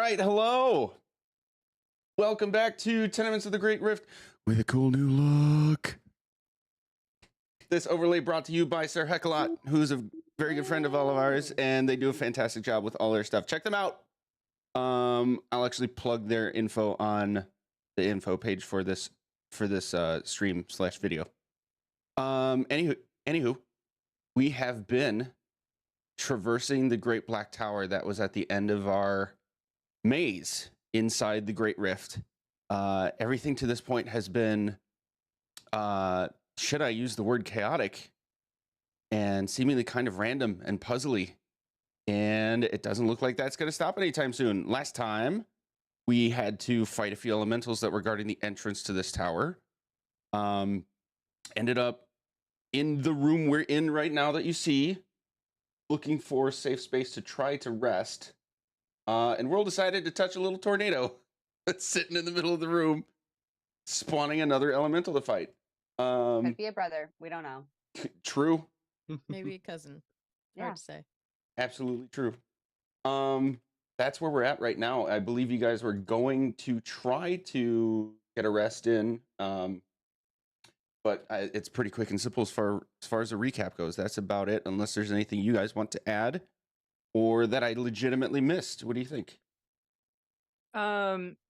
right, hello. Welcome back to Tenements of the Great Rift with a cool new look. This overlay brought to you by Sir Heckalot, who's a very good friend of all of ours, and they do a fantastic job with all their stuff. Check them out. I'll actually plug their info on the info page for this stream/video. Anywho, we have been traversing the Great Black Tower that was at the end of our maze inside the Great Rift. Everything to this point has been, should I use the word chaotic, and seemingly kind of random and puzzly. And it doesn't look like that's going to stop anytime soon. Last time, we had to fight a few elementals that were guarding the entrance to this tower. Ended up in the room we're in right now that you see, looking for a safe space to try to rest. And World decided to touch a little tornado that's sitting in the middle of the room, spawning another elemental to fight. Could be a brother. We don't know. True. Maybe a cousin. Yeah. Hard to say. Absolutely true. That's where we're at right now. I believe you guys were going to try to get a rest in, but it's pretty quick and simple as far as the recap goes. That's about it, unless there's anything you guys want to add or that I legitimately missed. What do you think?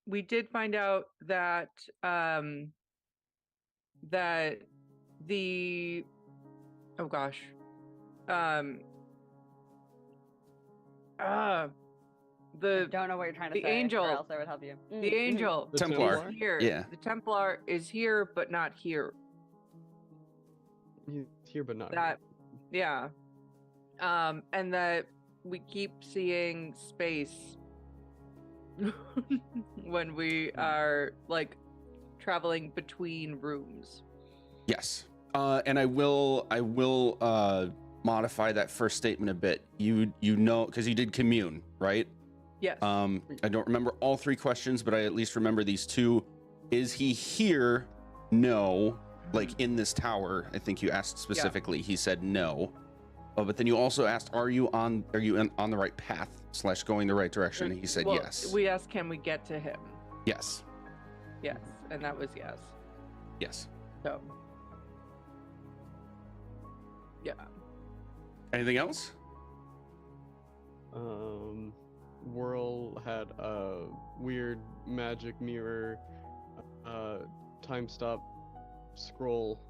We did find out that that the I don't know what you're trying to the say. angel, or else I would help you. the angel The Templar. is here. Yeah. The Templar is here, but not here. He's here, but not That, yeah. And that we keep seeing space when we are like traveling between rooms. Yes. And I will modify that first statement a bit. You know, because you did commune, right? Yes. I don't remember all three questions, but I at least remember these two. Is he here? No. Like in this tower, I think you asked specifically. He said no. But then you also asked, are you on the right path / going the right direction? He said yes. We asked, can we get to him? Yes. Yes, and that was yes. Yes. So. Yeah. Anything else? Whirl had a weird magic mirror, time stop, scroll,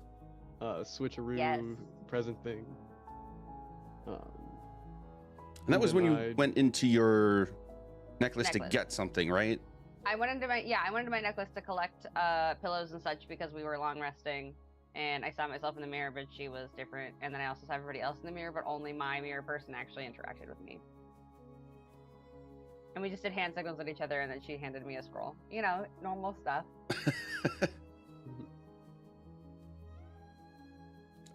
switcheroo, Yes. present thing. And that was when you went into your necklace to Necklace. get something, right? I went into my necklace to collect pillows and such because we were long resting, and I saw myself in the mirror, but she was different. And then I also saw everybody else in the mirror, but only my mirror person actually interacted with me. And we just did hand signals at each other, and then she handed me a scroll. You know, normal stuff.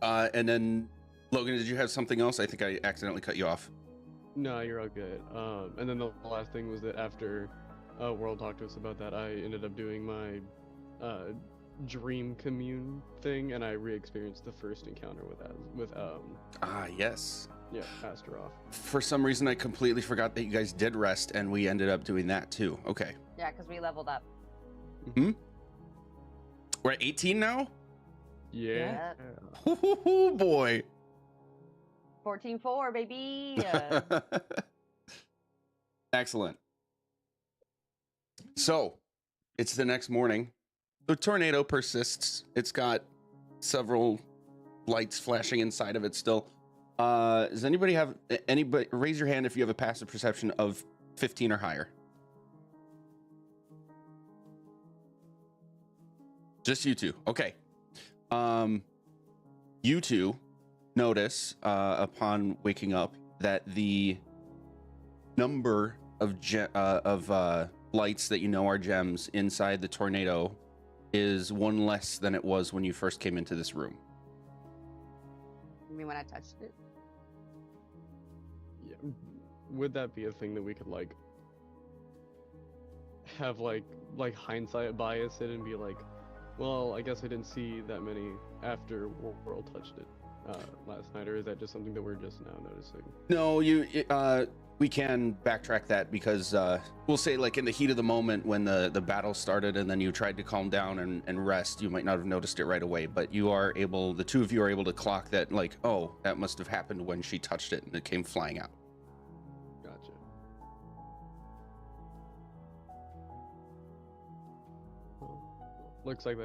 And then, Logan, did you have something else? I think I accidentally cut you off. No, you're all good. And then the last thing was that after World talked to us about that, I ended up doing my dream commune thing, and I re-experienced the first encounter with yes. yeah, Astaroth. For some reason, I completely forgot that you guys did rest, and we ended up doing that too. Okay. Yeah, because we leveled up. We're at 18 now? Yeah. Oh boy. 14-4, baby. Excellent. So, it's the next morning. The tornado persists. It's got several lights flashing inside of it still. Does anybody raise your hand if you have a passive perception of 15 or higher? Just you two. Okay. You two notice upon waking up that the number of lights that you know are gems inside the tornado is one less than it was when you first came into this room. You mean when I touched it? Yeah. Would that be a thing that we could like have like hindsight bias it and be like, well, I guess I didn't see that many after World touched it. last night, or is that just something that we're just now noticing? No, we can backtrack that because we'll say like in the heat of the moment when the battle started and then you tried to calm down and rest, you might not have noticed it right away, but the two of you are able to clock that like, oh, that must have happened when she touched it and it came flying out. Gotcha. Well, looks like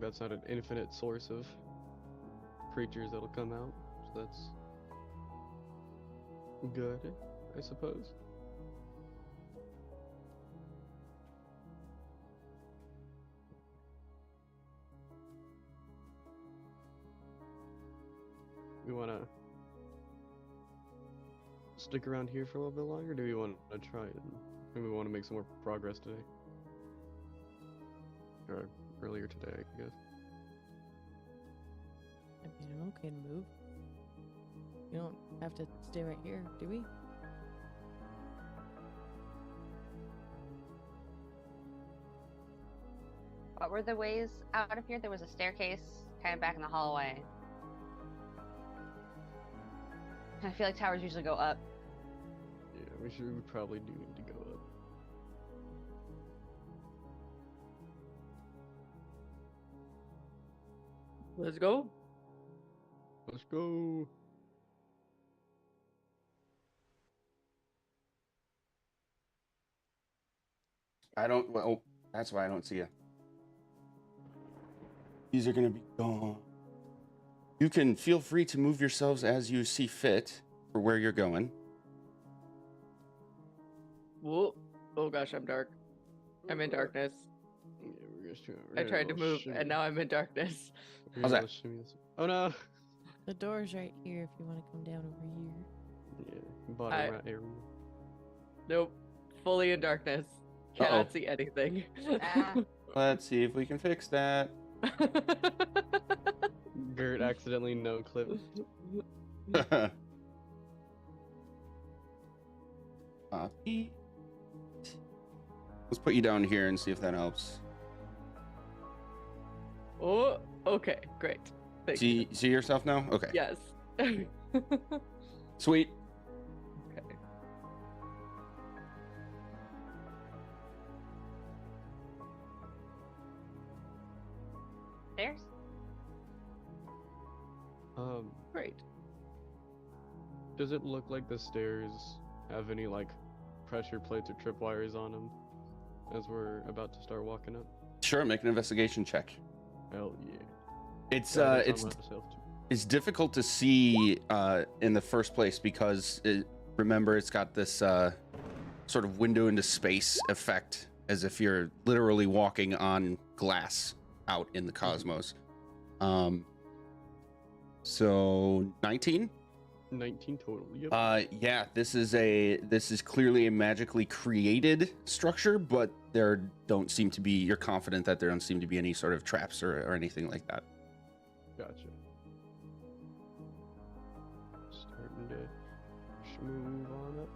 that's not an infinite source of creatures that'll come out, so that's good, I suppose. We want to stick around here for a little bit longer, or do we want to try and maybe we want to make some more progress today? Or earlier today, I guess. I mean, I'm okay to move. You don't have to stay right here, do we? What were the ways out of here? There was a staircase kind of back in the hallway. I feel like towers usually go up. Yeah, we probably do need to go up. Let's go. Let's go. Well, that's why I don't see you. These are gonna be gone. You can feel free to move yourselves as you see fit for where you're going. Whoa. Oh gosh, I'm dark. I'm in darkness. Yeah, we're just I tried to move, and now I'm in darkness. How's that? Oh no. The door's right here if you want to come down over here. Yeah, bottom right area. Nope. Fully in darkness. Cannot see anything. Ah. Let's see if we can fix that. Gert accidentally no clipped. Copy. Let's put you down here and see if that helps. Oh, okay, great. Thank you. See yourself now? Okay. Yes. Sweet. Okay. Stairs? Great. Does it look like the stairs have any like pressure plates or tripwires on them as we're about to start walking up? Sure, make an investigation check. Hell yeah. It's Yeah, it's on myself too. it's difficult to see in the first place because remember it's got this sort of window into space effect as if you're literally walking on glass out in the cosmos. So 19? 19 total. Yep. Yeah, this is clearly a magically created structure, but you're confident that there don't seem to be any sort of traps or anything like that. Gotcha. Starting to move on up.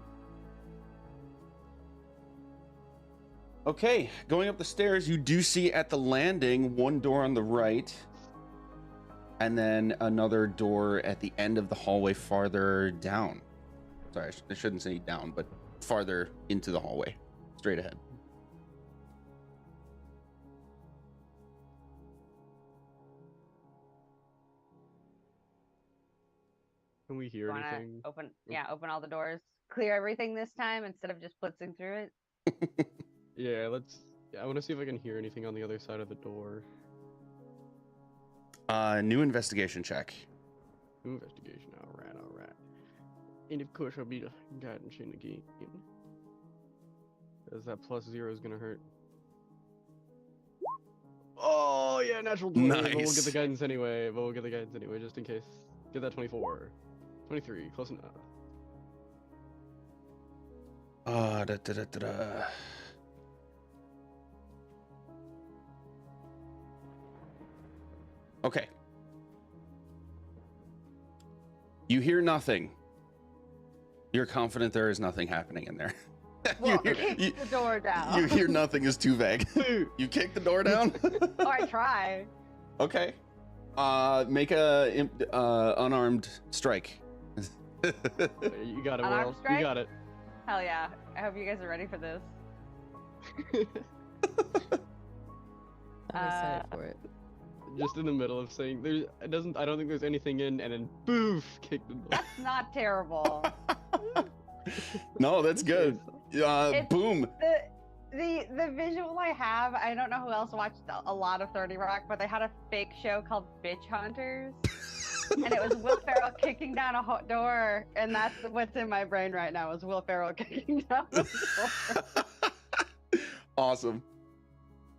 Okay, going up the stairs, you do see at the landing one door on the right, and then another door at the end of the hallway farther down. Sorry, I shouldn't say down, but farther into the hallway, straight ahead. Can we hear Wanna anything? open all the doors, clear everything this time instead of just blitzing through it. Yeah, I want to see if I can hear anything on the other side of the door. New investigation check. Investigation. All right. And of course, I'll be the guidance in the game. Because that +0 is gonna hurt. Oh yeah, natural 20. But we'll Nice. get the guidance anyway. Just in case. Get that 24. 23, close enough. Okay. You hear nothing. You're confident there is nothing happening in there. Well, you, kick hear, the door down. you hear nothing is too vague. You kick the door down? Or I try. Okay. Make a unarmed strike. You got it, Unarmed Will. strike? You got it. Hell yeah! I hope you guys are ready for this. I'm excited for it. Just in the middle of saying there's I don't think there's anything in, and then boof, kicked the door. That's not terrible. No, that's good. It's- Boom. The visual I have, I don't know who else watched a lot of 30 Rock, but they had a fake show called Bitch Hunters. And it was Will Ferrell kicking down a door, and that's what's in my brain right now is Will Ferrell kicking down the door. Awesome.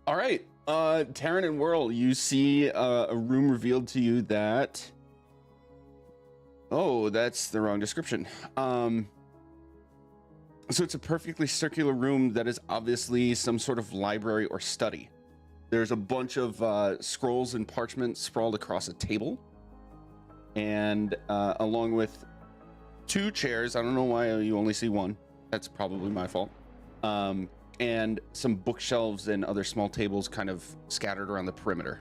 All right, Taryn and Whirl, you see a room revealed to you that. Oh, that's the wrong description. So it's a perfectly circular room that is obviously some sort of library or study. There's a bunch of scrolls and parchment sprawled across a table, and along with 2 chairs. I don't know why you only see one. That's probably my fault. And some bookshelves and other small tables kind of scattered around the perimeter.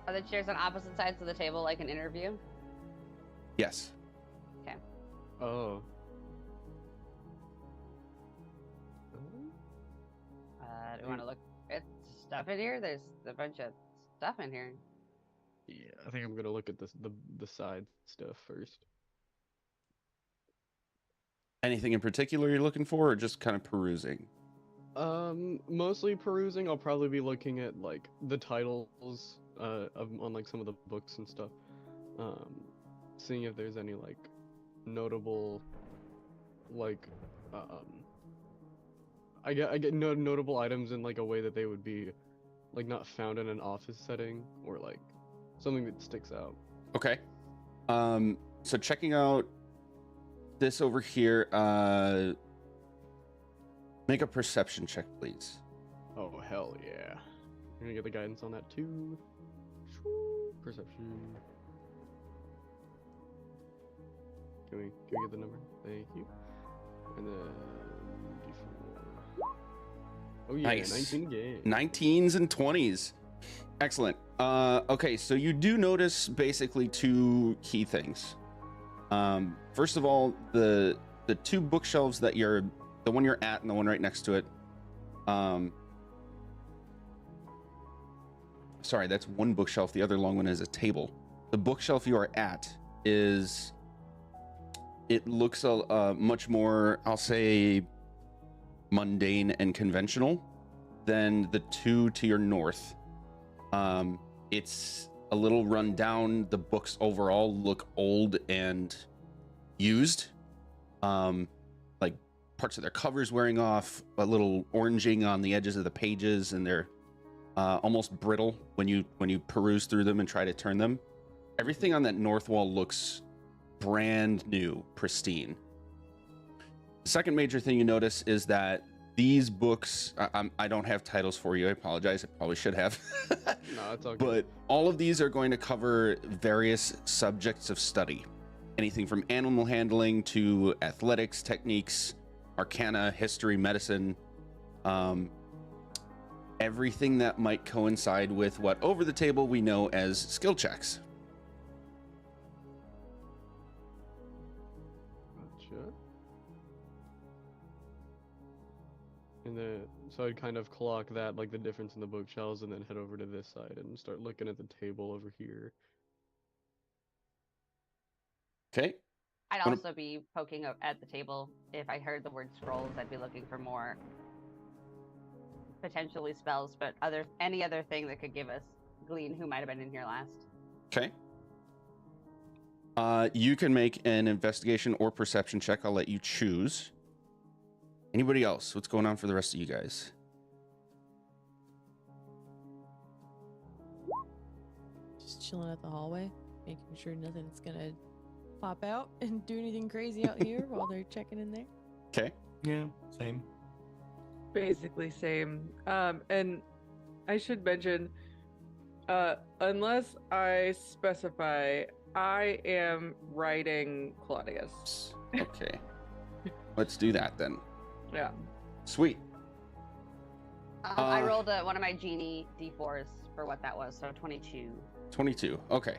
Are the chairs on opposite sides of the table like an interview? Yes. Oh. Do we want to look at stuff in here? There's a bunch of stuff in here. Yeah, I think I'm gonna look at the side stuff first. Anything in particular you're looking for, or just kind of perusing? Mostly perusing. I'll probably be looking at like the titles on like some of the books and stuff. Seeing if there's any like notable like I get notable items in like a way that they would be like not found in an office setting, or like something that sticks out. Okay. So checking out this over here, make a perception check, please. Oh hell yeah! I'm gonna get the guidance on that too. Perception. Can we get the number? Thank you. And then D4. Oh yeah, Nice. 19 again. 19s and 20s. Excellent. Okay, so you do notice basically 2 key things. First of all, the 2 bookshelves that the one you're at and the one right next to it. Sorry, that's one bookshelf. The other long one is a table. The bookshelf you are at it looks a much more, I'll say, mundane and conventional than the 2 to your north. It's a little run down. The books overall look old and used. Like parts of their covers wearing off, a little oranging on the edges of the pages, and they're almost brittle when you peruse through them and try to turn them. Everything on that north wall looks brand new, pristine. The second major thing you notice is that these books, I don't have titles for you. I apologize. I probably should have. No, it's okay. But all of these are going to cover various subjects of study. Anything from animal handling to athletics, techniques, arcana, history, medicine. Everything that might coincide with what over the table we know as skill checks. Gotcha. And then, so I'd kind of clock that, like the difference in the bookshelves, and then head over to this side and start looking at the table over here. Okay. I'd Wanna- also be poking at the table. If I heard the word scrolls, I'd be looking for more potentially spells, but any other thing that could give us glean who might have been in here last. Okay. You can make an investigation or perception check. I'll let you choose. Anybody else? What's going on for the rest of you guys? Just chilling at the hallway, making sure nothing's gonna pop out and do anything crazy out here while they're checking in there. Okay. Yeah, same. Basically same. And I should mention, unless I specify, I am writing Claudius. Okay. Let's do that then. Yeah. Sweet. I rolled one of my genie d4s for what that was, so 22. 22. Okay.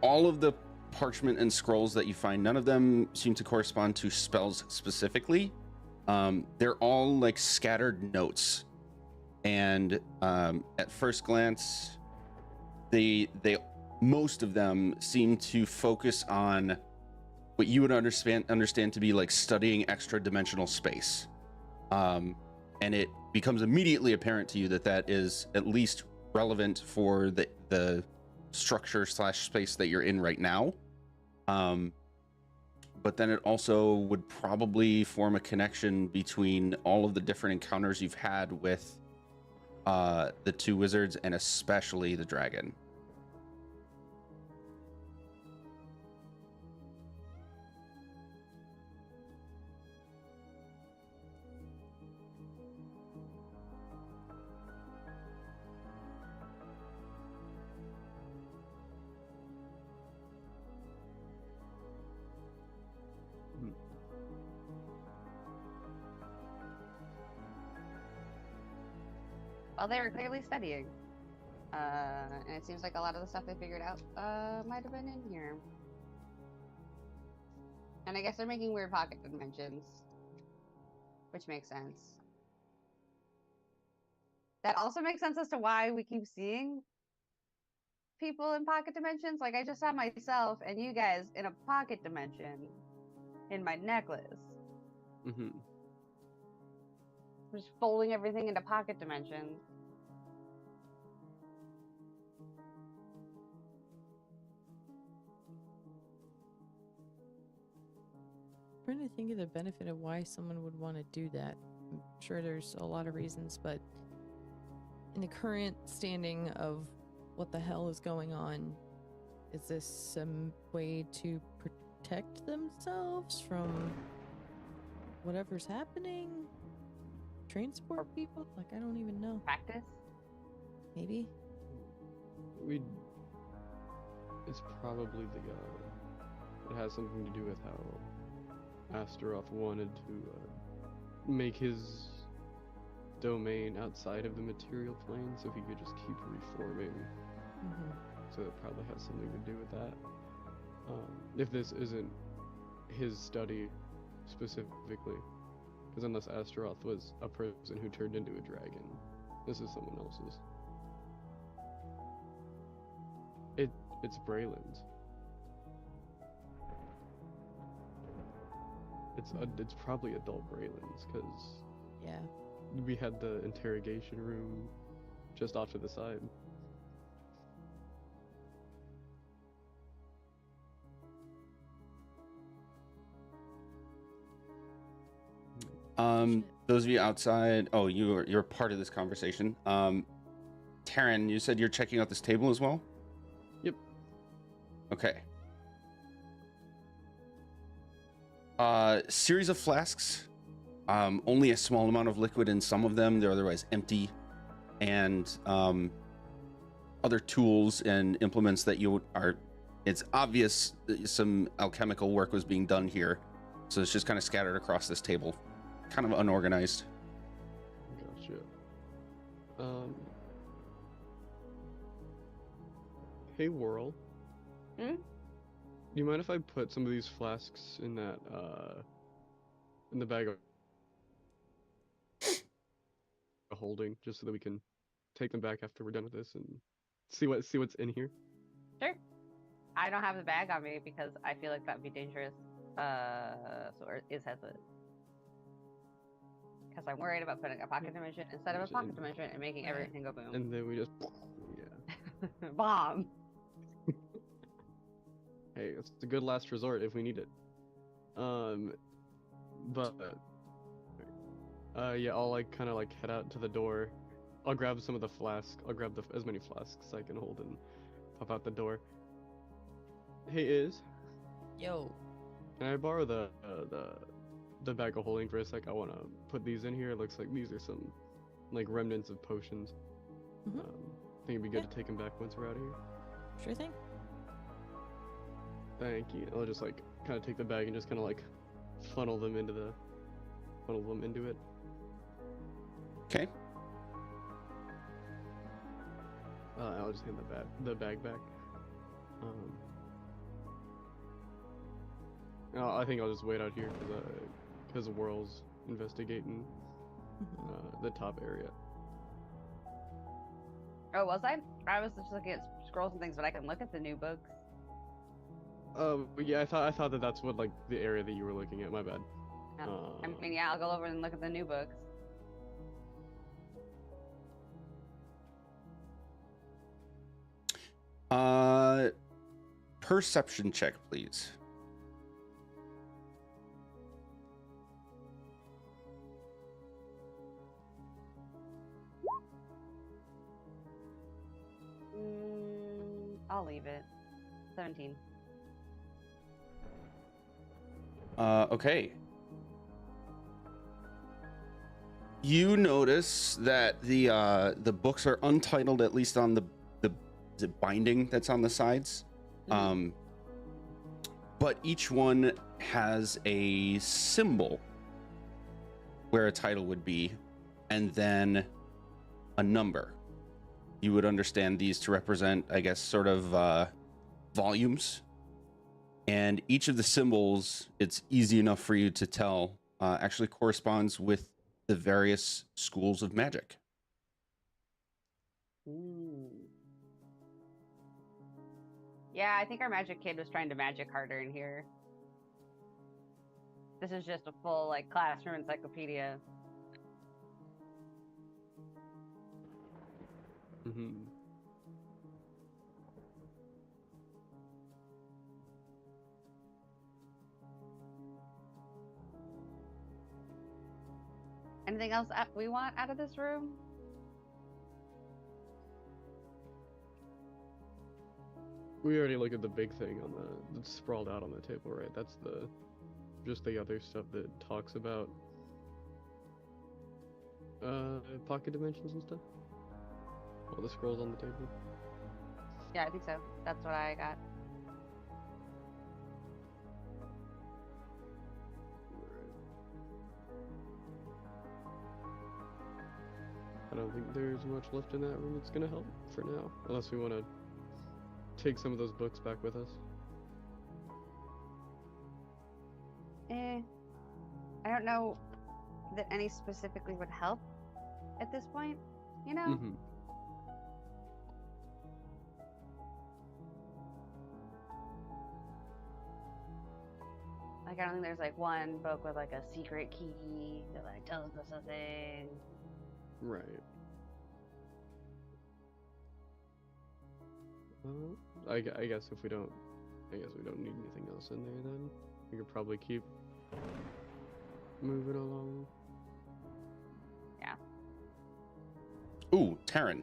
All of the parchment and scrolls that you find, none of them seem to correspond to spells specifically. They're all like scattered notes, and at first glance, they most of them seem to focus on what you would understand to be like studying extra dimensional space. And it becomes immediately apparent to you that that is at least relevant for the structure / space that you're in right now. But then it also would probably form a connection between all of the different encounters you've had with the two wizards and especially the dragon. Well, they were clearly studying. And it seems like a lot of the stuff they figured out might have been in here. And I guess they're making weird pocket dimensions, which makes sense. That also makes sense as to why we keep seeing people in pocket dimensions. Like, I just saw myself and you guys in a pocket dimension in my necklace. Mm-hmm. Just folding everything into pocket dimensions. I'm trying to think of the benefit of why someone would want to do that. I'm sure there's a lot of reasons, but in the current standing of what the hell is going on, is this some way to protect themselves from whatever's happening? Transport people? Like, I don't even know. Practice? Maybe? It's probably it has something to do with how Astaroth wanted to make his domain outside of the material plane so he could just keep reforming. Mm-hmm. So it probably has something to do with that. If this isn't his study specifically, because unless Astaroth was a person who turned into a dragon, this is someone else's. It's Braylon's. It's probably adult Braylon's, because Yeah. we had the interrogation room just off to the side. Those of you outside, oh, you're part of this conversation. Taryn, you said you're checking out this table as well? Yep. Okay. Series of flasks. Only a small amount of liquid in some of them. They're otherwise empty. And other tools and implements that it's obvious that some alchemical work was being done here. So it's just kind of scattered across this table. Kind of unorganized. Gotcha. Hey, Whirl. Hmm? Do you mind if I put some of these flasks in that, in the bag of holding, just so that we can take them back after we're done with this and see what's in here? Sure. I don't have the bag on me because I feel like that would be dangerous. So is hesitant. Because I'm worried about putting a pocket dimension instead of a pocket dimension and making everything go boom. And then we just, yeah. Bomb. Hey, it's a good last resort if we need it. But yeah, I'll like kind of like head out to the door. I'll grab some of the flasks. I'll grab as many flasks I can hold and pop out the door. Hey, Yo. can I borrow the bag of holding for a sec? I want to put these in here. It looks like these are some like remnants of potions. Mhm. I think it'd be good to take them back once we're out of here. Sure thing. Thank you. I'll just like kind of take the bag and just kind of like funnel them into it. Okay. I'll just hand the bag back. I think I'll just wait out here because Whirl's investigating the top area. Oh, was I? I was just looking at scrolls and things, but I can look at the new books. But yeah, I thought that that's what like the area that you were looking at. My bad. I mean, yeah, I'll go over and look at the new books. Perception check, please. I'll leave it. 17. Okay. You notice that the books are untitled, at least on the is it binding that's on the sides. But each one has a symbol where a title would be, and then a number. You would understand these to represent, I guess, sort of volumes. And each of the symbols, it's easy enough for you to tell, actually corresponds with the various schools of magic. Ooh. Yeah, I think our magic kid was trying to magic harder in here. This is just a full, like, classroom encyclopedia. Mm-hmm. Anything else we want out of this room? We already looked at the big thing on that's sprawled out on the table, right? That's just the other stuff that talks about pocket dimensions and stuff. All the scrolls on the table. Yeah, I think so. That's what I got. I don't think there's much left in that room that's gonna help for now, unless we want to take some of those books back with us. I don't know that any specifically would help at this point, you know? Mm-hmm. Like, I don't think there's, like, one book with, like, a secret key that, like, tells us something. Right. Well, I guess if we don't, I guess we don't need anything else in there then. We could probably keep moving along. Yeah. Ooh, Taryn.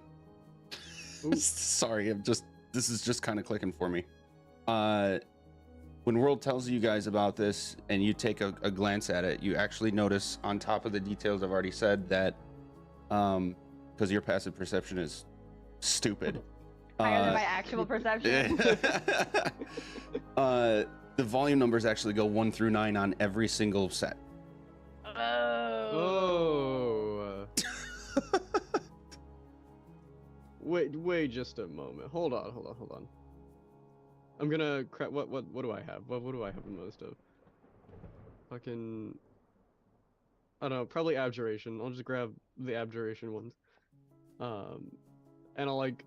Ooh. Sorry, this is just kind of clicking for me. When World tells you guys about this and you take a glance at it, you actually notice on top of the details I've already said that, because your passive perception is stupid. Higher than my actual perception. The volume numbers actually go 1 through 9 on every single set. Oh. Wait just a moment. Hold on. I'm gonna what do I have? What do I have the most of? Fucking I don't know, probably abjuration. I'll just grab the abjuration ones. And I'll like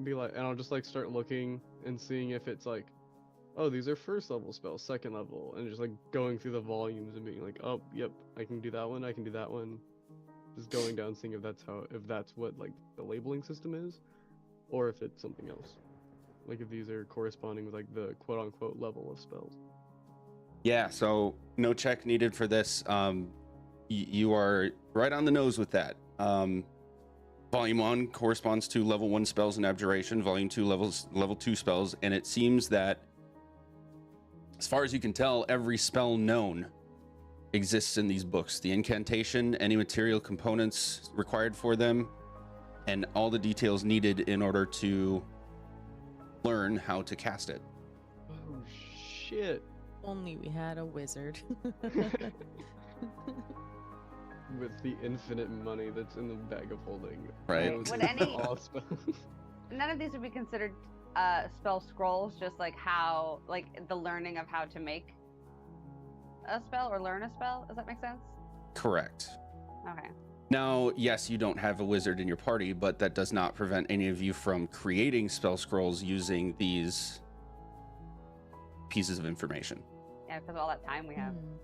be like, and I'll just like start looking and seeing if it's like, oh, these are first level spells, second level, and just like going through the volumes and being like, oh, yep, I can do that one, I can do that one. Just going down, seeing if that's what like the labeling system is, or if it's something else. Like if these are corresponding with like the quote unquote level of spells. Yeah, so no check needed for this. You are right on the nose with that. Volume 1 corresponds to level 1 spells and abjuration, volume 2 level 2 spells, and it seems that, as far as you can tell, every spell known exists in these books. The incantation, any material components required for them, and all the details needed in order to learn how to cast it. Oh shit. Only we had a wizard. With the infinite money that's in the bag of holding. Right. Would any- All spells. none of these would be considered spell scrolls, just like how, like the learning of how to make a spell or learn a spell. Does that make sense? Correct. Okay. Now, yes, you don't have a wizard in your party, but that does not prevent any of you from creating spell scrolls using these pieces of information. Yeah, because of all that time we have. Hmm.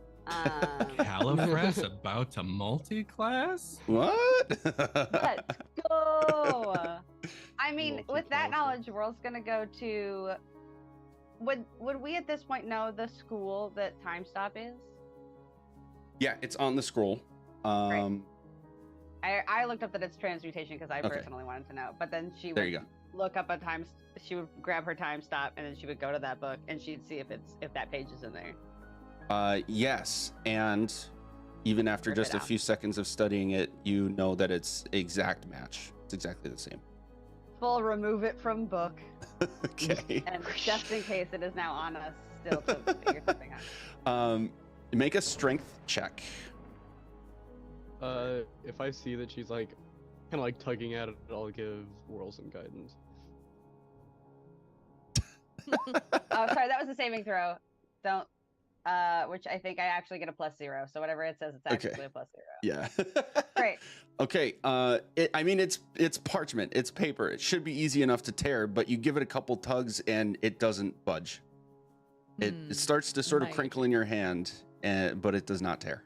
Califras about to multi-class? What? Let's go. I mean, with that Multi-classing. knowledge, World's gonna go to. Would we at this point know the school that Time Stop is? Yeah, it's on the scroll. I looked up that it's transmutation because I Okay. personally wanted to know. But then she There would you go. look up a time. She would grab her Time Stop and then she would go to that book and she'd see if that page is in there. Yes, and even after Rip it just a out. few seconds of studying it, you know that it's exact match. It's exactly the same. Full remove it from book, Okay. and just in case it is now on us still to figure something out. Make a strength check. If I see that she's like, kind of like tugging at it, I'll give Whirl some guidance. Oh, sorry, that was a saving throw. Don't. Which I think I actually get a +0. So whatever it says, it's Okay. actually a +0. Yeah. Great. Okay. I mean, it's parchment. It's paper. It should be easy enough to tear, but you give it a couple tugs and it doesn't budge. It starts to sort of Might. crinkle in your hand, but it does not tear.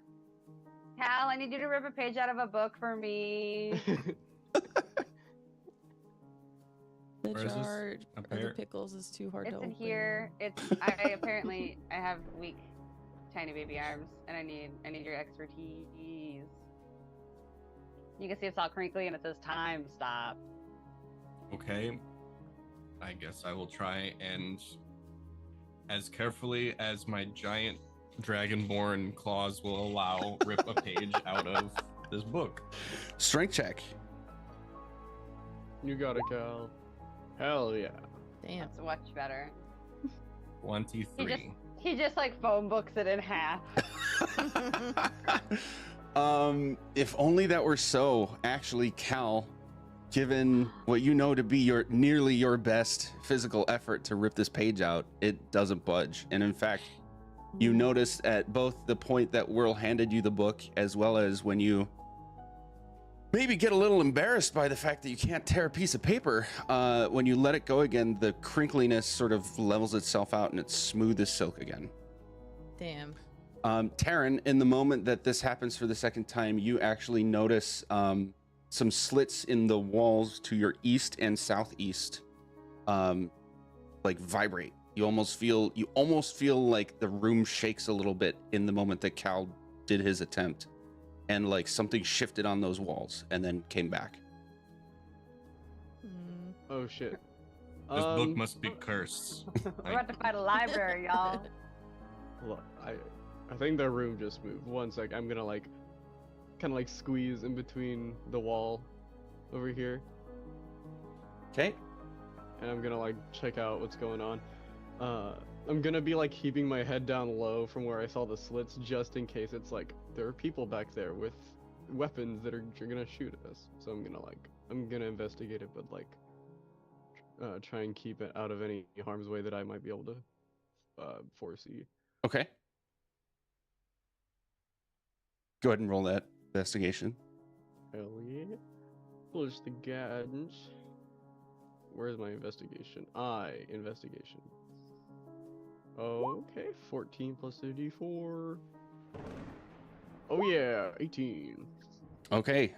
Cal, I need you to rip a page out of a book for me. The Where is this? jar Up of the here? pickles is too hard It's to in open. here. I apparently I have weak, tiny baby arms, and I need your expertise. You can see it's all crinkly and it says time stop. Okay. I guess I will try and, as carefully as my giant dragonborn claws will allow, rip a page out of this book. Strength check. You got it, Cal. Hell yeah. Damn. That's much better. 23. He just like phone books it in half. If only that were so. Actually, Cal, given what you know to be nearly your best physical effort to rip this page out, it doesn't budge. And in fact, you notice at both the point that Whirl handed you the book, as well as when you maybe get a little embarrassed by the fact that you can't tear a piece of paper, when you let it go again, the crinkliness sort of levels itself out and it's smooth as silk again. Damn. Taryn, in the moment that this happens for the second time, you actually notice some slits in the walls to your east and southeast, like vibrate. You almost feel like the room shakes a little bit in the moment that Cal did his attempt, and like something shifted on those walls and then came back. Mm. Oh shit. This book must be cursed. We're about to find a library, y'all. Look, I think the room just moved. One sec, I'm gonna like, kind of like squeeze in between the wall over here, Okay. and I'm gonna like check out what's going on. I'm gonna be like keeping my head down low from where I saw the slits, just in case it's like there are people back there with weapons that are gonna shoot at us. So I'm gonna investigate it, but like try and keep it out of any harm's way that I might be able to foresee. Okay. Go ahead and roll that investigation. Hell yeah. Push the guidance. Where's my investigation? Investigation. Okay, 14 plus a d4. Oh yeah, 18. Okay.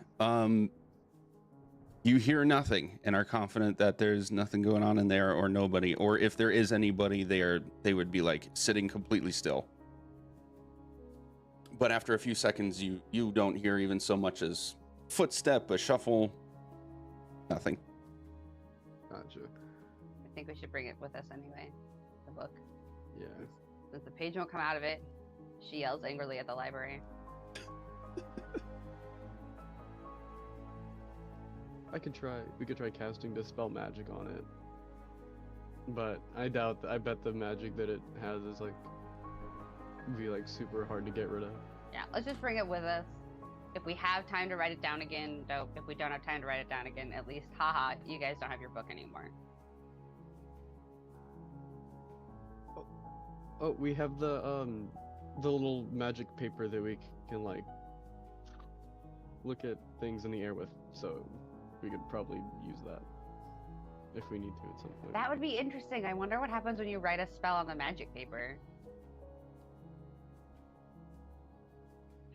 You hear nothing and are confident that there's nothing going on in there, or nobody, or if there is anybody there, they would be like sitting completely still. But after a few seconds, you don't hear even so much as footstep, a shuffle, nothing. Gotcha. I think we should bring it with us anyway. The book. Yeah. Since the page won't come out of it, she yells angrily at the library. We could try casting Dispel Magic on it. But I bet the magic that it has is like, be like super hard to get rid of. Yeah, let's just bring it with us. If we have time to write it down again, dope. If we don't have time to write it down again, at least, haha, you guys don't have your book anymore. Oh, we have the little magic paper that we can like look at things in the air with, so we could probably use that if we need to at some point. That would be interesting. I wonder what happens when you write a spell on the magic paper.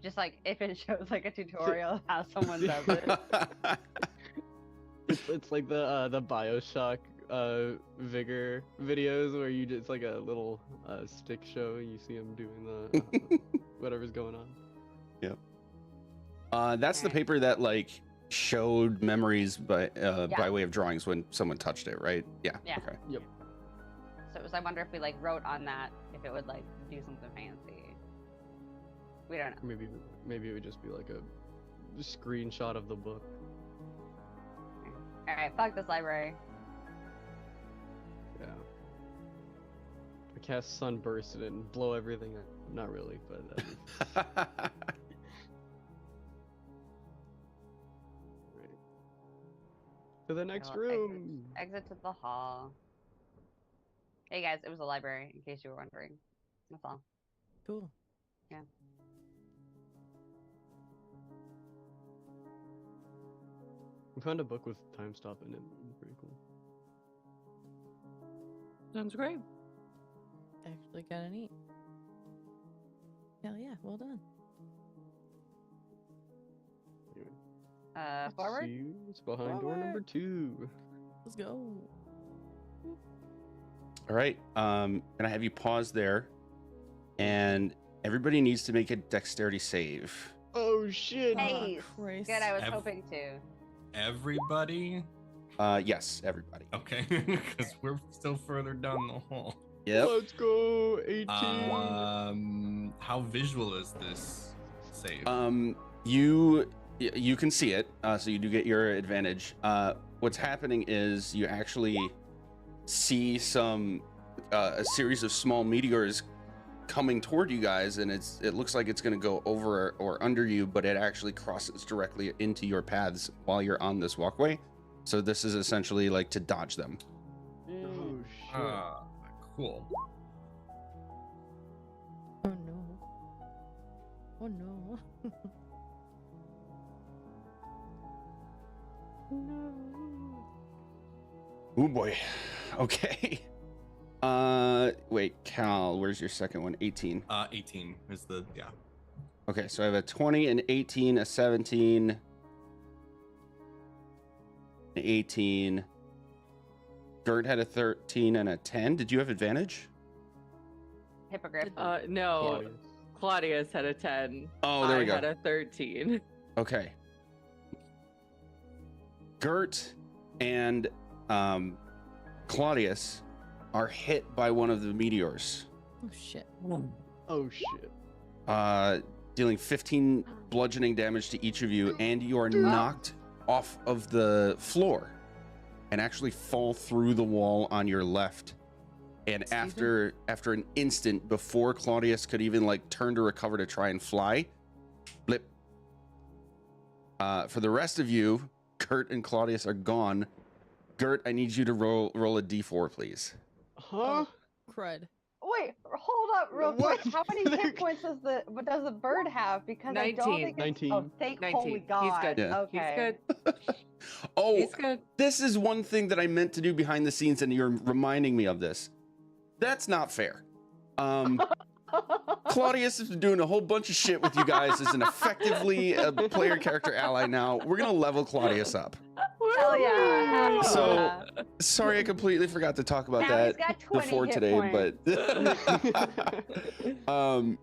Just like if it shows like a tutorial of how someone does it. It's like the BioShock Vigor videos where it's like a little stick show and you see him doing the whatever's going on. Yep. That's the paper that like showed memories by way of drawings when someone touched it, right? Yeah. Yeah. Okay. Yep. So it was, I wonder if we like wrote on that, if it would like do something fancy. We don't know. Maybe it would just be like a screenshot of the book. All right, fuck this library. Yeah. I cast Sunburst and it and blow everything up. Not really, but right. To the next Well, room. Exit to the hall. Hey guys, it was a library, in case you were wondering. That's all. Cool. Yeah. We found a book with time stop in it. Pretty cool. Sounds great. Actually kind of neat. Hell yeah, well done. Anyway, Forward? see you. It's behind door number 2. Let's go. All right. And I have you pause there, and everybody needs to make a dexterity save. Oh shit! Hey, Christ. good, I was Ev- hoping to. Everybody? Yes, everybody. Okay, because we're still further down the hall. Yep. Let's go. 18. How visual is this save? You can see it, so you do get your advantage. What's happening is you actually see a series of small meteors coming toward you guys, and it looks like it's going to go over or under you, but it actually crosses directly into your paths while you're on this walkway. So this is essentially like to dodge them. Oh shit! Cool. Oh no. Oh no. No. Oh boy. Okay. Wait, Cal, where's your second one? 18. 18 is the Okay, so I have a 20, an 18, a 17, an 18. Gert had a 13 and a 10. Did you have advantage? Hippogriff. No. Claudius had a 10. Oh, there we I go. had a 13. Okay. Gert and Claudius are hit by one of the meteors, Oh shit. Oh shit! dealing 15 bludgeoning damage to each of you, and you are knocked off of the floor and actually fall through the wall on your left. And after an instant, before Claudius could even like turn to recover to try and fly, blip. For the rest of you, Gert and Claudius are gone. Gert, I need you to roll a d4, please. Huh? Crud. Wait, hold up real What? quick. How many hit points does the bird have? Because I don't 19. think it's... 19. Oh, thank 19. holy He's God. good. Yeah. Okay. He's good. Oh, He's good. this is one thing that I meant to do behind the scenes, and you're reminding me of this. That's not fair. Claudius has been doing a whole bunch of shit with you guys as an effectively a player character ally now. We're gonna level Claudius up. Hell yeah. Hell So, yeah. Sorry, I completely forgot to talk about Now he's that got 20 before hit today, points. but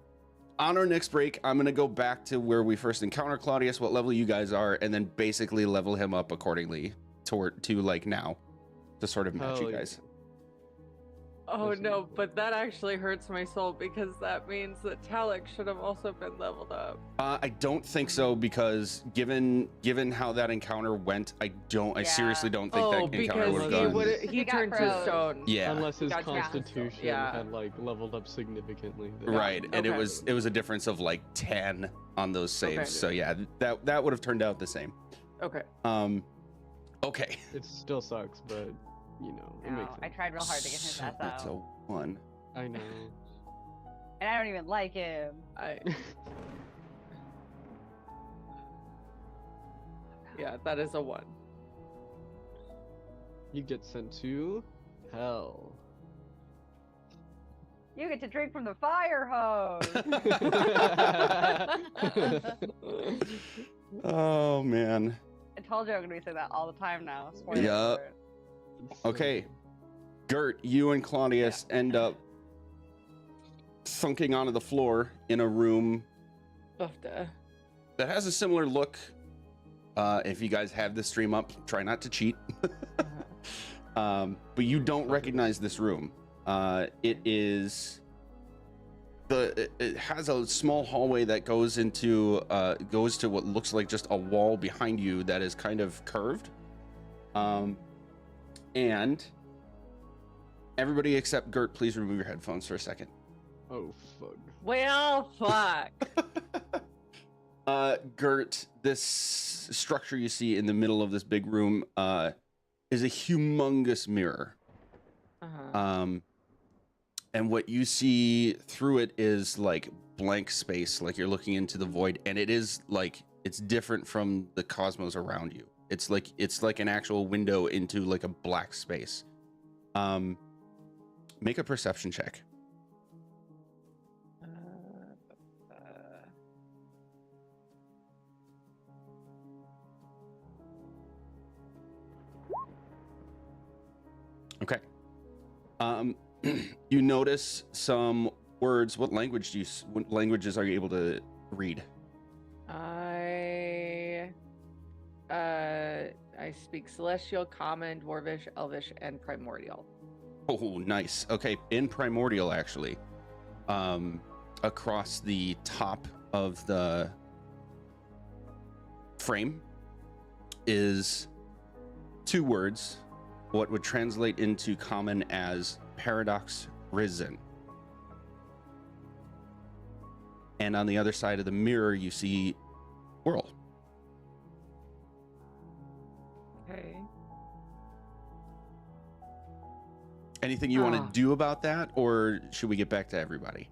on our next break, I'm gonna go back to where we first encountered Claudius, what level you guys are, and then basically level him up accordingly to like now to sort of match Hell you yeah. guys. Oh Listen, no, but that actually hurts my soul because that means that Talek should have also been leveled up. I don't think so because given how that encounter went, I seriously don't think that encounter because would have he gone. would He he got turned to froze. stone. Yeah. Unless his Got turned to stone, constitution yeah. had like leveled up significantly. then- Right, and okay. it was a difference of like 10 on those saves. Okay. So yeah, that would have turned out the same. Okay. Okay. It still sucks, but you know, it No, makes I sense. tried real hard to get his So ass that's out. a 1. I know. And I don't even like him. Yeah, that is a 1. You get sent to hell. You get to drink from the fire hose. Oh man. I told you I'm gonna be saying that all the time now. Spoiler Yup. alert. Okay. Gert, you and Claudius end up thunking onto the floor in a room that has a similar look. If you guys have the stream up, try not to cheat. But you don't recognize this room. It has a small hallway that goes to what looks like just a wall behind you that is kind of curved. And everybody except Gert, please remove your headphones for a second. Oh fuck. Well, fuck. Gert, this structure you see in the middle of this big room is a humongous mirror. And what you see through it is like blank space, like you're looking into the void, and it is like it's different from the cosmos around you. It's like an actual window into like a black space. Make a perception check. Okay. You notice some words. What languages are you able to read? I speak Celestial, Common, Dwarvish, Elvish, and Primordial. Oh, nice. Okay, in Primordial, actually, across the top of the frame is 2 words, what would translate into Common as Paradox Risen. And on the other side of the mirror, you see Whirl. Okay. Anything you want to do about that, or should we get back to everybody?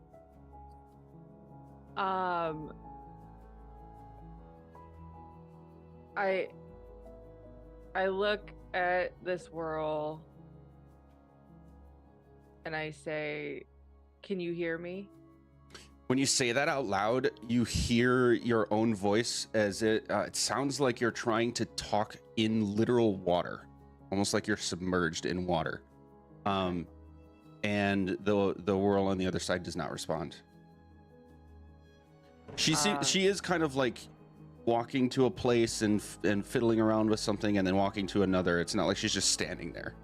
I look at this whirl and I say, "Can you hear me?" When you say that out loud, you hear your own voice as it sounds like you're trying to talk in literal water, almost like you're submerged in water. And the whirl on the other side does not respond. She is kind of like walking to a place and fiddling around with something and then walking to another. It's not like she's just standing there.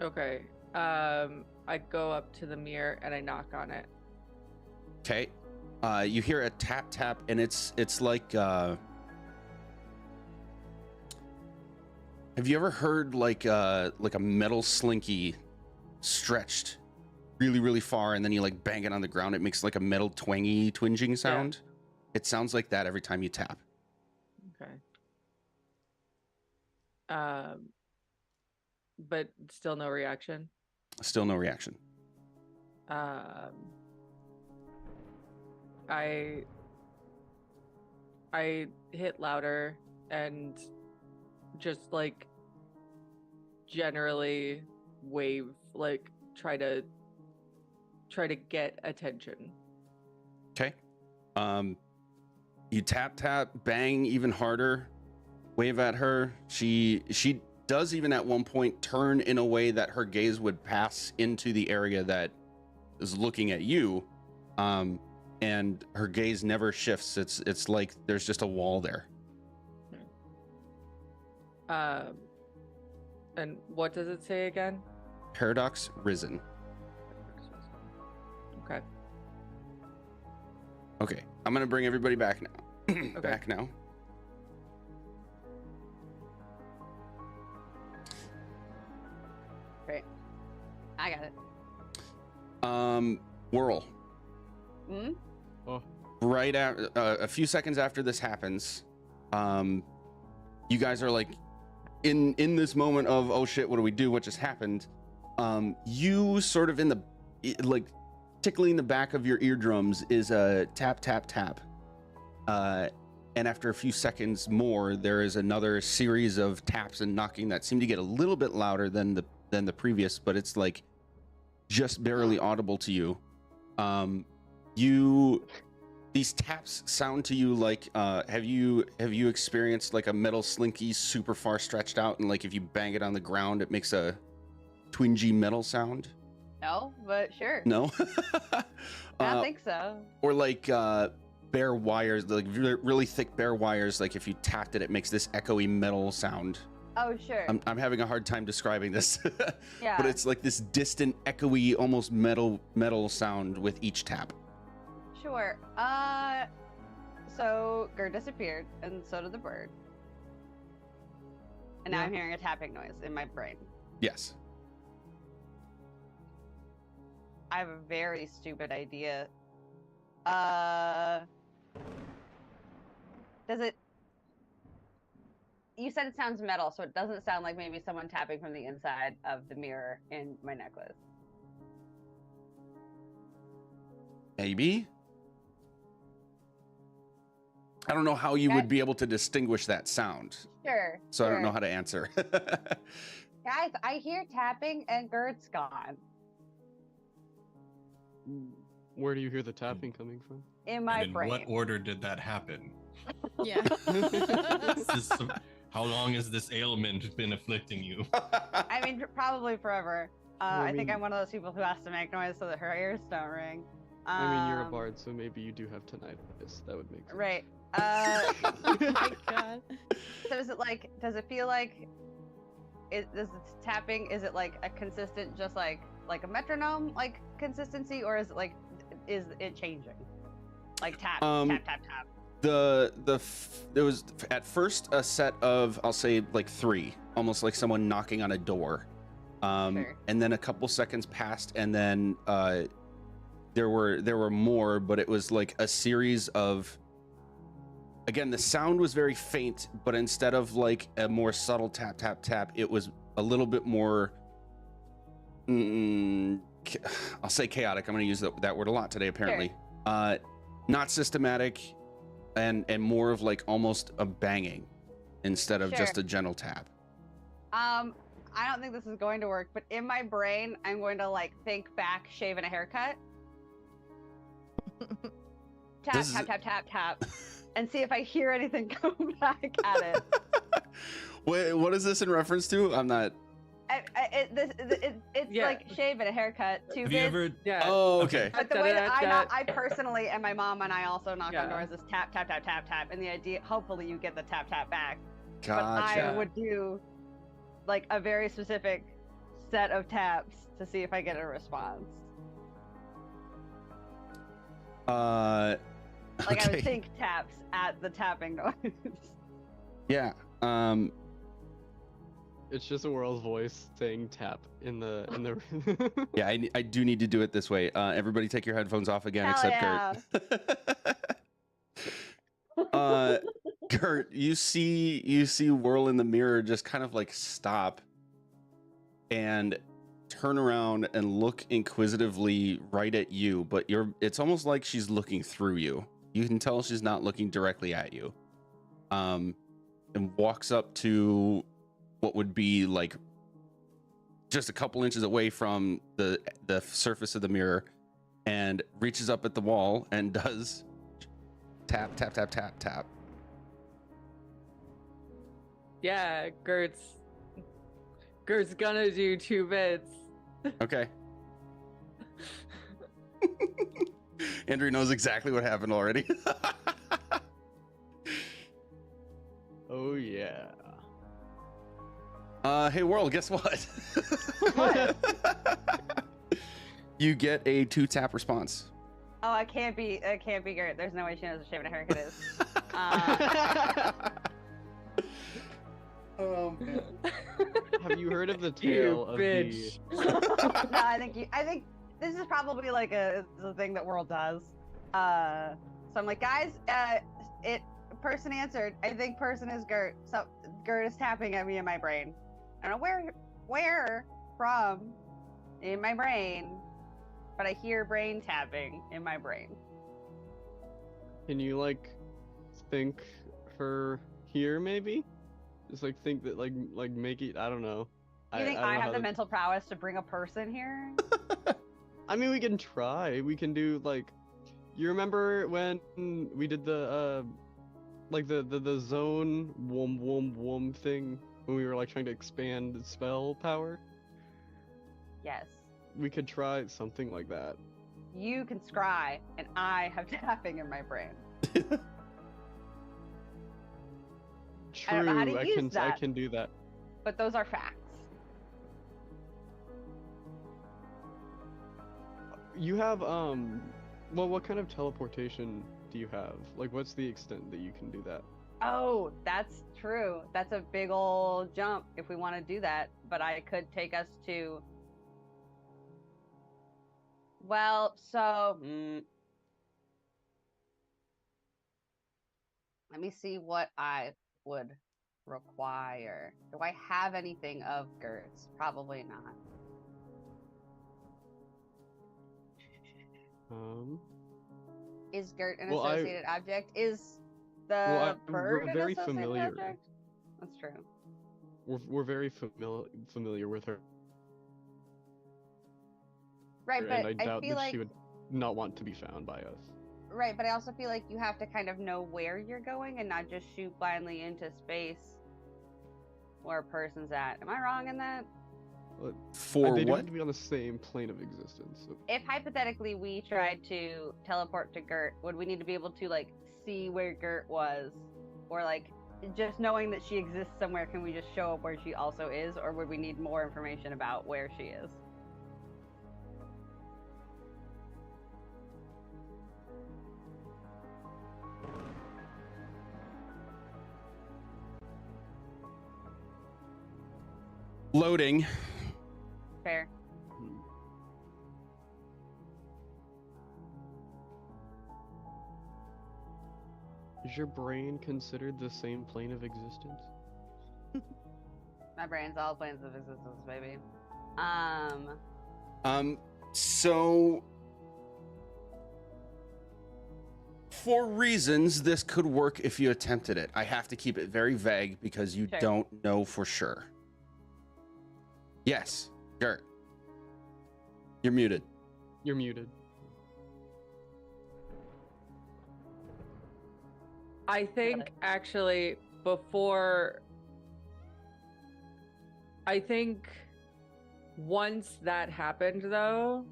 Okay. I go up to the mirror and I knock on it. Okay. You hear a tap tap, and it's like have you ever heard like a metal slinky stretched really, really far, and then you like bang it on the ground? It makes like a metal twinging sound. Yeah. It sounds like that every time you tap. Okay. But still no reaction. Still no reaction. I hit louder and just like generally wave, like try to get attention. Okay. You tap, bang even harder, wave at her. She does even at one point turn in a way that her gaze would pass into the area that is looking at you. And her gaze never shifts. It's like there's just a wall there. And what does it say again? Paradox Risen. Okay, I'm gonna bring everybody back now. Back now. Great. I got it. Whirl. Hmm? Oh, Right after, a few seconds after this happens, you guys are like in this moment of, oh shit, what do we do? What just happened? You sort of in the like tickling the back of your eardrums is a tap tap tap. And after a few seconds more, there is another series of taps and knocking that seem to get a little bit louder than the previous, but it's like just barely audible to you. These taps sound to you like have you experienced like a metal slinky super far stretched out, and like if you bang it on the ground it makes a twingy metal sound? No, but sure. No. I don't think so. Or like bare wires, like really thick bare wires, like if you tapped it it makes this echoey metal sound. Oh, sure. I'm having a hard time describing this. Yeah. But it's like this distant echoey almost metal sound with each tap. Sure. So Gert disappeared, and so did the bird. And now Yeah. I'm hearing a tapping noise in my brain. Yes. I have a very stupid idea. Does it... You said it sounds metal, so it doesn't sound like maybe someone tapping from the inside of the mirror in my necklace. Maybe. I don't know how you would be able to distinguish that sound, Sure. so I don't know sure. how to answer. Guys, I hear tapping and Gert's gone. where do you hear the tapping coming from? In my And in brain. what order did that happen? Yeah. How long has this ailment been afflicting you? I mean, probably forever. Well, I I think mean- I'm one of those people who has to make noise so that her ears don't ring. I mean, you're a bard, so maybe you do have tinnitus. That would make sense. Right. Oh my god. So is it like, does it feel like, does it tapping, is it like a consistent, just like a metronome, like consistency, or is it like, is it changing? Like tap, tap, tap, tap. There was at first a set of, I'll say like 3, almost like someone knocking on a door. Sure. And then a couple seconds passed, and then there were more, but it was like a series of, again, the sound was very faint, but instead of like a more subtle tap tap tap, it was a little bit more I'll say chaotic. I'm going to use that word a lot today, apparently. Not systematic, and more of like almost a banging instead of just Sure. a gentle tap. I don't think this is going to work, but in my brain, I'm going to like think back, shave and a haircut. Tap, This is- tap, tap, tap, tap, and see if I hear anything come back at it. What is this in reference to? I'm not. It's Yeah. like shave and a haircut, 2 Have you bits. ever? Yeah. Oh, okay. But the way that Da-da-da-da. I personally, and my mom and I also knock on Yeah. doors, is tap, tap, tap, tap, tap, and the idea, hopefully you get the tap, tap back. But I Gotcha. would do like a very specific set of taps to see if I get a response. Like I Okay. would think taps at the tapping noise. Yeah. It's just a world's voice saying tap in the Yeah, I do need to do it this way. Everybody take your headphones off again, Hell except yeah. Kurt. Kurt, you see Whirl in the mirror just kind of like stop and turn around and look inquisitively right at you, but it's almost like she's looking through you. You can tell she's not looking directly at you. And walks up to what would be like just a couple inches away from the surface of the mirror, and reaches up at the wall and does tap tap tap tap tap. Yeah, Gert's gonna do 2 bits. Okay. Andrew knows exactly what happened already. Oh yeah. Hey Whirl, guess what? What? You get a 2 tap response. Oh, it can't be Gert. There's no way she knows what shape a haircut is. Oh man. Have you heard of the You tale of the? bitch. No, I think this is probably like a thing that World does. So I'm like, guys, person answered. I think person is Gert. So Gert is tapping at me in my brain. I don't know where from in my brain, but I hear brain tapping in my brain. Can you like think her here maybe? Just like think that like make it. I don't know. You think don't I know have how the to- mental prowess to bring a person here? I mean, we can try. We can do like. You remember when we did the like the zone wom thing when we were like trying to expand spell power? Yes. We could try something like that. You can scry, and I have tapping in my brain. I don't know how to True, I use can I that. can do that. But those are facts. You have well, what kind of teleportation do you have? Like, what's the extent that you can do that? Oh, that's true. That's a big old jump if we want to do that. But I could take us to. Well, so. Let me see what I would require. Do I have anything of Gert's? Probably not. Is Gert an Well, associated object? Is the Well, bird we're an very associated familiar. object? That's true. We're very familiar with her, Right, and but I doubt feel that like she would not want to be found by us. right, but I also feel like you have to kind of know where you're going and not just shoot blindly into space where a person's at. Am I wrong in that? For They do what? have to be on the same plane of existence. So. If hypothetically we tried to teleport to Gert, would we need to be able to like see where Gert was? Or like just knowing that she exists somewhere, can we just show up where she also is? Or would we need more information about where she is? Loading. Fair. Is your brain considered the same plane of existence? My brain's all planes of existence, baby. So for reasons this could work if you attempted it. I have to keep it very vague because you Sure. don't know for sure. Yes, Gert. You're muted. You're muted. I think actually before. I think once that happened though,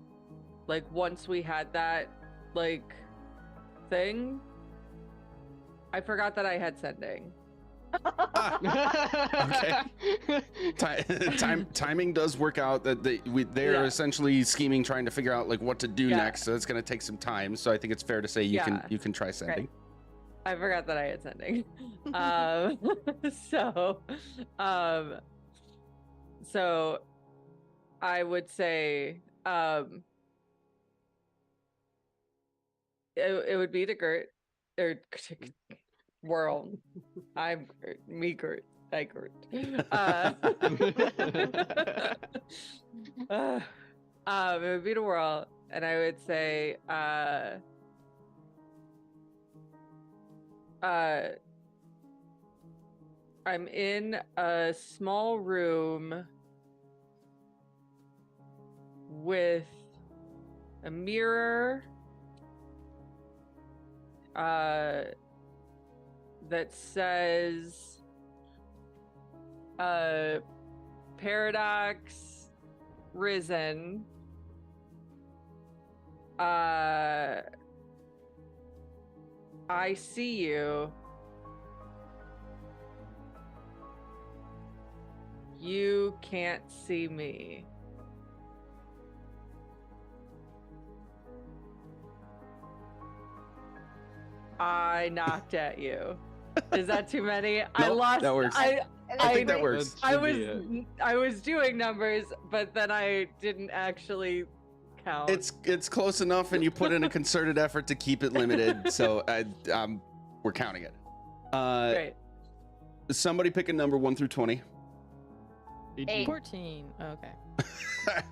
like once we had that like thing, I forgot that I had sending. Okay. Timing does work out that they're Yeah. essentially scheming, trying to figure out like what to do Yeah. next. So it's going to take some time. So I think it's fair to say you Yeah. can try sending. I forgot that I had sending. So I would say it would be to Gert or World. I'm Gert, me Gert, I Gert. It would be to World, and I would say I'm in a small room with a mirror that says Paradox Risen. I see you. You can't see me. I knocked at you. Is that too many? I Nope, lost. that works. And I think wait, that works. I was doing numbers, but then I didn't actually count. It's close enough, and you put in a concerted effort to keep it limited. So we're counting it. Great. Somebody pick a number 1 through 20. 18. 14. Oh, okay.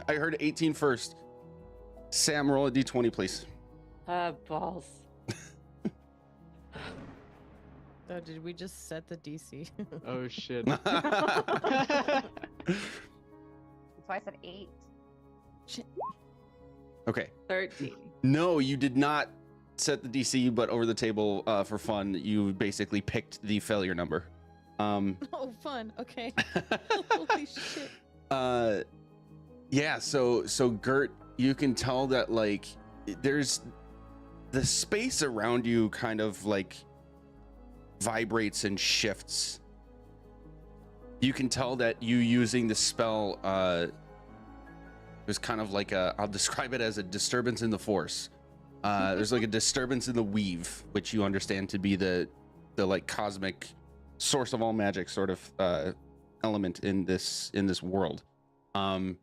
I heard 18 first. Sam, roll a d20, please. Balls. Oh, did we just set the DC? Oh shit. That's why I said 8. Okay. 13. No, you did not set the DC, but over the table for fun, you basically picked the failure number. Oh, fun. Okay. Holy shit. Yeah, so Gert, you can tell that like there's the space around you kind of like vibrates and shifts. You can tell that you using the spell was kind of like I'll describe it as a disturbance in the force. There's like a disturbance in the weave, which you understand to be the like cosmic source of all magic sort of element in this world. And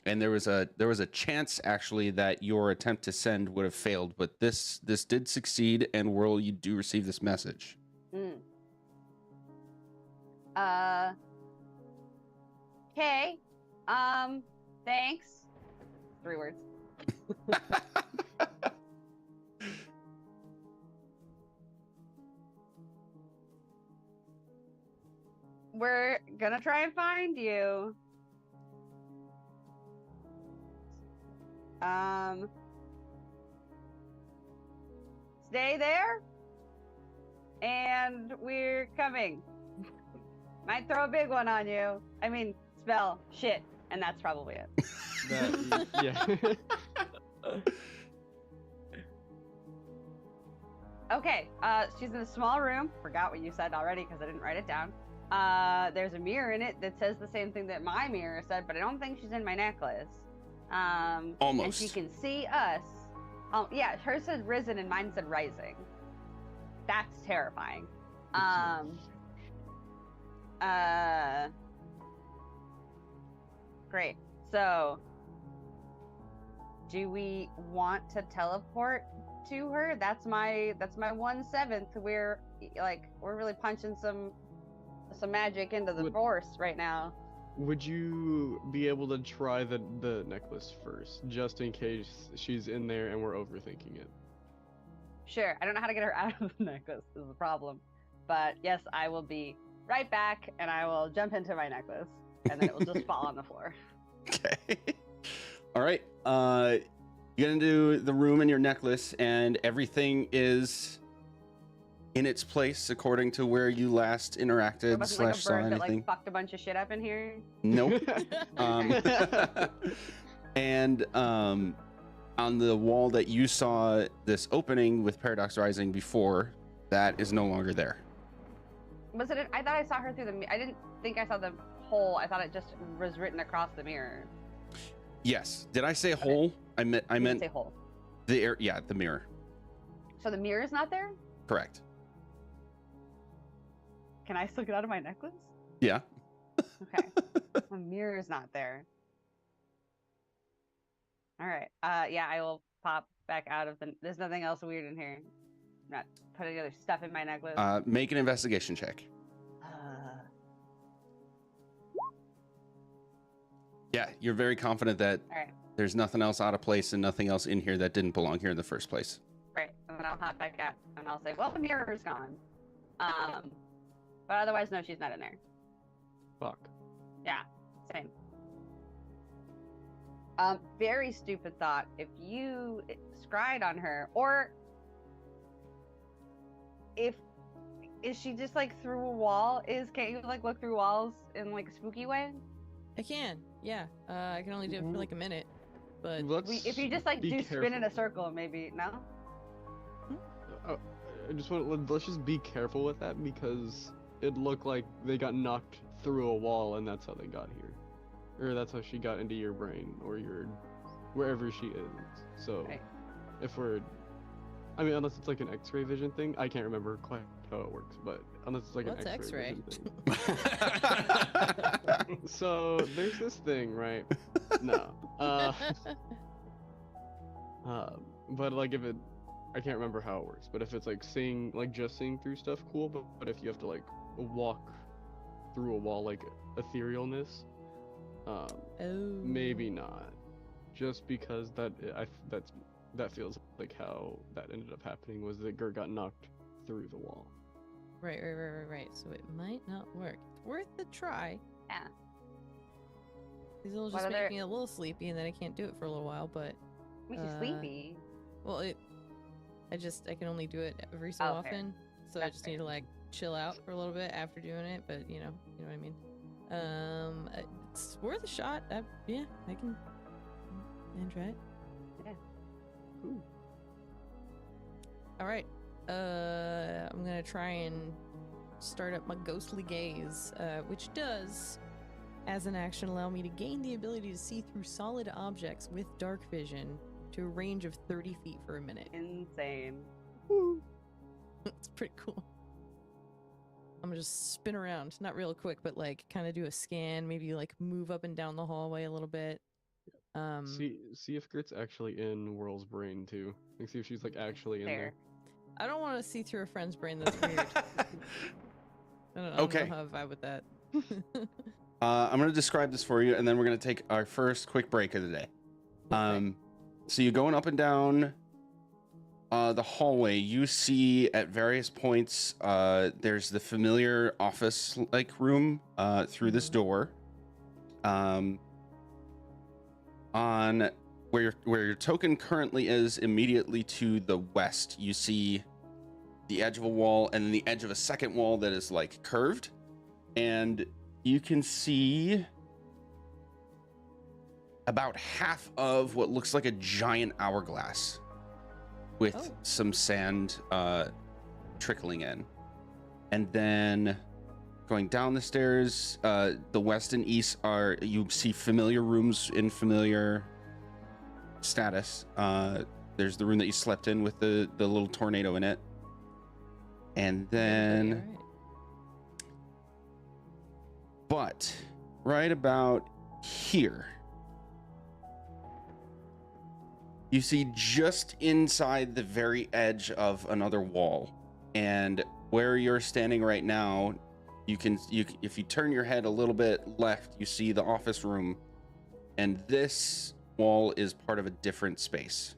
there was a chance actually that your attempt to send would have failed, but this did succeed, and Whirl, you do receive this message. Okay. Thanks. 3 words. We're gonna try and find you. Stay there. And we're coming. Might throw a big one on you. I mean, spell shit, and that's probably it. Yeah. Okay, she's in a small room. Forgot what you said already because I didn't write it down. There's a mirror in it that says the same thing that my mirror said, but I don't think she's in my necklace. Almost. And she can see us. Yeah, hers said risen and mine said rising. That's terrifying. Great. So, do we want to teleport to her? That's my 1/7. We're really punching some magic into the force right now. Would you be able to try the necklace first, just in case she's in there and we're overthinking it? Sure. I don't know how to get her out of the necklace is the problem. But yes, I will be right back, and I will jump into my necklace, and then it will just fall on the floor. Okay. All right. You get into the room in your necklace, and everything is in its place according to where you last interacted It wasn't like / a saw bird that anything. fucked a bunch of shit up in here. Nope. And on the wall that you saw this opening with Paradox Rising before, that is no longer there. Was it? I thought I saw her through the. I didn't think I saw the hole. I thought it just was written across the mirror. Yes. Did I say hole? I You meant didn't say hole. the air. Yeah, the mirror. So the mirror is not there. Correct. Can I still get out of my necklace? Yeah. Okay. The mirror is not there. All right. Yeah, I will pop back out of the. There's nothing else weird in here. I'm not putting other stuff in my necklace. Make an investigation check. Yeah, you're very confident that All right. there's nothing else out of place and nothing else in here that didn't belong here in the first place. Right. And then I'll hop back out and I'll say, well, the mirror's gone. But otherwise, no, she's not in there. Fuck. Yeah, same. Very stupid thought. If you scryed on her, or is she just like through a wall? Can't you like look through walls in like a spooky way? I can, yeah. I can only do it for like a minute, but If you just like be do spin in a careful. circle, maybe no. I just want let's just be careful with that, because it looked like they got knocked through a wall and that's how they got here, or that's how she got into your brain or your wherever she is. So Right. if we're I mean, unless it's like an X-ray vision thing. I can't remember quite how it works, but unless it's like What's an X-ray X-ray? vision thing. So there's this thing, right? No. But like if it, I can't remember how it works. But if it's like seeing, like just seeing through stuff, cool. But if you have to like walk through a wall, like etherealness, Oh. maybe not. Just because that feels like how that ended up happening was that Gert got knocked through the wall. Right. So it might not work. It's worth a try. Yeah. These will What just other- make me a little sleepy, and then I can't do it for a little while. But Makes you sleepy. well, I can only do it every so Oh, fair. often. So I That's just need fair. to like chill out for a little bit after doing it. But you know what I mean. It's worth a shot. Yeah, I can try it. Yeah. Ooh. All right. I'm gonna try and start up my ghostly gaze, which does, as an action, allow me to gain the ability to see through solid objects with dark vision to a range of 30 feet for a minute. Insane. It's pretty cool. I'm gonna just spin around, not real quick, but like kind of do a scan, maybe like move up and down the hallway a little bit. See if Gert's actually in Whirl's brain too. Like see if she's like actually in Fair. there. I don't want to see through a friend's brain. That's weird. I don't Okay. know how I vibe with that. I'm going to describe this for you, and then we're going to take our first quick break of the day. So you're going up and down the hallway. You see at various points, there's the familiar office-like room through this door. On where your token currently is, immediately to the west, you see the edge of a wall and then the edge of a second wall that is like curved, and you can see about half of what looks like a giant hourglass with Oh. some sand trickling in. And then going down the stairs, the west and east you see familiar rooms in familiar status. There's the room that you slept in with the little tornado in it. And then, Alright. but right about here, you see just inside the very edge of another wall, and where you're standing right now, if you turn your head a little bit left, you see the office room, and this wall is part of a different space.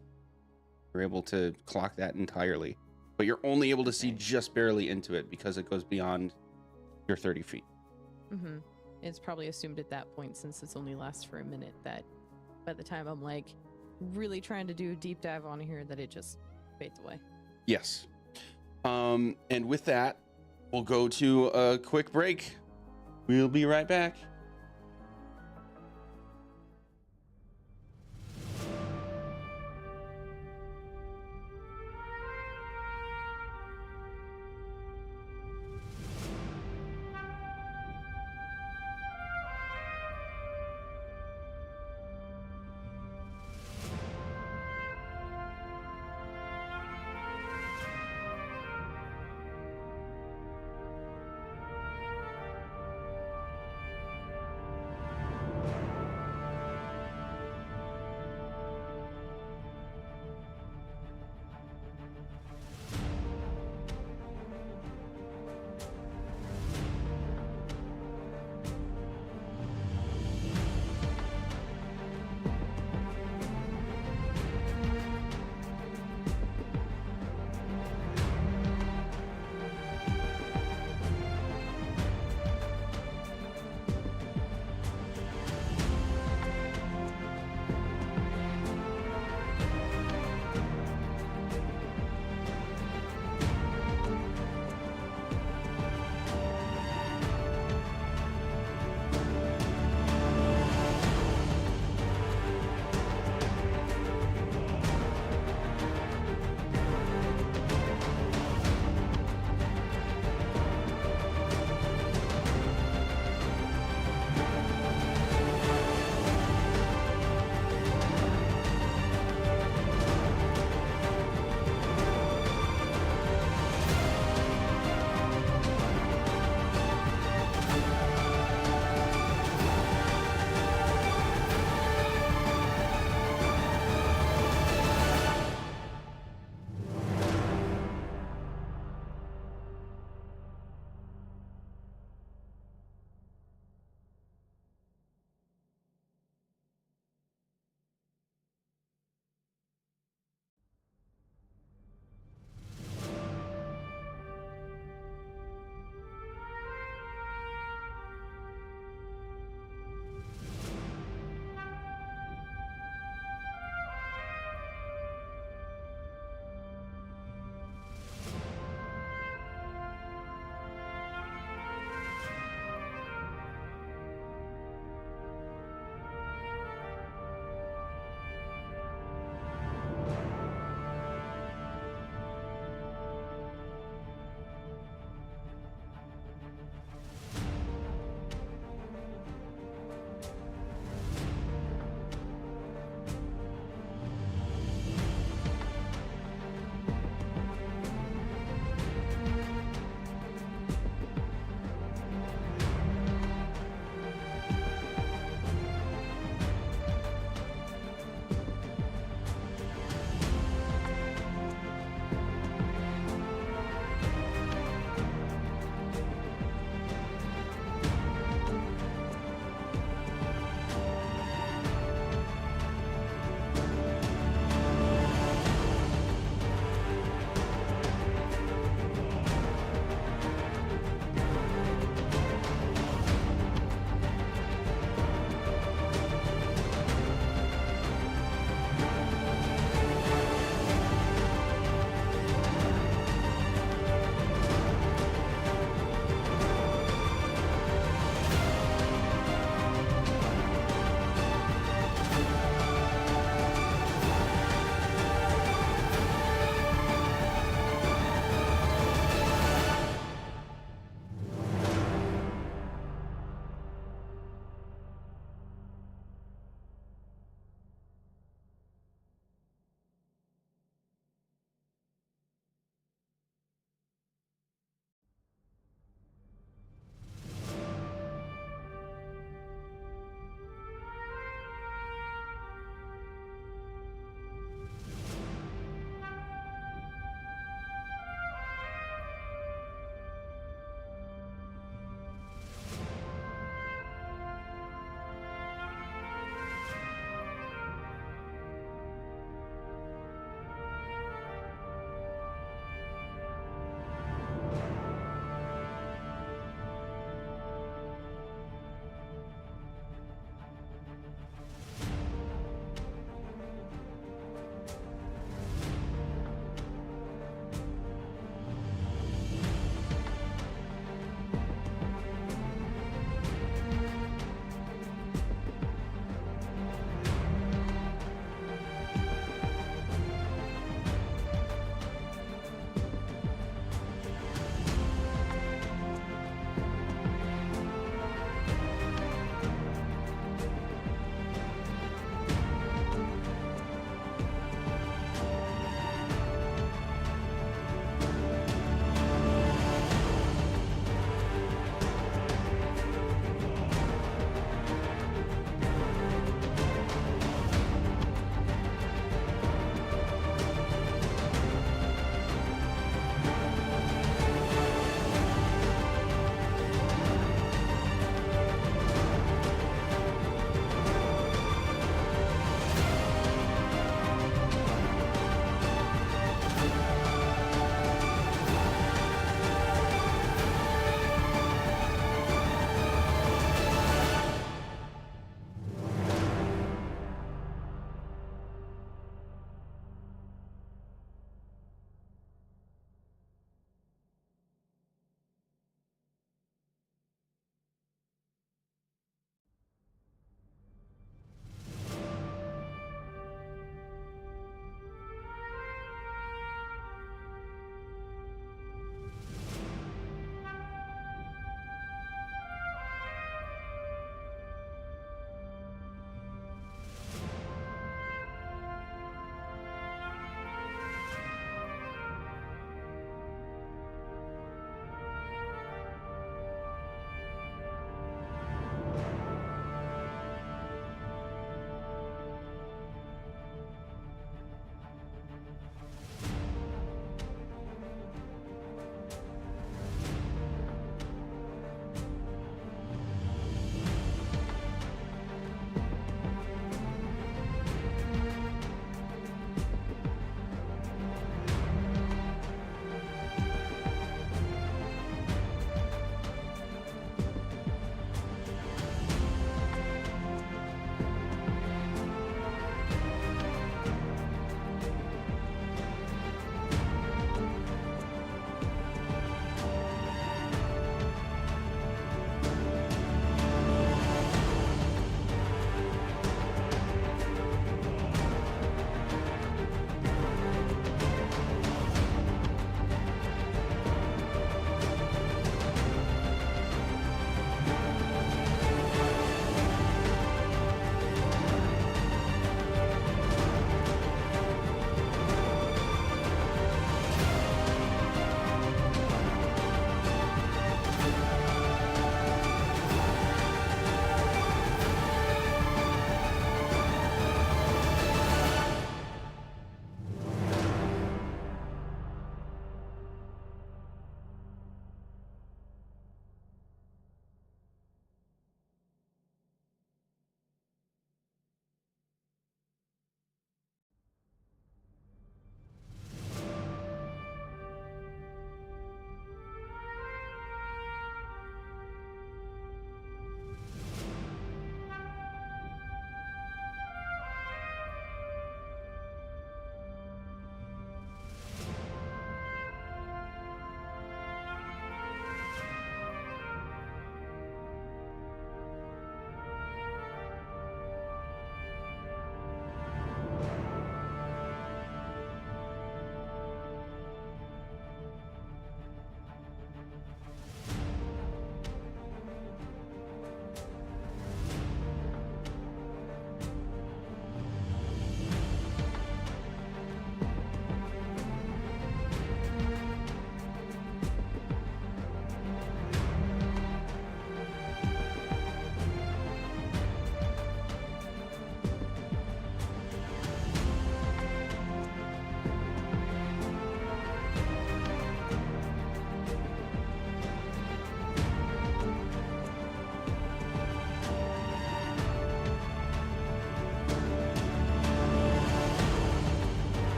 You're able to clock that entirely, but you're only able to see Okay. just barely into it because it goes beyond your 30 feet. Mm-hmm. It's probably assumed at that point, since it's only lasts for a minute, that by the time I'm like really trying to do a deep dive on here, that it just fades away. Yes. And with that, we'll go to a quick break. We'll be right back.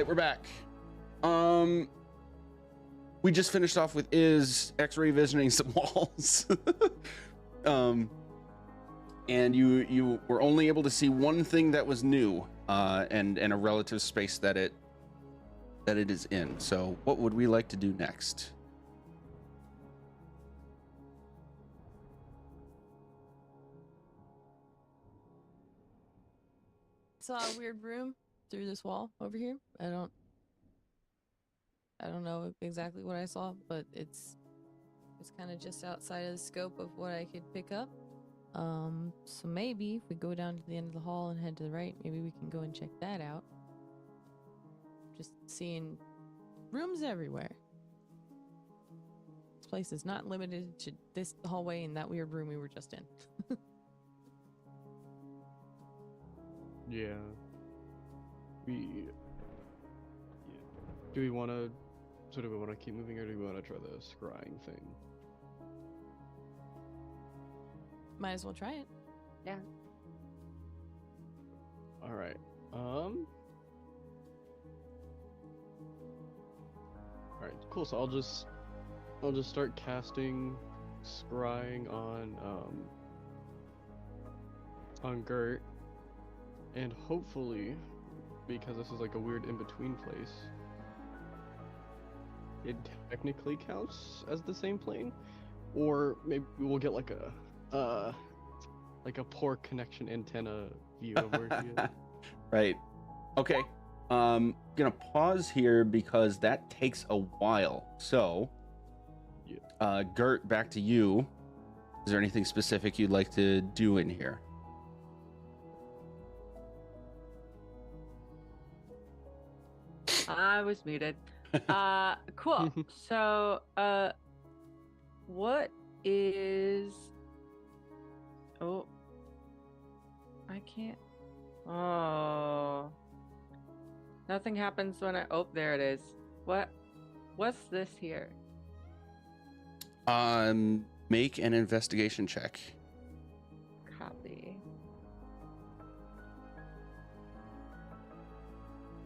right, we're back. We just finished off with X-ray visioning some walls. And you were only able to see one thing that was new, and a relative space that it is in. So what would we like to do next? Saw a weird room through this wall over here. I don't know exactly what I saw, but it's kind of just outside of the scope of what I could pick up. So maybe if we go down to the end of the hall and head to the right, maybe we can go and check that out. Just seeing rooms everywhere. This place is not limited to this hallway and that weird room we were just in. Yeah. Do we want to keep moving, or do we want to try the scrying thing? Might as well try it. Yeah. All right. All right. Cool. So I'll just start casting scrying on Gert, and hopefully, because this is like a weird in-between place, it technically counts as the same plane, or maybe we'll get like a poor connection antenna view of where she is. Right. Okay. Gonna pause here because that takes a while. So, Yeah. Gert, back to you. Is there anything specific you'd like to do in here? I was muted. Cool. So, what is... Oh. I can't... Oh. Nothing happens when I... Oh, there it is. What's this here? Make an investigation check. Copy.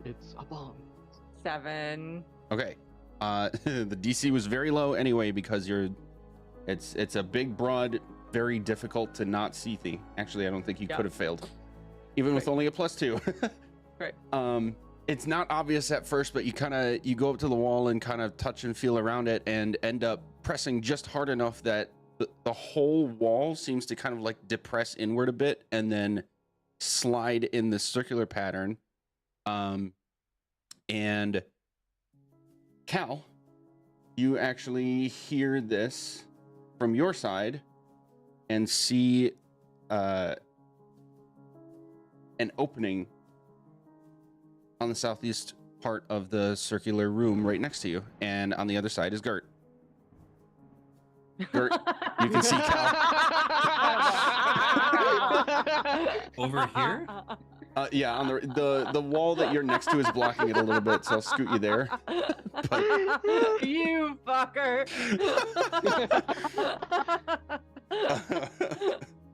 It's a bomb. 7. Okay. The DC was very low anyway because it's a big, broad, very difficult to not see thing. Actually, I don't think you Yeah. could have failed, even with Right. only a +2. Right. It's not obvious at first, but you go up to the wall and kind of touch and feel around it, and end up pressing just hard enough that the whole wall seems to kind of like depress inward a bit and then slide in the circular pattern. And Cal, you actually hear this from your side and see an opening on the southeast part of the circular room right next to you, and on the other side is Gert. Gert, you can see Cal. Over here? Yeah, on the wall that you're next to is blocking it a little bit, so I'll scoot you there. But You fucker.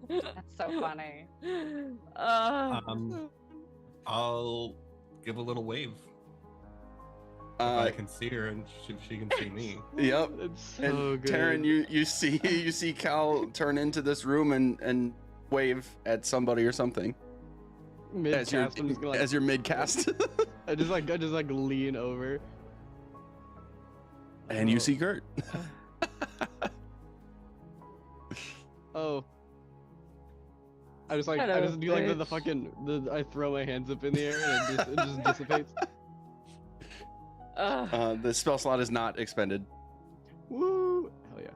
That's so funny. I'll give a little wave. If I can see her and she can see me. Yep. It's so And good. Taryn, you see Cal turn into this room and wave at somebody or something Mid-cast, I'm just gonna, like, as your mid cast. I just lean over. And you see Gert. Oh. I just Hello, do like the bitch. fucking I throw my hands up in the air and it just dissipates. The spell slot is not expended. Woo! Hell yeah.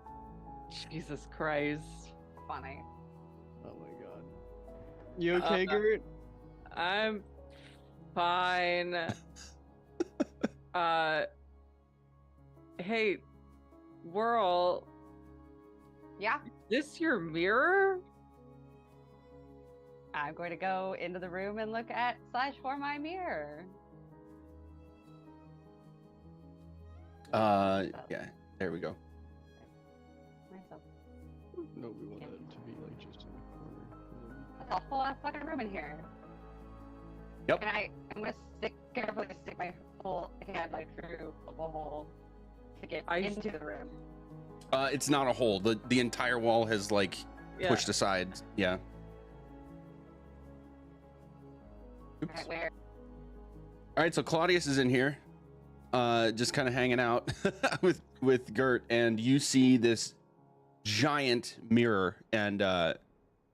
Jesus Christ. Funny. Oh my god. You okay, Gert? I'm fine. Hey, Whirl, Yeah, this your mirror? I'm going to go into the room and look at / for my mirror. Yeah, there we go. Myself. No, we want it to be like just in the corner. That's a whole ass fucking room in here. Yep. And I'm gonna carefully stick my full hand like through a hole to get I- into the room? It's not a hole. The entire wall has like Yeah. pushed aside. Yeah. Oops. Alright, where? All right, so Claudius is in here, just kind of hanging out with Gert, and you see this giant mirror. And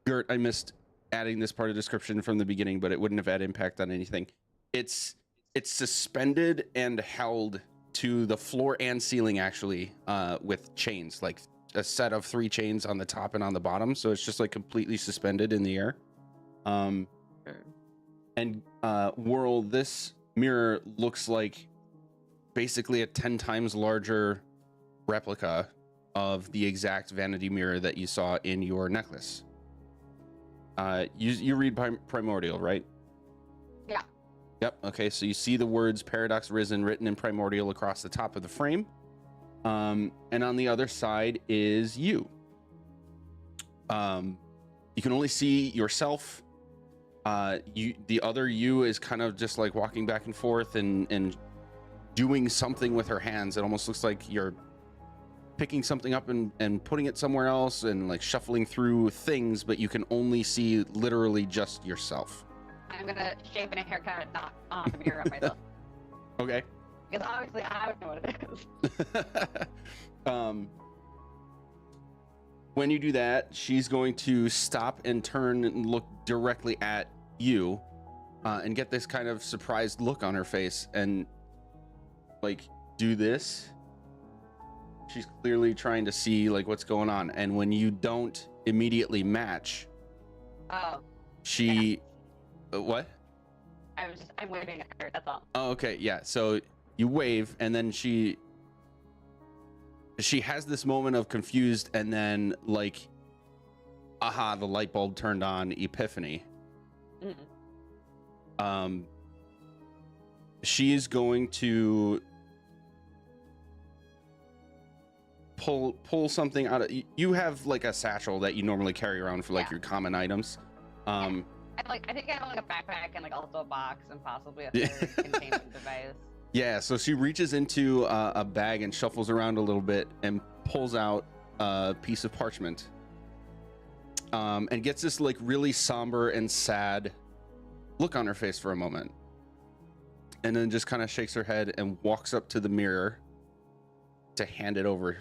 Gert, I missed adding this part of description from the beginning, but it wouldn't have had impact on anything. It's suspended and held to the floor and ceiling, actually, with chains, like a set of 3 chains on the top and on the bottom. So it's just like completely suspended in the air. And Whirl, this mirror looks like basically a 10 times larger replica of the exact vanity mirror that you saw in your necklace. You read Primordial, right? Yeah. Yep. Okay, so you see the words Paradox Risen written in Primordial across the top of the frame. And on the other side is you. You can only see yourself. The other you is kind of just like walking back and forth and doing something with her hands. It almost looks like you're picking something up and putting it somewhere else and like shuffling through things, but you can only see literally just yourself. I'm gonna shape in a haircut, not on the mirror of myself. Okay. Because obviously I don't know what it is. When you do that, she's going to stop and turn and look directly at you, and get this kind of surprised look on her face and like do this. She's clearly trying to see like what's going on, and when you don't immediately match, Oh, she what? I'm waving at her, that's all. Oh, okay, yeah. So you wave, and then she has this moment of confused, and then like, aha, the light bulb turned on, epiphany. Mm-mm. She is going to pull something out of you. Have like a satchel that you normally carry around for like Yeah. your common items. I think I have like a backpack and like also a box and possibly a Yeah. third containment device. Yeah, so she reaches into a bag and shuffles around a little bit and pulls out a piece of parchment, and gets this like really somber and sad look on her face for a moment, and then just kind of shakes her head and walks up to the mirror to hand it over.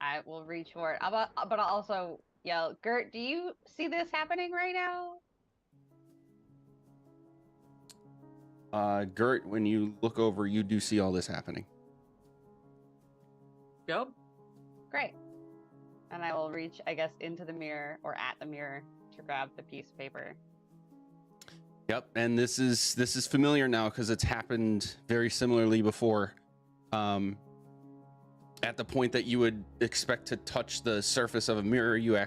I will reach for it. But I'll also yell, Gert, do you see this happening right now? Gert, when you look over, you do see all this happening. Yep. Great. And I will reach, I guess, into the mirror or at the mirror to grab the piece of paper. Yep, and this is familiar now because it's happened very similarly before. At the point that you would expect to touch the surface of a mirror, your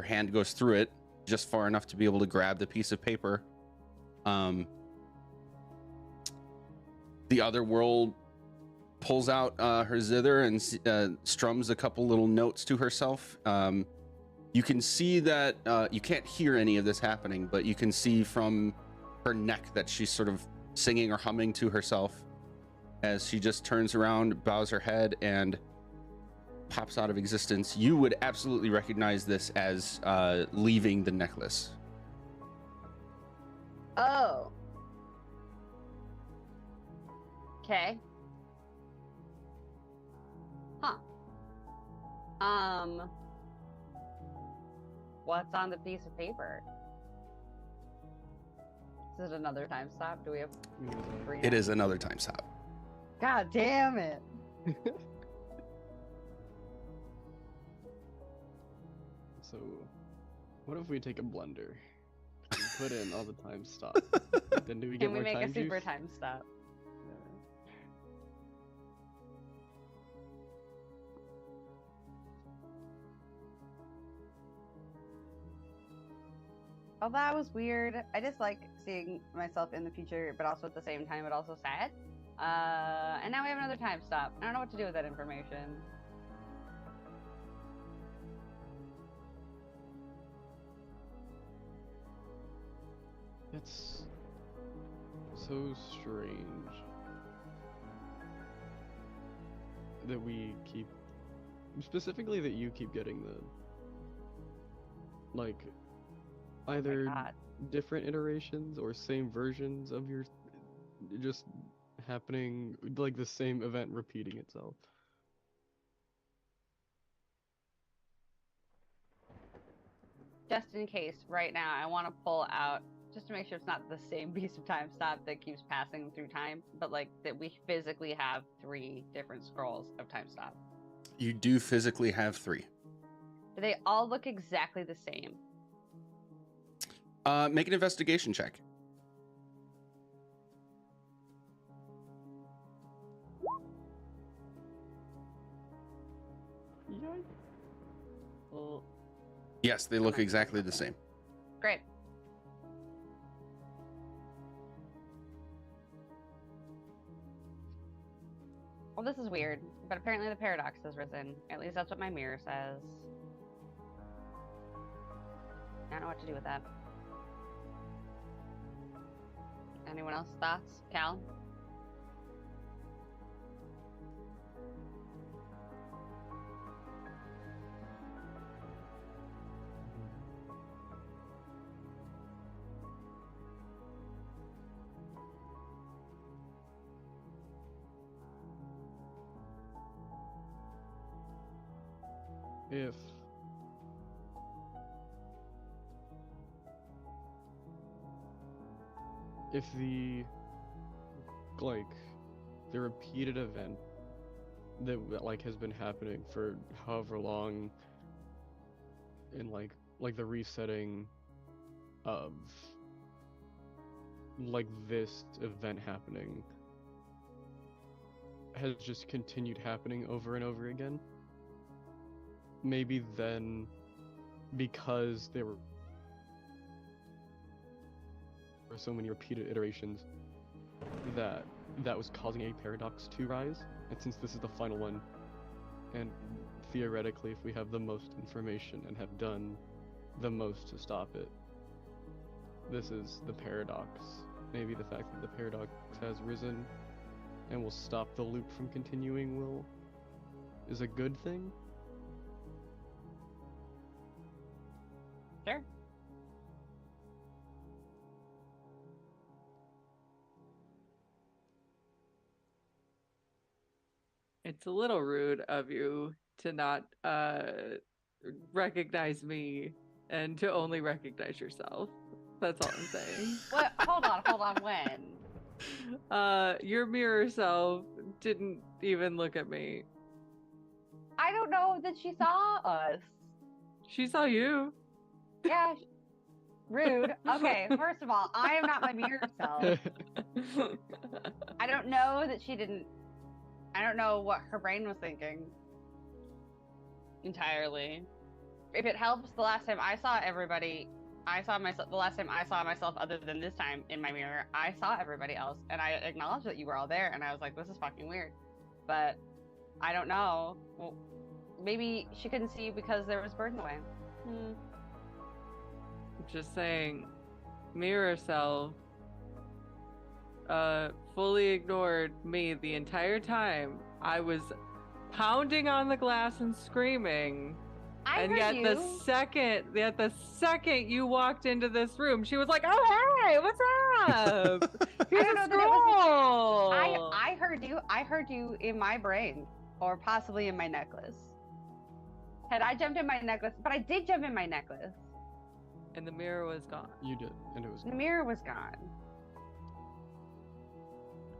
hand goes through it just far enough to be able to grab the piece of paper. The other world pulls out her zither and strums a couple little notes to herself. You can see that you can't hear any of this happening, but you can see from her neck that she's sort of singing or humming to herself as she just turns around, bows her head, and pops out of existence. You would absolutely recognize this as leaving the necklace. Oh. Okay. Huh. What's on the piece of paper? Is it another time stop? Do we have three It now? is another time stop. God damn it. So, what if we take a blender and put in all the time stop? Then do we get Can we more make time a super juice? time stop? Oh, that was weird. I just like seeing myself in the future, but also at the same time, but also sad. And now we have another time stop. I don't know what to do with that information. It's so strange that we keep, specifically that you keep getting the, like, either God. different iterations or same versions of your, just happening, like the same event repeating itself. Just in case, right now, I want to pull out, just to make sure it's not the same piece of time stop that keeps passing through time, but like that we physically have 3 different scrolls of time stop. You do physically have 3. Do they all look exactly the same? Make an investigation check. Well, Yes, they look exactly the same. great. Well, this is weird, but apparently the paradox has risen. At least that's what my mirror says. I don't know what to do with that. Anyone else thoughts? Cal? If the, like, the repeated event that like has been happening for however long, and like the resetting of like this event happening has just continued happening over and over again, maybe then, because there were so many repeated iterations, that was causing a paradox to rise. And since this is the final one, and theoretically if we have the most information and have done the most to stop it, this is the paradox. Maybe the fact that the paradox has risen and will stop the loop from continuing is a good thing. Sure. It's a little rude of you to not recognize me and to only recognize yourself. That's all I'm saying. What? Hold on. When? Your mirror self didn't even look at me. I don't know that she saw us. She saw you. Yeah. Rude. Okay, first of all, I am not my mirror self. I don't know that she didn't. I don't know what her brain was thinking entirely. If it helps, the last time I saw everybody, I saw myself. The last time I saw myself, other than this time in my mirror, I saw everybody else, and I acknowledged that you were all there, and I was like, "This is fucking weird," but I don't know. Well, maybe she couldn't see you because there was birds in the way. Just saying, mirror self fully ignored me the entire time. I was pounding on the glass and screaming. I And heard yet you. the second you walked into this room, she was like, "Oh hey, what's up? Here's don't a know that it was- scroll." I heard you. I heard you in my brain, or possibly in my necklace. Had I jumped in my necklace, but I did jump in my necklace. And the mirror was gone. You did, and it was. The mirror was gone.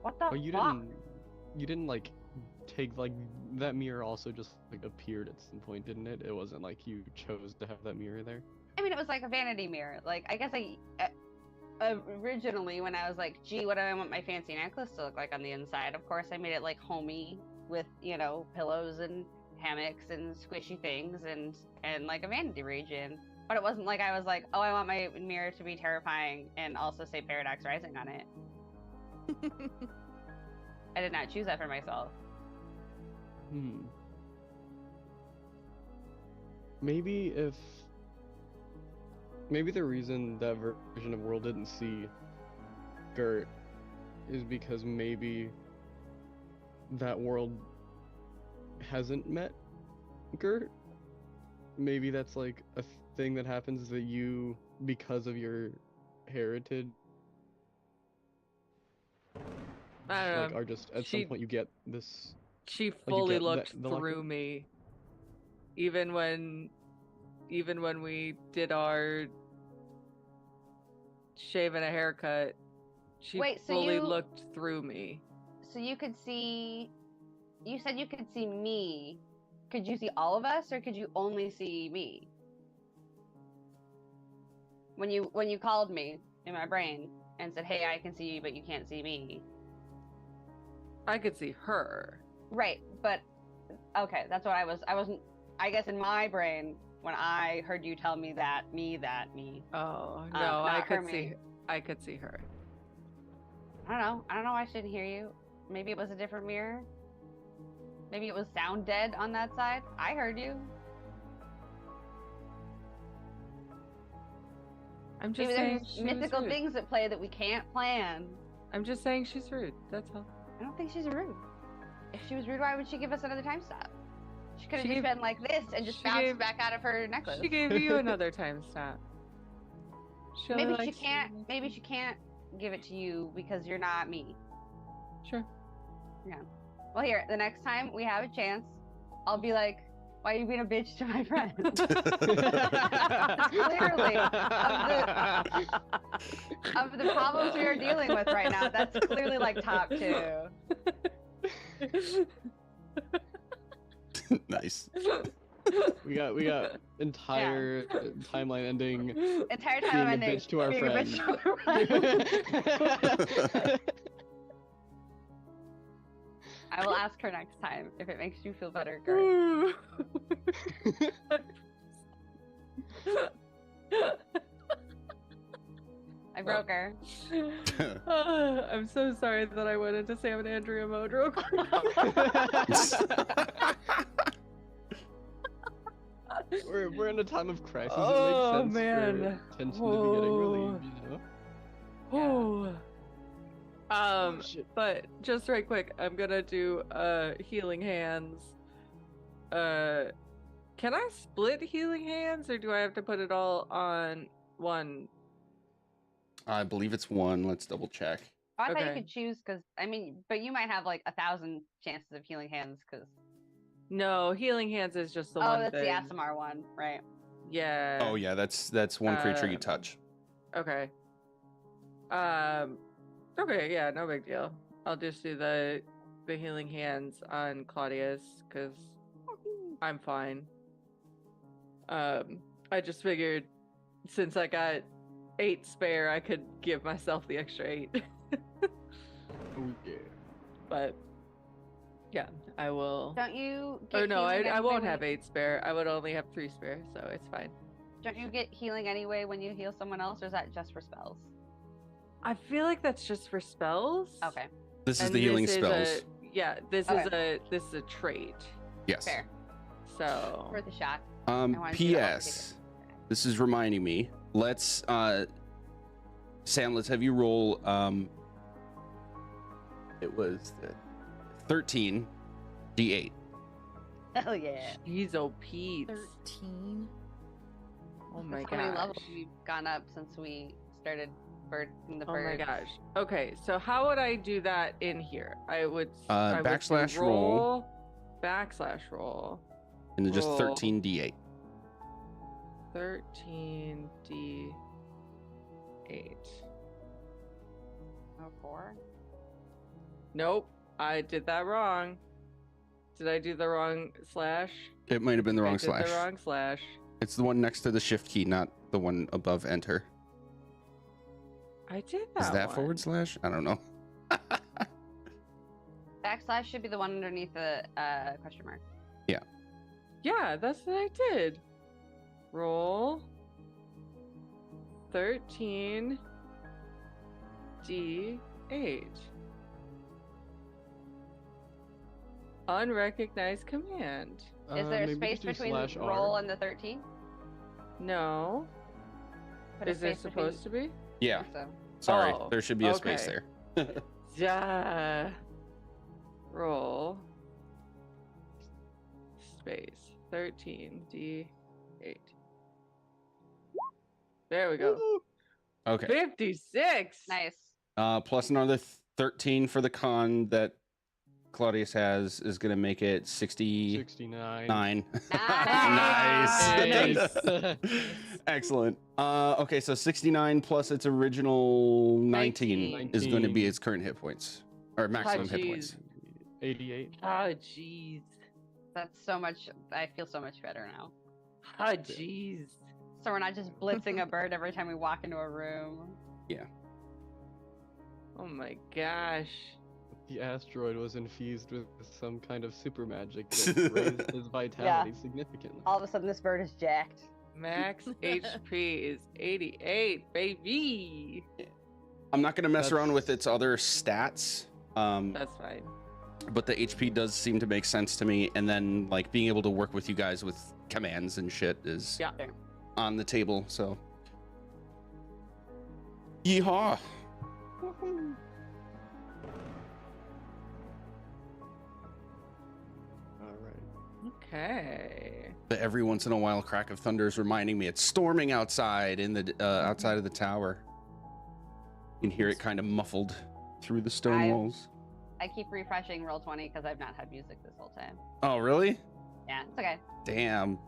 What the But you fuck? didn't like take like that mirror also just like appeared at some point, didn't it? It wasn't like you chose to have that mirror there. I mean, it was like a vanity mirror. Like, I guess originally when I was like, gee, what do I want my fancy necklace to look like on the inside? Of course, I made it like homey with, you know, pillows and hammocks and squishy things and like a vanity region. But it wasn't like I was like, oh, I want my mirror to be terrifying and also say Paradox Rising on it. I did not choose that for myself. Maybe the reason that version of World didn't see Gert is because maybe that world hasn't met Gert. Maybe that's like a thing that happens that you, because of your heritage, I don't like know. are just at She- some point you get this. She you fully get looked the luck- through me. Even when we did our shave and a haircut, she Wait, so fully you- looked through me. So you could see. You said you could see me. Could you see all of us, or could you only see me? When you called me in my brain and said, "Hey, I can see you, but you can't see me." I could see her. Right, but okay, that's what I wasn't. I guess in my brain, when I heard you tell me that me. Oh no, not I her, could see. me. I could see her. I don't know why I shouldn't hear you. Maybe it was a different mirror. Maybe it was sound dead on that side. I heard you. I'm just Maybe saying there's she was mythical rude. things at play that we can't plan. I'm just saying she's rude. That's all. I don't think she's rude. If she was rude, why would she give us another time stop? She could have She just gave- been like this and just she bounced gave- back out of her necklace. She gave you another time stop. She only Maybe she likes you. can't. Maybe she can't give it to you because you're not me. Sure. Well, here, the next time we have a chance, I'll be like, "Why are you being a bitch to my friend?" Clearly, of the problems we are dealing with right now, that's clearly like top 2. Nice. We got entire timeline ending. Entire Being time a I'm ending. bitch to our being a friend. bitch to our friend. I will ask her next time if it makes you feel better, Gert. I broke her. I'm so sorry that I went into Sam and Andrea mode real quick. we're in a time of crisis. Oh, It makes sense man. for tension to be getting relieved, you know? Oh. Oh, shit. But just right quick, I'm gonna do healing hands. Can I split healing hands, or do I have to put it all on one? I believe it's 1. Let's double check. Oh, I thought you Okay. could choose because but you might have like 1,000 chances of healing hands because No, healing hands is just the oh, one that's thing. the ASMR one, right? Yeah. Oh yeah, that's one creature you touch. Okay. Okay, yeah, no big deal. I'll just do the healing hands on Claudius because I'm fine. I just figured since I got 8 spare, I could give myself the extra 8. Oh, yeah. But yeah, I will. Don't you? Oh Get no, healing I anyway won't when have you- 8 spare. I would only have 3 spare, so it's fine. Don't you get healing anyway when you heal someone else, or is that just for spells? I feel like that's just for spells. Okay, This is And the healing this is spells. this Okay. is a trait. Yes. fair. So Worth a shot. I wanted you to P.S. This is reminding me. Let's Sam, let's have you roll it was 13 D8. Hell yeah! Jeez, oh Pete. 13. Oh my How many levels gosh. we've gone up since we started birding the Oh my birds? gosh. Okay, so how would I do that in here? I would I would do Backslash roll. backslash roll. And then just Roll. 13 D8. 13d8. Oh, 4. Nope, I did that wrong. Did I do the wrong slash? It might have been the I wrong did slash. the wrong slash. It's the one next to the shift key, not the one above enter. I did that. Is that one. forward slash? I don't know. Backslash should be the one underneath the question mark. Yeah, that's what I did. Roll 13 D8. Unrecognized command. Is there a Maybe space just do between slash R. roll and the 13? No. Put a Is there space between- supposed to be? Yeah. I think so. Sorry. Oh, There should be a space okay. there. Roll space 13d8. There we go. Okay. 56. Nice. Plus another 13 for the con that Claudius has is going to make it 69. 69. Nice. Nice. Excellent. Okay, so 69 plus its original 19 is going to be 19. its current hit points, or maximum hit points. 88. Oh, jeez. That's so much. I feel so much better now. Oh, jeez. So we're not just blitzing a bird every time we walk into a room. Oh my gosh. The asteroid was infused with some kind of super magic that raised his vitality significantly. All of a sudden, this bird is jacked. Max HP is 88, baby. I'm not going to mess around with That's- its other stats. That's fine. But the HP does seem to make sense to me, and then like being able to work with you guys with commands and shit is Yeah. on the table. So, yeehaw! All right. Okay. But every once in a while, crack of thunder is reminding me it's storming outside in the outside of the tower. You can hear it kind of muffled through the stone walls. I keep refreshing Roll20 because I've not had music this whole time. Oh, really? Yeah, it's okay. Damn.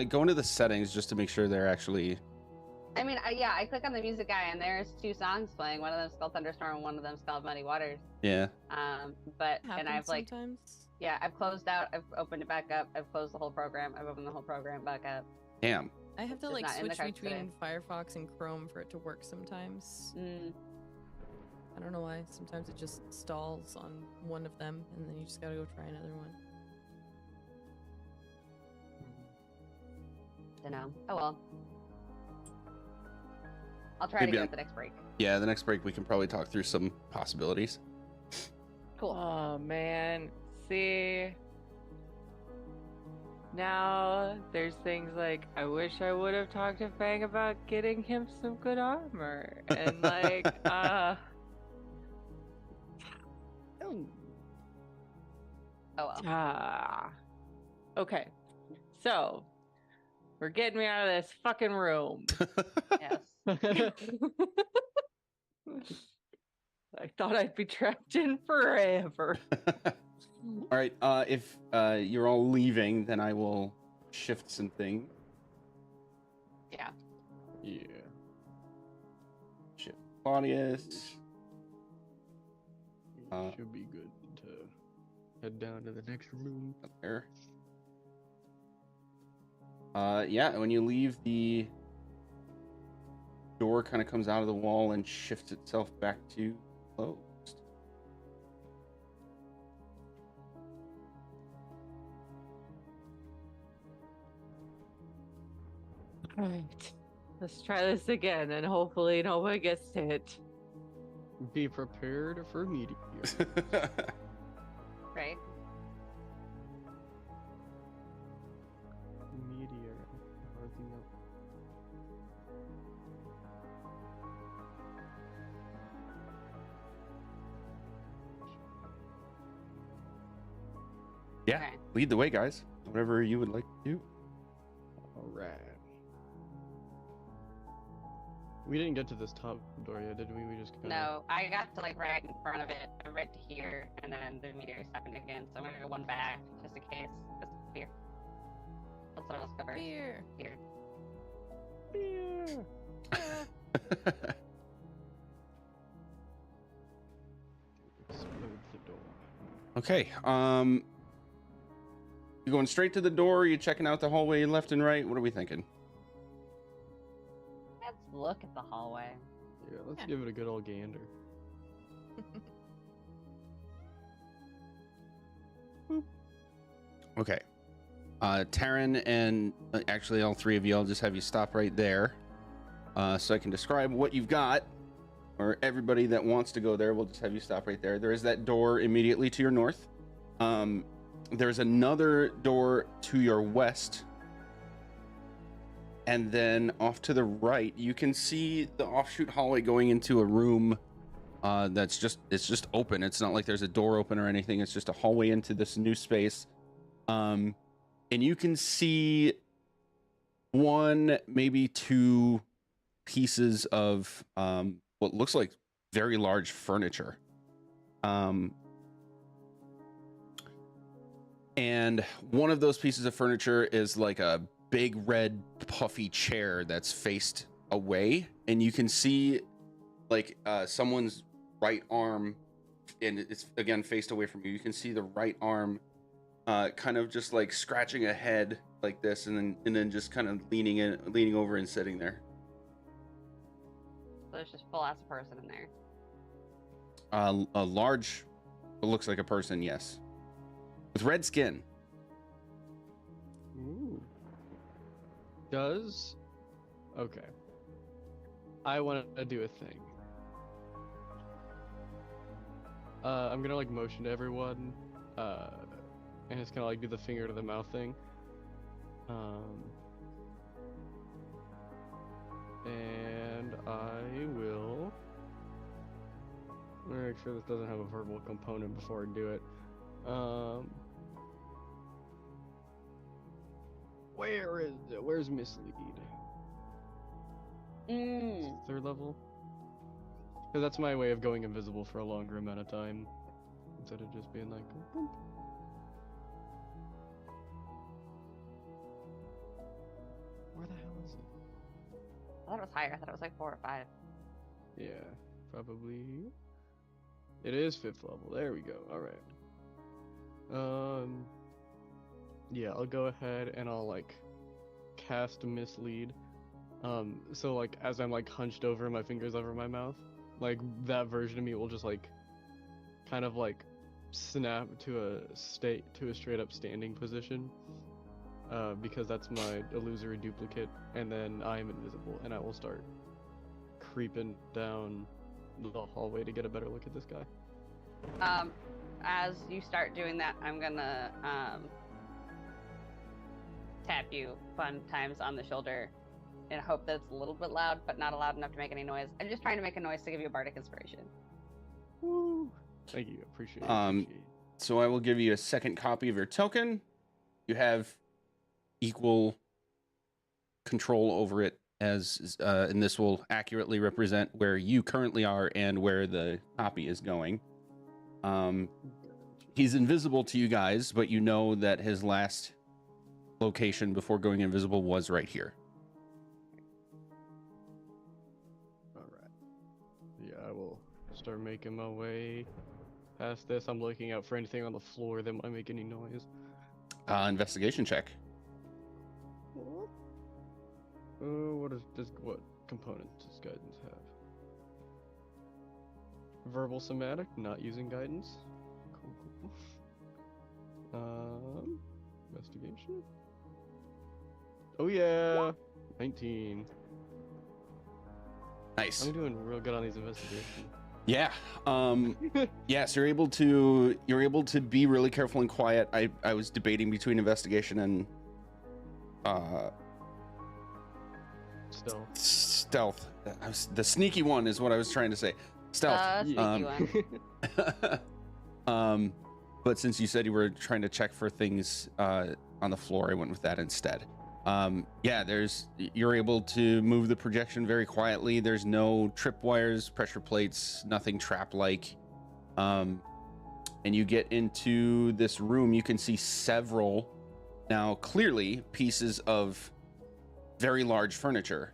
Go into the settings just to make sure they're actually. I mean, I click on the music guy and there's 2 songs playing. One of them's called Thunderstorm, and one of them's called Muddy Waters. Yeah. But and Happens I've like, sometimes. yeah, I've closed out. I've opened it back up. I've closed the whole program. I've opened the whole program back up. Damn. I have to Just like not in the switch cards between Firefox and Chrome for it to work sometimes. Mm. I don't know why. Sometimes it just stalls on one of them, and then you just gotta go try another one. Dunno. Oh well. I'll try Maybe it again I'm- at the next break. Yeah, the next break we can probably talk through some possibilities. Cool. Oh man. See. Now there's things like I wish I would have talked to Fang about getting him some good armor. And like Oh well. Okay. So we're getting me out of this fucking room. Yes. I thought I'd be trapped in forever. All right. If you're all leaving, then I will shift some things. Yeah. Yeah. Shift Claudius. Should be good to head down to the next room. There. Yeah, when you leave, the door kind of comes out of the wall and shifts itself back to closed. Alright. Let's try this again and hopefully nobody gets hit. Be prepared for meteor. Right. Meteor. Rising up. Yeah, Okay. lead the way, guys. Whatever you would like to do. All right. We didn't get to this top door yet, did we? We just kinda... No, I got to like right in front of it, right to here, and then the meteor's happened again. So I'm gonna go one back just in case. Just here. Let's let us go first. Here. Here. Explode the door. Okay. You going straight to the door? Are you checking out the hallway left and right? What are we thinking? Let's look at the hallway. Yeah, let's Yeah. give it a good old gander. Okay. Taryn and actually all 3 of you, I'll just have you stop right there. So I can describe what you've got. Or everybody that wants to go there, we'll just have you stop right there. There is that door immediately to your north. There's another door to your west. And then off to the right, you can see the offshoot hallway going into a room That's it's just open. It's not like there's a door open or anything. It's just a hallway into this new space. And you can see one, maybe two pieces of what looks like very large furniture. And one of those pieces of furniture is like a big red puffy chair that's faced away, and you can see like someone's right arm, and it's again faced away from you. You can see the right arm kind of just like scratching a head like this, and then just kind of leaning over and sitting there. So there's just full ass person in there. A large, it looks like a person, yes, with red skin. Ooh. Okay. I want to do a thing. I'm gonna like motion to everyone, and it's gonna like do the finger to the mouth thing. And I will. Make sure this doesn't have a verbal component before I do it. Where is it? Where's mislead? Third level? Because that's my way of going invisible for a longer amount of time. Instead of just being like, boom. Where the hell is it? I thought it was higher. I thought it was like 4 or 5. Yeah, probably. It is 5th level. There we go. Alright. Yeah, I'll go ahead and I'll like cast mislead. So like as I'm like hunched over, my fingers over my mouth, like that version of me will just like kind of like snap to a straight up standing position. Because that's my illusory duplicate, and then I am invisible, and I will start creeping down the hallway to get a better look at this guy. As you start doing that, I'm gonna tap you fun times on the shoulder and hope that it's a little bit loud, but not loud enough to make any noise. I'm just trying to make a noise to give you a bardic inspiration. Woo! Thank you, appreciate it. So I will give you a second copy of your token. You have equal control over it, as and this will accurately represent where you currently are and where the copy is going. He's invisible to you guys, but you know that his last location before going invisible was right here. Alright. Yeah, I will start making my way past this. I'm looking out for anything on the floor that might make any noise. Investigation check. What components does guidance have? Verbal somatic, not using guidance. Cool. Investigation. Oh yeah, 19. Nice. I'm doing real good on these investigations. Yeah. Yes, you're able to be really careful and quiet. I was debating between investigation and stealth. The sneaky one is what I was trying to say. Stealth. Sneaky one. But since you said you were trying to check for things on the floor, I went with that instead. Yeah, you're able to move the projection very quietly. There's no tripwires, pressure plates, nothing trap-like. And you get into this room. You can see several, now clearly, pieces of very large furniture.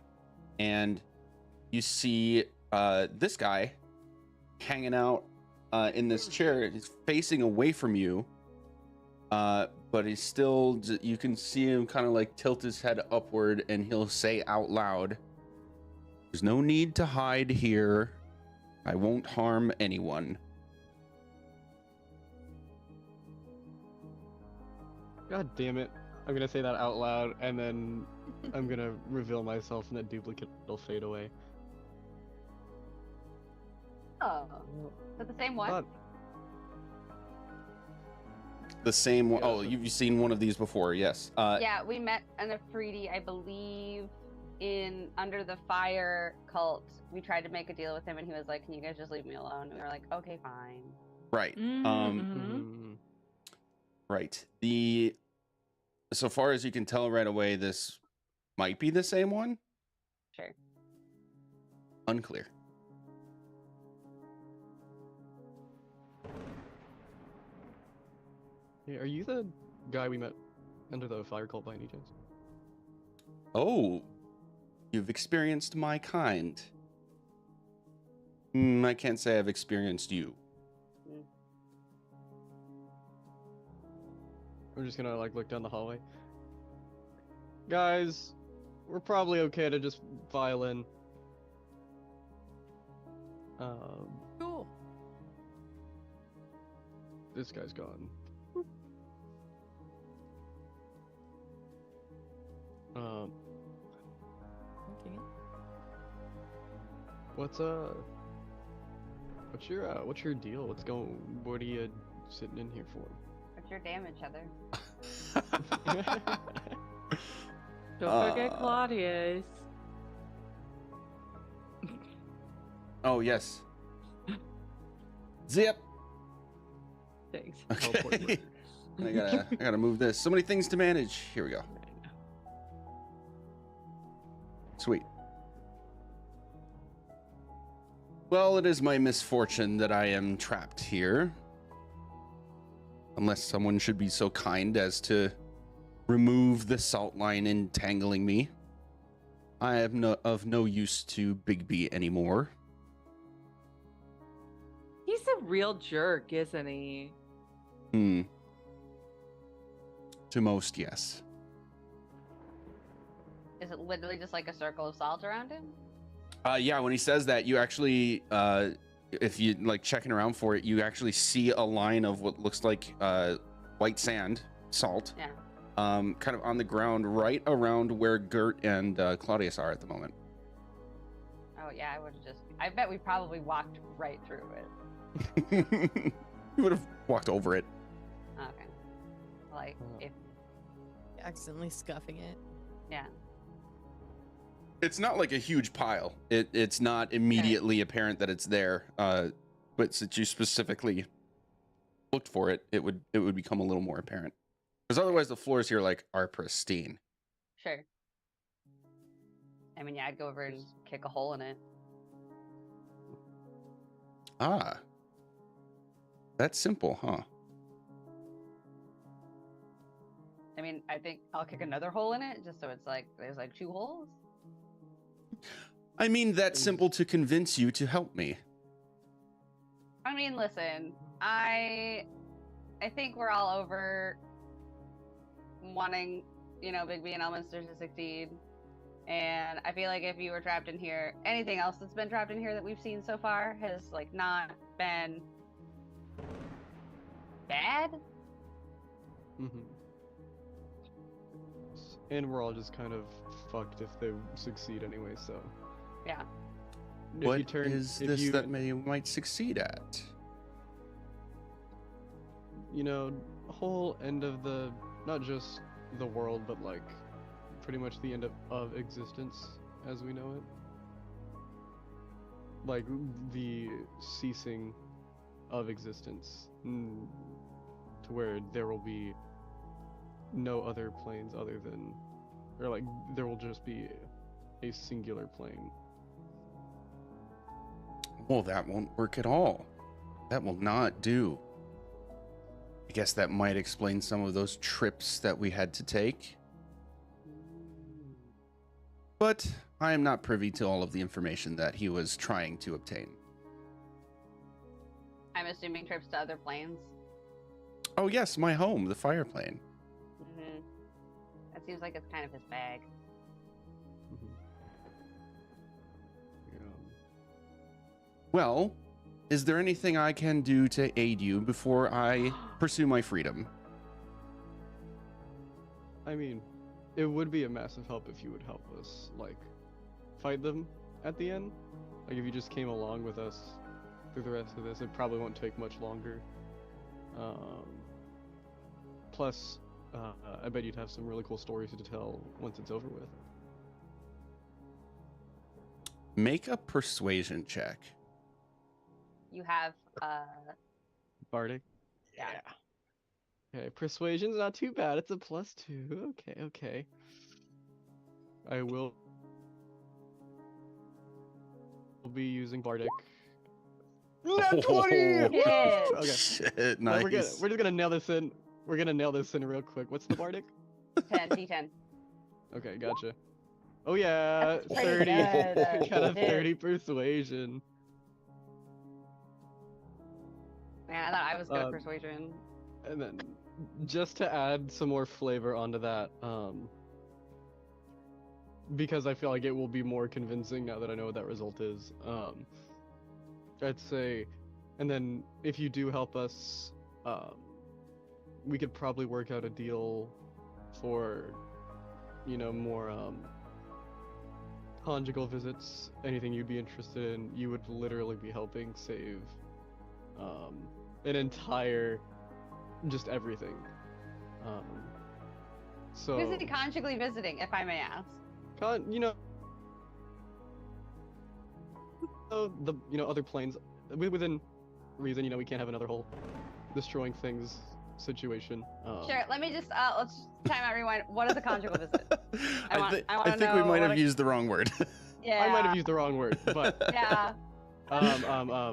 And you see this guy hanging out in this chair. He's facing away from you. But he's still, you can see him kind of like tilt his head upward, and he'll say out loud, "There's no need to hide here. I won't harm anyone." God damn it. I'm gonna say that out loud, and then I'm gonna reveal myself, and that duplicate will fade away. Oh, is that the same one? But The same one. Yeah, Oh, so- you've seen one of these before, yes. Yeah, we met in a 3D, I believe, in under the fire cult, we tried to make a deal with him, and he was like, "Can you guys just leave me alone?" And we were like, "Okay, fine." Right. Mhm. Right. So far as you can tell right away, this might be the same one. Sure. Unclear. Hey, are you the guy we met under the fire cult by any chance? Oh, you've experienced my kind. I can't say I've experienced you. We're just gonna like look down the hallway. Guys, we're probably okay to just file in. Cool. This guy's gone. Okay. What's your deal? What are you sitting in here for? What's your damage, Heather? Don't forget Claudius. Oh, yes. Zip. Thanks. Okay. I gotta move this. So many things to manage. Here we go. Sweet. Well, it is my misfortune that I am trapped here. Unless someone should be so kind as to remove the salt line entangling me. I am of no use to Bigby anymore. He's a real jerk, isn't he? To most, yes. Is it literally just like a circle of salt around him? Yeah, when he says that, you actually, if you like checking around for it, you actually see a line of what looks like white sand, salt, Yeah. kind of on the ground right around where Gert and Claudius are at the moment. Oh yeah, I bet we probably walked right through it. You would have walked over it. Okay. Like if Accidentally scuffing it. yeah. It's not like a huge pile. It's not immediately apparent that it's there. But since you specifically looked for it, it would become a little more apparent. Because otherwise, the floors here are pristine. Sure. I mean, yeah, I'd go over and kick a hole in it. Ah, that's simple, huh? I mean, I think I'll kick another hole in it just so it's like there's like 2 holes. I mean, that's simple to convince you to help me. I mean, listen, I think we're all over wanting, Bigby and Elminster to succeed. And I feel like if you were trapped in here, anything else that's been trapped in here that we've seen so far has not been bad. And we're all just kind of fucked if they succeed anyway, so. Yeah. What is this that might succeed at? Whole end of not just the world, but pretty much the end of existence as we know it. Like the ceasing of existence, to where there will be no other planes other than, or there will just be a singular plane. Well, that won't work at all. That will not do. I guess that might explain some of those trips that we had to take. But I am not privy to all of the information that he was trying to obtain. I'm assuming trips to other planes. Oh yes, my home, the fire plane. That seems like it's kind of his bag. Well, is there anything I can do to aid you before I pursue my freedom? I mean, it would be a massive help if you would help us, fight them at the end. If you just came along with us through the rest of this, it probably won't take much longer. Plus, I bet you'd have some really cool stories to tell once it's over with. Make a persuasion check. You have Bardic. Yeah. Okay, persuasion's not too bad. It's a +2. Okay. I will be using Bardic. Nat 20! Yeah. Okay. Shit, No, nice. we're just gonna nail this in. We're gonna nail this in real quick. What's the Bardic? 10 D10. Okay, gotcha. Oh yeah, That's pretty 30. good. Got a Dude. 30 persuasion. Man, I thought I was good Uh, at persuasion. And then, just to add some more flavor onto that, because I feel like it will be more convincing now that I know what that result is. I'd say, and then if you do help us, we could probably work out a deal for, more conjugal visits. Anything you'd be interested in, you would literally be helping save an entire, just everything. So Who's he conjugally visiting, if I may ask? Other planes within reason. We can't have another whole destroying things situation. Sure, let me just, let's time out, rewind. What is a conjugal visit? I wanna I think we know might what have used the wrong word. Yeah. I might have used the wrong word, but Yeah.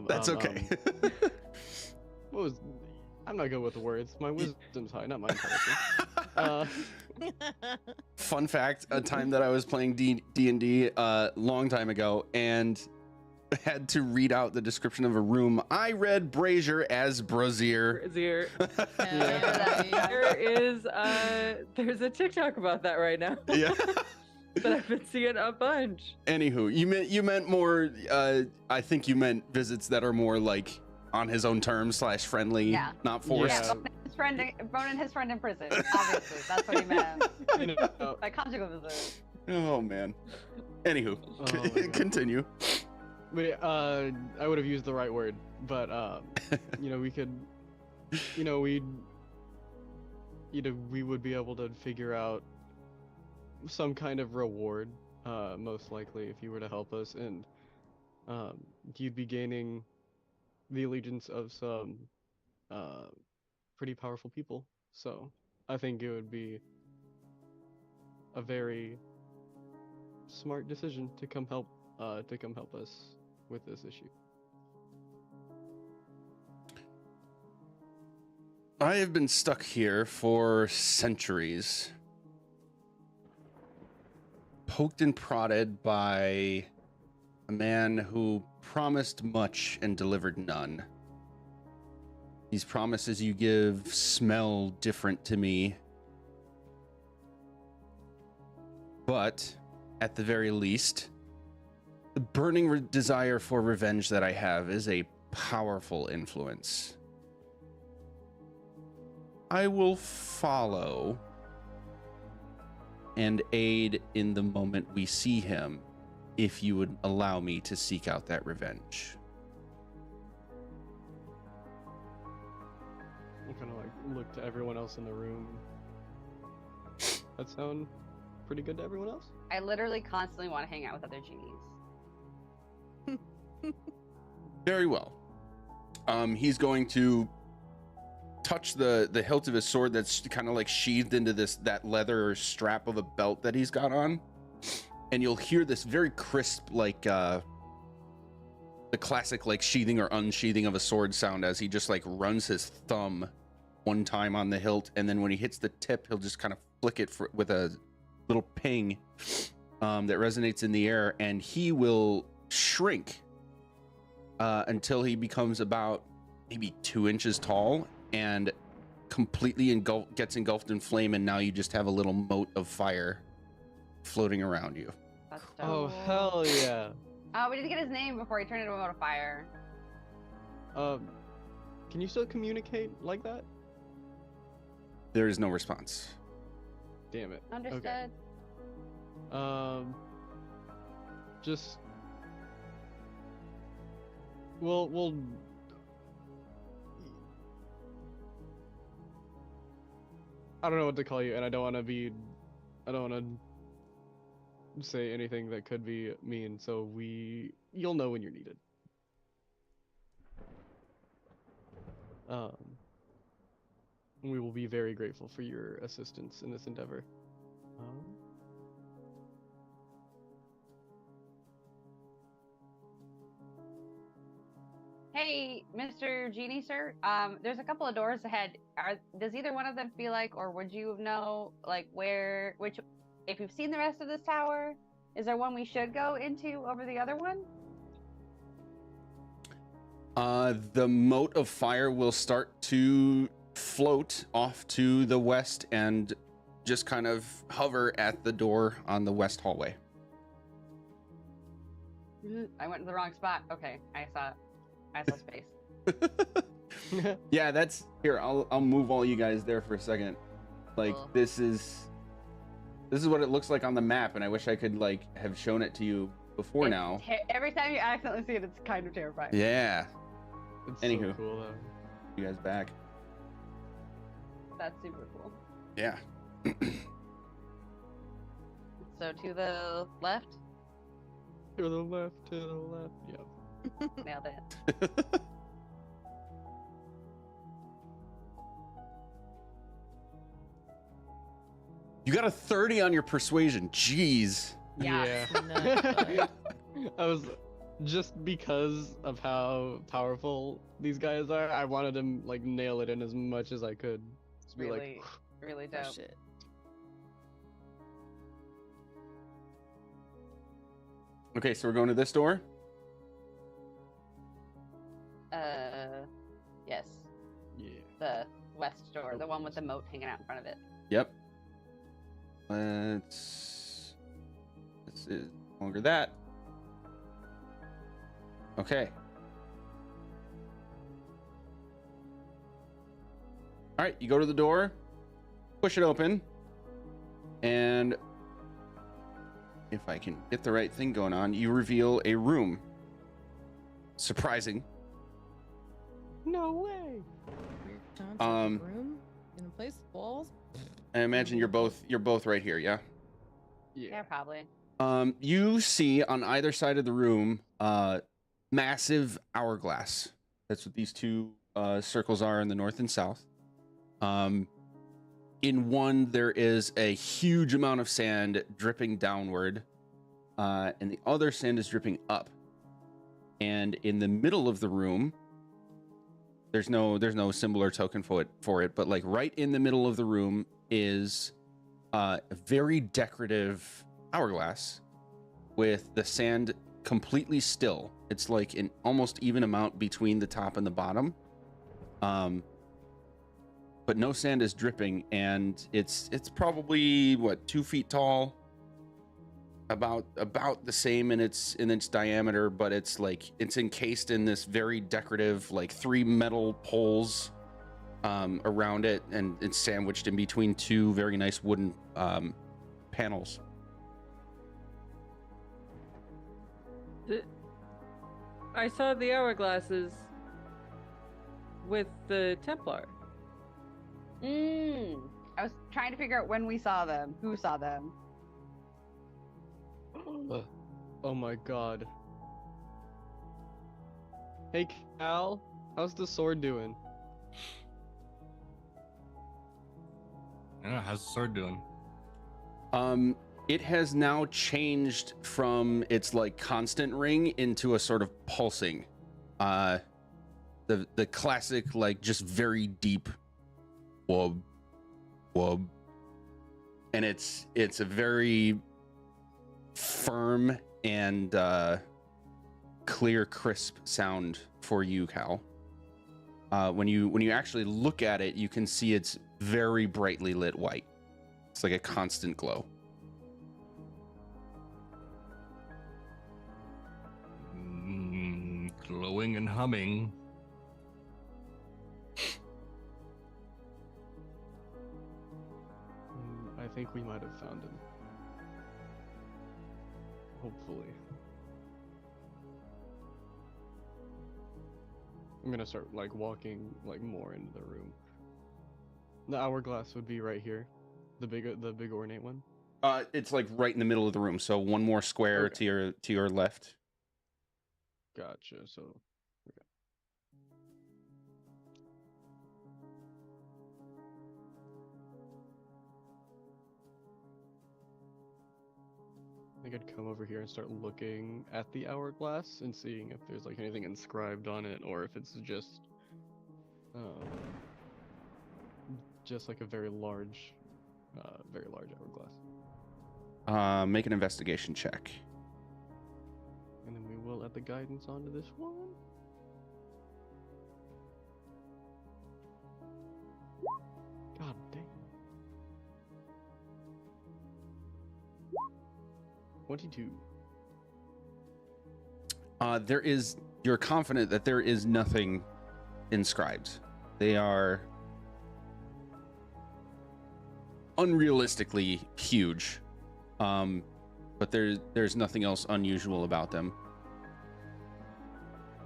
That's okay. I'm not good with the words. My wisdom's high, not my intelligence. Fun fact: a time that I was playing D&D long time ago, and had to read out the description of a room. I read brazier as brazier. Brazier. Yeah. There is there's a TikTok about that right now. Yeah. That I've been seeing a bunch. Anywho, you meant more. I think you meant visits that are more like on his own terms / friendly, Yeah. not forced. Yeah, Bone and his friend in prison. Obviously, that's what he meant. By conjugal visit. Oh man. Anywho, Oh, my God. continue. But I would have used the right word, but we could, we would be able to figure out some kind of reward, most likely, if you were to help us, and you'd be gaining the allegiance of some pretty powerful people. So I think it would be a very smart decision to come help us with this issue. I have been stuck here for centuries, poked and prodded by a man who promised much and delivered none. These promises you give smell different to me, but at the very least, the burning desire for revenge that I have is a powerful influence. I will follow and aid in the moment we see him, if you would allow me to seek out that revenge. I kind of look to everyone else in the room. That sound pretty good to everyone else? I literally constantly want to hang out with other genies. Very well. He's going to touch the hilt of his sword that's kind of like sheathed into that leather strap of a belt that he's got on, and you'll hear this very crisp, like the classic like sheathing or unsheathing of a sword sound as he just like runs his thumb one time on the hilt, and then when he hits the tip, he'll just kind of flick it with a little ping that resonates in the air, and he will shrink until he becomes about maybe 2 inches tall and completely gets engulfed in flame, and now you just have a little mote of fire floating around you. That's Oh, dope. hell yeah. We need to get his name before he turned into a mote of fire. Can you still communicate like that? There is no response. Damn it. Understood. Just we'll I don't know what to call you, and I don't want to say anything that could be mean, so you'll know when you're needed. We will be very grateful for your assistance in this endeavor. Hey, Mr. Genie, sir. There's a couple of doors ahead. Does either one of them feel like, or would you know, like if you've seen the rest of this tower, is there one we should go into over the other one? The mote of fire will start to float off to the west and just kind of hover at the door on the west hallway. I went to the wrong spot. Okay, I saw space. Yeah, that's here. I'll move all you guys there for a second. Like Cool. this is what it looks like on the map, and I wish I could like have shown it to you before now. Every time you accidentally see it, it's kind of terrifying. Yeah, It's Anywho. so cool though. you guys back. That's super cool. Yeah. So to the left, To the left, to the left. Yep. nailed it. You got a 30 on your persuasion. Jeez. Yeah. I was just because of how powerful these guys are. I wanted to like nail it in as much as I could. Just be Really, really Oh, dope. shit. Okay, so we're going to this door. Yes, yeah. the west door, the one with the moat hanging out in front of it. Yep. This is no longer that. Okay. All right, you go to the door, push it open, and if I can get the right thing going on, you reveal a room. Surprising. No way. Weird concept Um, room in a place with walls. I imagine you're both right here, yeah? Yeah, probably. You see on either side of the room, massive hourglass. That's what these two circles are in the north and south. In one, there is a huge amount of sand dripping downward, and the other sand is dripping up. And in the middle of the room, there's no symbol or token for it, but like right in the middle of the room is a very decorative hourglass with the sand completely still. It's like an almost even amount between the top and the bottom. But no sand is dripping, and it's probably what, 2 feet tall, about the same in its diameter, but it's encased in this very decorative, like 3 metal poles around it, and it's sandwiched in between 2 very nice wooden panels. I saw the hourglasses with the Templar. I was trying to figure out when we saw them, who saw them. Oh my god. Hey Cal, how's the sword doing? I don't know, how's the sword doing? It has now changed from its like constant ring into a sort of pulsing. The classic, like, just very deep wub wub. And it's a very firm and clear, crisp sound for you, Cal. When you actually look at it, you can see it's very brightly lit white. It's like a constant glow. Glowing and humming. I think we might have found him. Hopefully. I'm gonna start like walking like more into the room. The hourglass would be right here. The big ornate one. It's like right in the middle of the room, so one more square Okay. to your left. Gotcha. So, okay. I think I'd come over here and start looking at the hourglass and seeing if there's like anything inscribed on it, or if it's um, just like a very large hourglass. Make an investigation check. And then we will add the guidance onto this one. God damn. 22. You're confident that there is nothing inscribed. They are unrealistically huge. But there's nothing else unusual about them.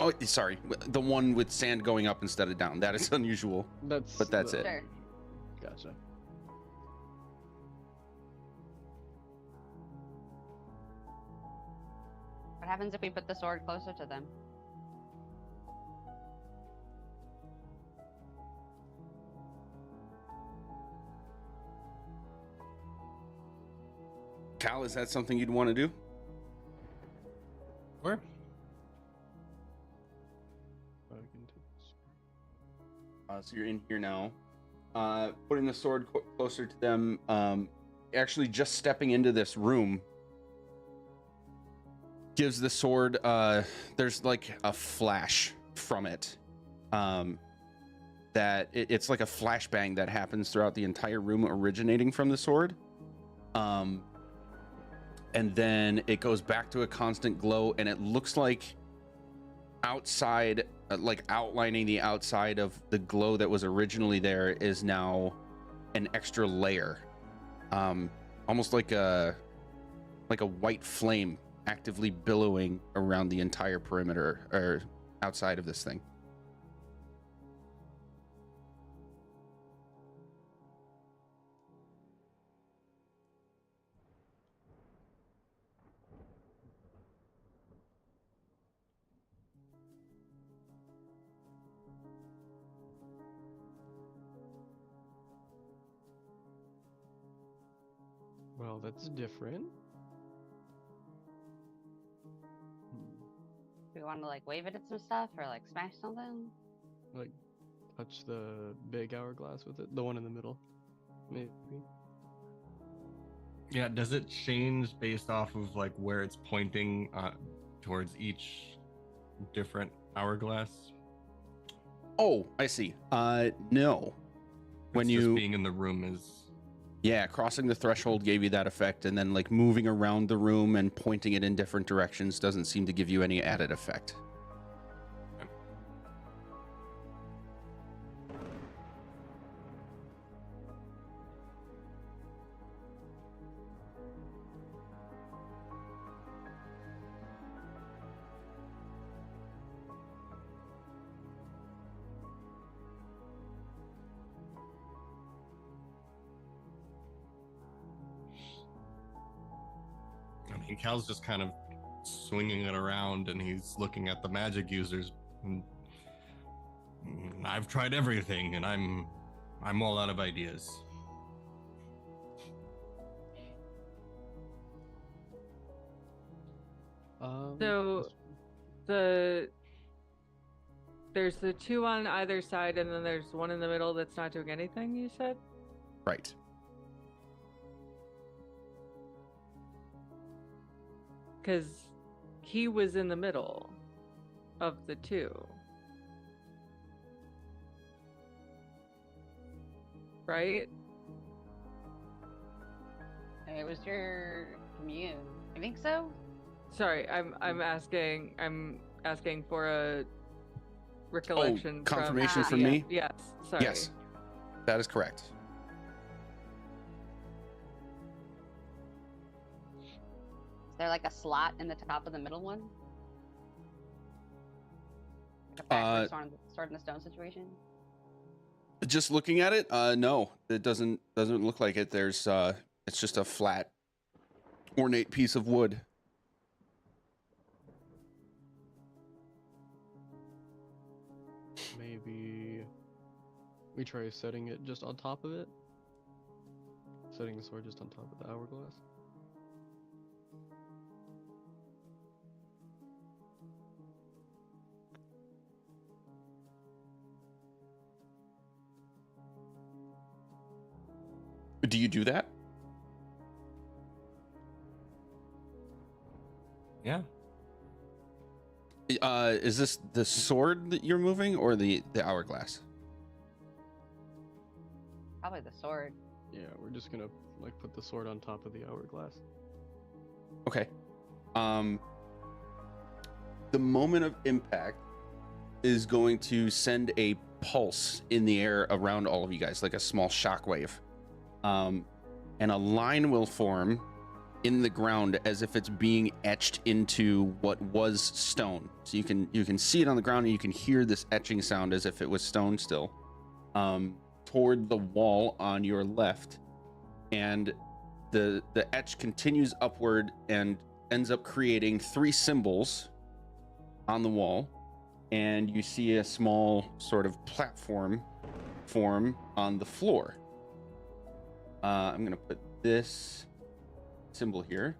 Oh, sorry. The one with sand going up instead of down. That is unusual. But that's it. Sure. Gotcha. What happens if we put the sword closer to them? Cal, is that something you'd want to do? Where? So you're in here now. Putting the sword closer to them. Actually, just stepping into this room gives the sword. There's like a flash from it. That it's like a flashbang that happens throughout the entire room, originating from the sword. And then it goes back to a constant glow, and it looks like outside, like outlining the outside of the glow that was originally there, is now an extra layer, almost like a white flame actively billowing around the entire perimeter or outside of this thing. Well, that's different. Do we want to like wave it at some stuff or like smash something? Like, touch the big hourglass with it, the one in the middle, maybe. Yeah, does it change based off of like where it's pointing towards each different hourglass? Oh, I see. No. When It's just you being in the room is Yeah, crossing the threshold gave you that effect, and then like moving around the room and pointing it in different directions doesn't seem to give you any added effect. I mean, Cal's just kind of swinging it around, and he's looking at the magic users. And I've tried everything, and I'm all out of ideas. So there's the two on either side, and then there's one in the middle that's not doing anything, you said? Right. Because he was in the middle of the two. Right? It was your commune. I think so. Sorry, I'm asking for a recollection. confirmation from me? Yes. Sorry. Yes, that is correct. Is there like a slot in the top of the middle one? Like a backwards sword in the stone situation? Just looking at it, no, it doesn't look like it. There's it's just a flat ornate piece of wood. Maybe we try setting it just on top of it. Setting the sword just on top of the hourglass. Do you do that? Yeah. Is this the sword that you're moving or the hourglass? Probably the sword. Yeah, we're just gonna like put the sword on top of the hourglass. Okay. The moment of impact is going to send a pulse in the air around all of you guys, like a small shockwave. And a line will form in the ground as if it's being etched into what was stone. So you can see it on the ground and you can hear this etching sound as if it was stone still. Toward the wall on your left, and the etch continues upward and ends up creating 3 symbols on the wall, and you see a small sort of platform form on the floor. I'm gonna put this symbol here.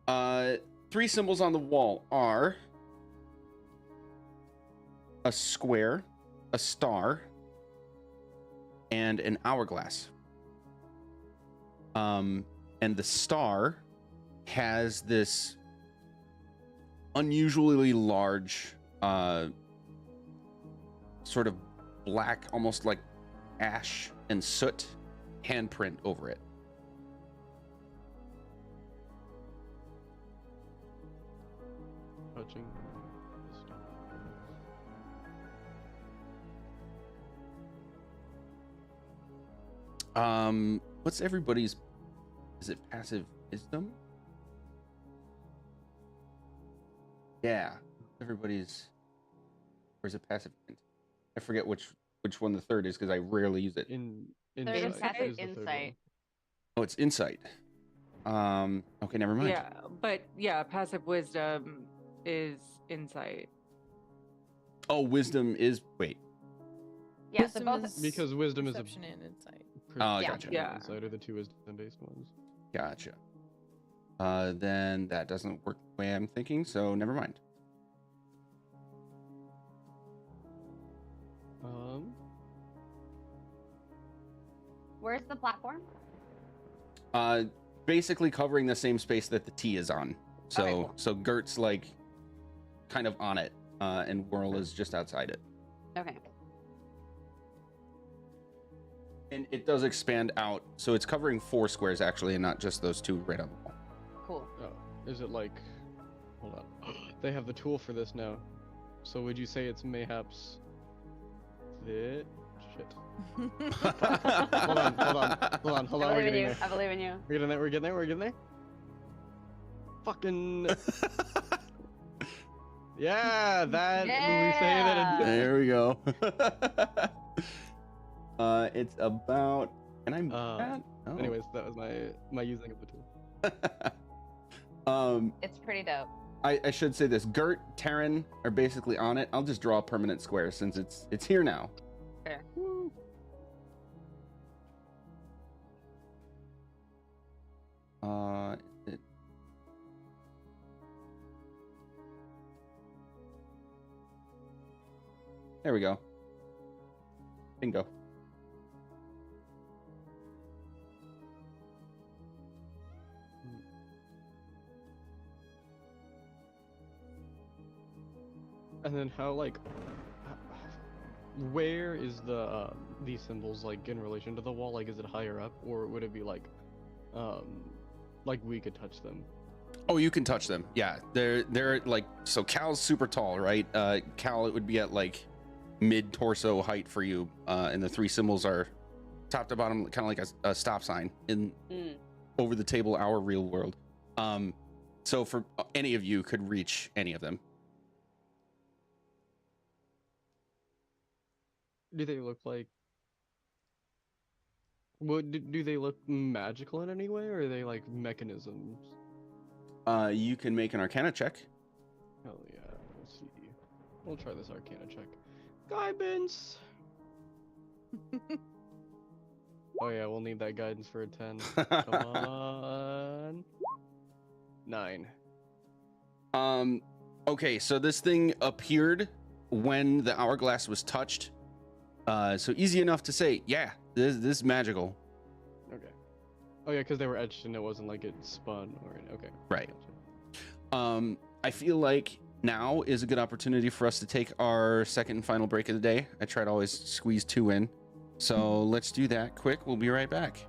3 symbols on the wall are a square, a star, and an hourglass. And the star has this unusually large, sort of black, almost like ash and soot handprint over it. Touching the stone. What's everybody's? Is it passive wisdom? Yeah, everybody's. Or is it passive int? I forget which one the third is because I rarely use it. Third is Insight passive is the third insight. Oh, it's insight. Okay, never mind. Yeah, but yeah, passive wisdom is insight. Oh, wisdom is wait. Yeah, Wisdom so both. is Because wisdom is a perception and insight. Oh, Yeah. gotcha. Yeah. Insight are the 2 wisdom-based ones. Gotcha. Then that doesn't work the way I'm thinking, so never mind. Where's the platform? Basically covering the same space that the T is on. So Okay, cool. so Gert's like kind of on it, and Whirl is just outside it. Okay. And it does expand out, so it's covering 4 squares actually, and not just those 2 right on the wall. Cool. Oh, is it like? Hold on. They have the tool for this now. So would you say it's mayhaps the shit? Hold on. I We're believe in getting you. there. I believe in you. We're getting there. Fucking yeah, that when we say that it, There we go. It's about. Can I move that? Oh. Anyways, that was my using of the tool. It's pretty dope. I should say this. Gert, Terran are basically on it. I'll just draw a permanent square since it's here now. Fair. Woo. There we go. Bingo. And then how where is the these symbols like in relation to the wall? Like, is it higher up, or would it be like we could touch them? Oh, you can touch them. Yeah, they're like, so Cal's super tall, right? Cal, it would be at like mid torso height for you, and the 3 symbols are top to bottom, kind of like a stop sign in over the table, our real world. So for any of you could reach any of them. Do they look like What do they look magical in any way, or are they like mechanisms? You can make an Arcana check. Hell yeah. Let's see. We'll try this Arcana check. Guidance. Oh yeah, we'll need that guidance for a 10. Come on. 9. Okay, so this thing appeared when the hourglass was touched. So easy enough to say, yeah, this is magical. Okay. Oh yeah, because they were etched and it wasn't like it spun or okay. Right. Gotcha. I feel like now is a good opportunity for us to take our second and final break of the day. I try to always squeeze 2 in. So let's do that quick. We'll be right back.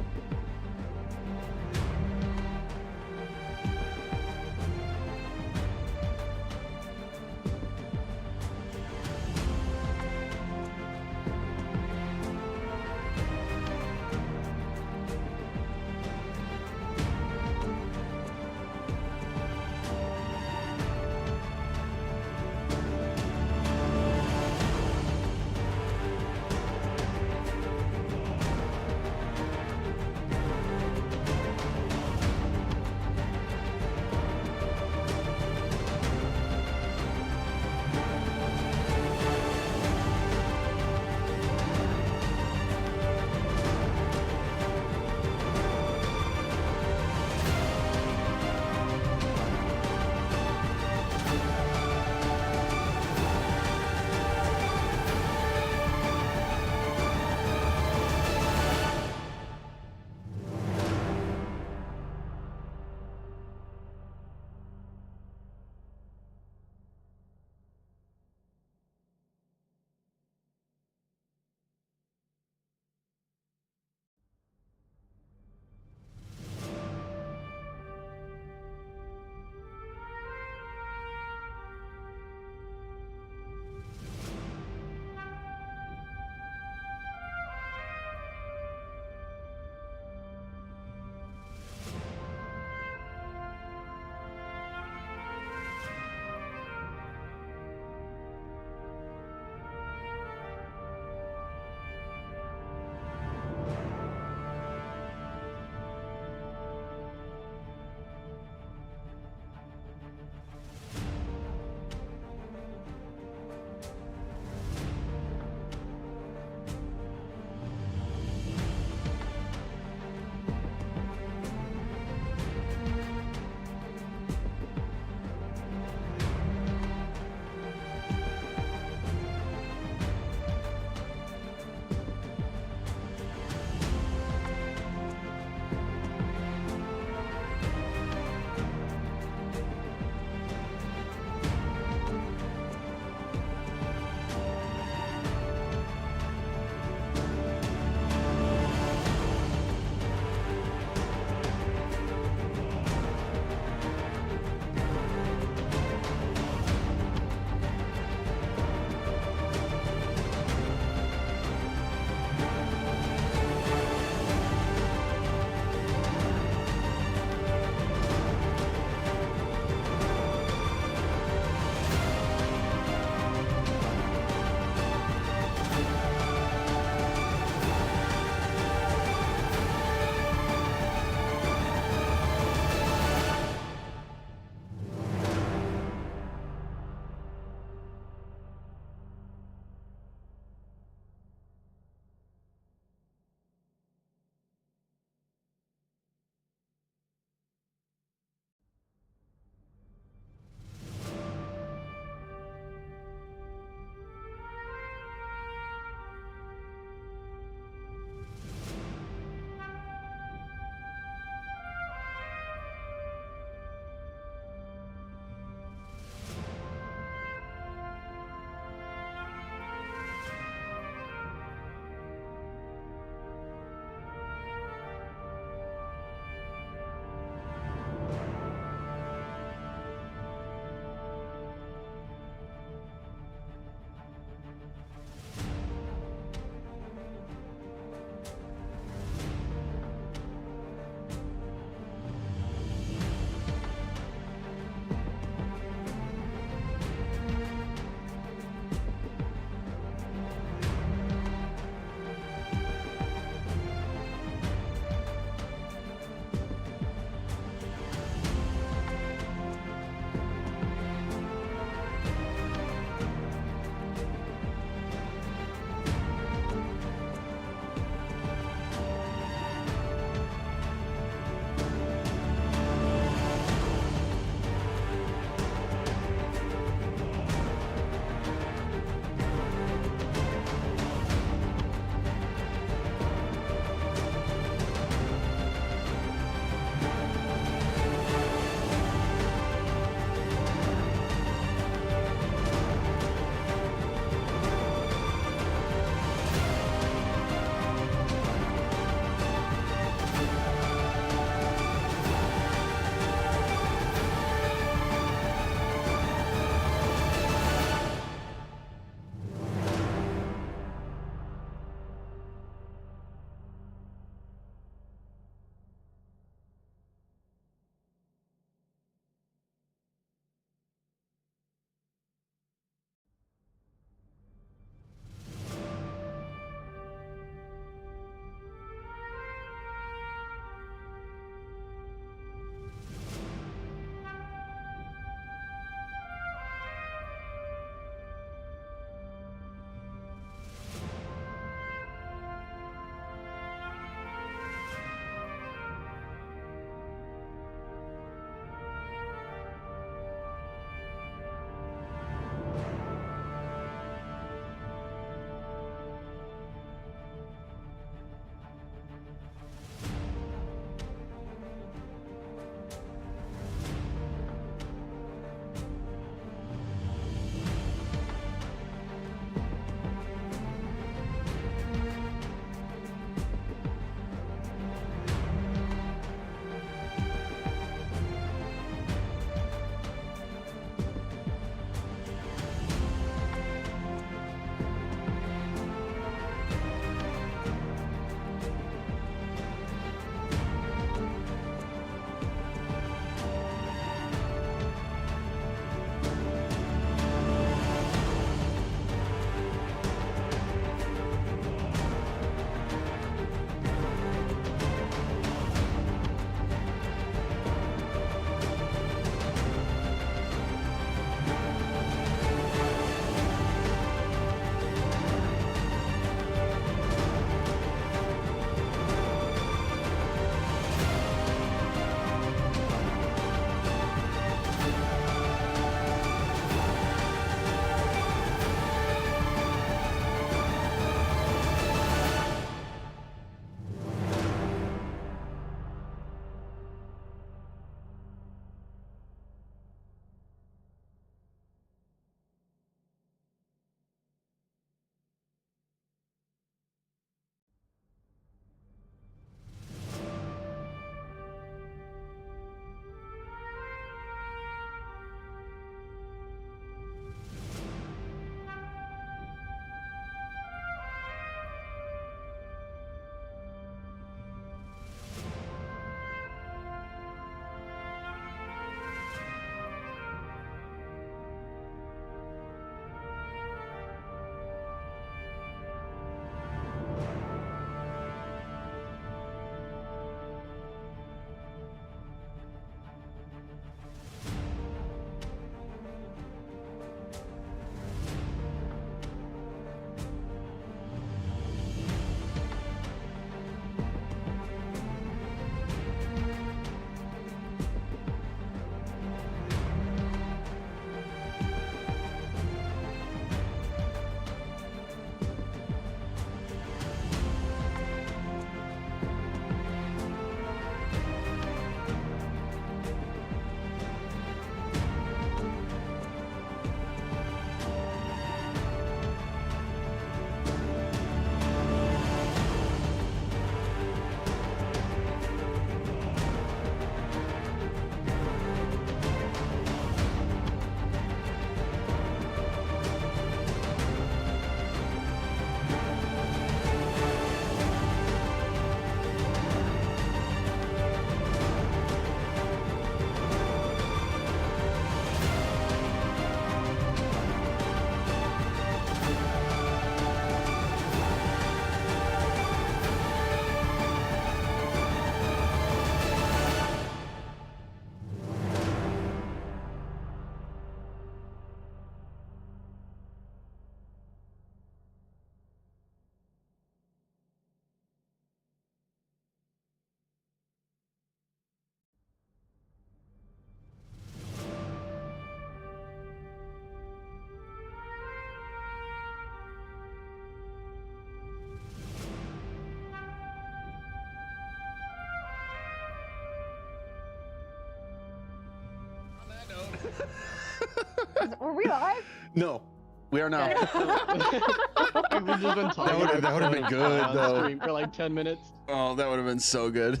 Were we live? No, we are not. We've just been talking. That would've been good, on though. stream for like 10 minutes. Oh, that would have been so good.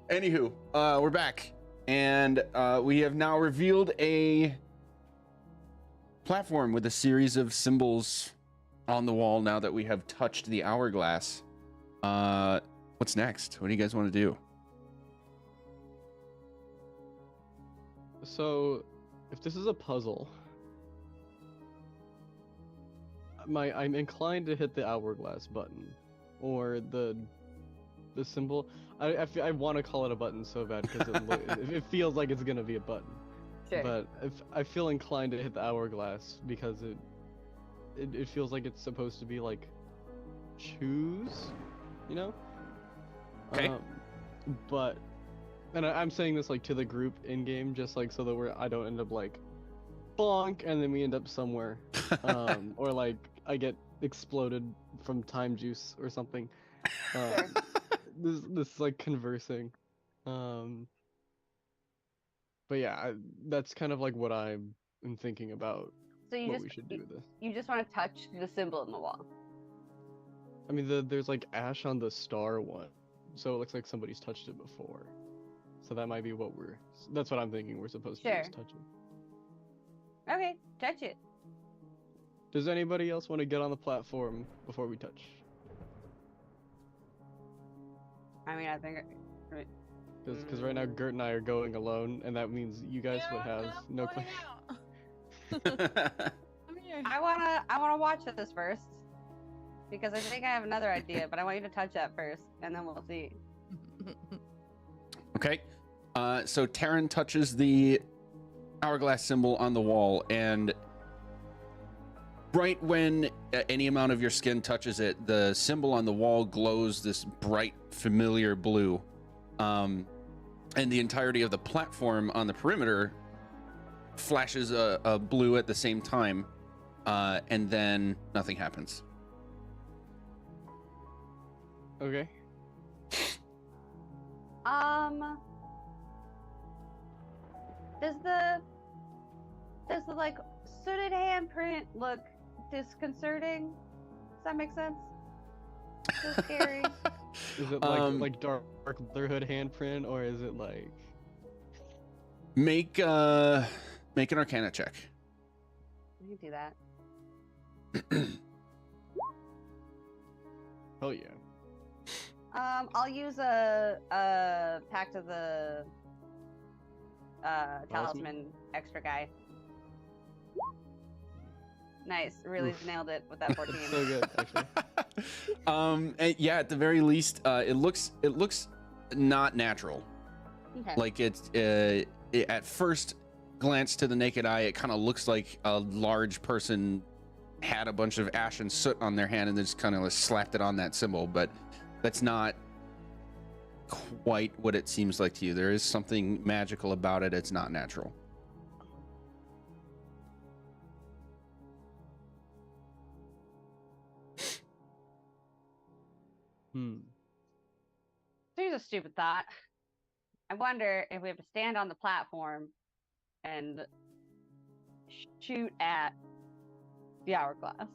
Anywho, we're back, and we have now revealed a platform with a series of symbols on the wall. Now that we have touched the hourglass, what's next? What do you guys want to do? So, if this is a puzzle, I'm inclined to hit the hourglass button, or the symbol. I want to call it a button so bad because it feels like it's gonna be a button. Sure. But I feel inclined to hit the hourglass because it feels like it's supposed to be like choose, you know? Okay. But and I'm saying this like to the group in game, just like so that I don't end up like bonk and then we end up somewhere, or like I get exploded from time juice or something. This like conversing, but yeah, that's kind of like what I'm thinking about. So What we should do with this. you just want to touch the symbol in the wall. I mean, there's like ash on the star one, so it looks like somebody's touched it before. So that might be what that's what I'm thinking we're supposed to do, is Sure. touch it. Okay, touch it. Does anybody else want to get on the platform before we touch? I mean, I think. Because right now Gert and I are going alone, and that means you guys would have no claim. I wanna watch this first because I think I have another idea, but I want you to touch that first, and then we'll see. Okay. So Taryn touches the hourglass symbol on the wall, and right when any amount of your skin touches it, the symbol on the wall glows this bright, familiar blue. And the entirety of the platform on the perimeter flashes a blue at the same time, and then nothing happens. Okay. Does the like sooted handprint look disconcerting? Does that make sense? So scary. Is it like Dark Brotherhood handprint, or is it like? Make an Arcana check. I can do that. Hell yeah. I'll use a Pact of the Talisman extra guy. Nice, really nailed it with that 14. So good, actually. And yeah, at the very least, it looks not natural. Okay. Like it's at first glance to the naked eye, it kind of looks like a large person had a bunch of ash and soot on their hand and just kind of slapped it on that symbol, but that's not quite what it seems like to you. There is something magical about it. It's not natural. Here's a stupid thought. I wonder if we have to stand on the platform and shoot at the hourglass.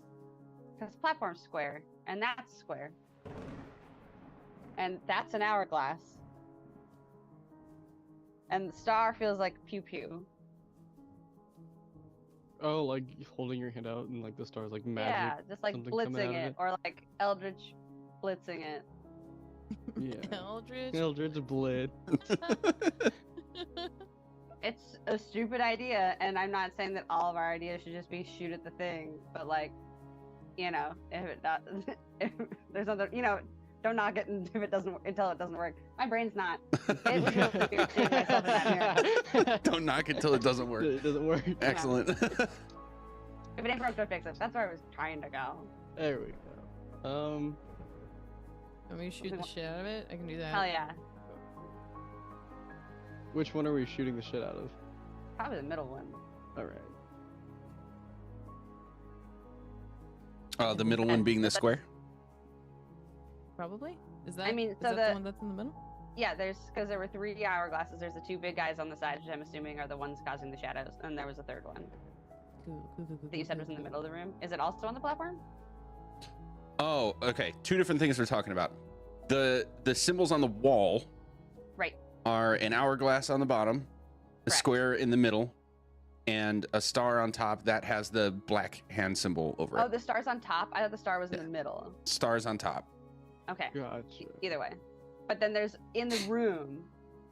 Because the platform's square, and that's square. And that's an hourglass. And the star feels like pew pew. Oh, like holding your hand out and like the stars like magic. Yeah, just like something coming out blitzing of it, or like Eldritch blitzing it. Yeah. Eldritch. Eldritch Blitz. It's a stupid idea, and I'm not saying that all of our ideas should just be shoot at the thing, but like, you know, if it does, if there's other, you know, don't knock it if it doesn't until it doesn't work. My brain's not. It was really weird seeing myself in that mirror. Don't knock it till it doesn't work. It doesn't work. Excellent. If it ain't broke, don't fix it. That's where I was trying to go. There we go. Want me to shoot the shit out of it? I can do that. Hell yeah. Which one are we shooting the shit out of? Probably the middle one. All right. The middle one being the square. Probably. Is that? I mean, is so that the the- one that's in the middle? Yeah, because there were 3 hourglasses. There's the 2 big guys on the side, which I'm assuming are the ones causing the shadows, and there was a third one that you said was in the middle of the room. Is it also on the platform? Oh, okay. 2 different things we're talking about. The symbols on the wall Right. are an hourglass on the bottom, a Correct. square in the middle, and a star on top that has the black hand symbol over Oh, it. the star's on top? I thought the star was in the middle. Stars on top. Okay. Gotcha. Either way. But then there's, in the room,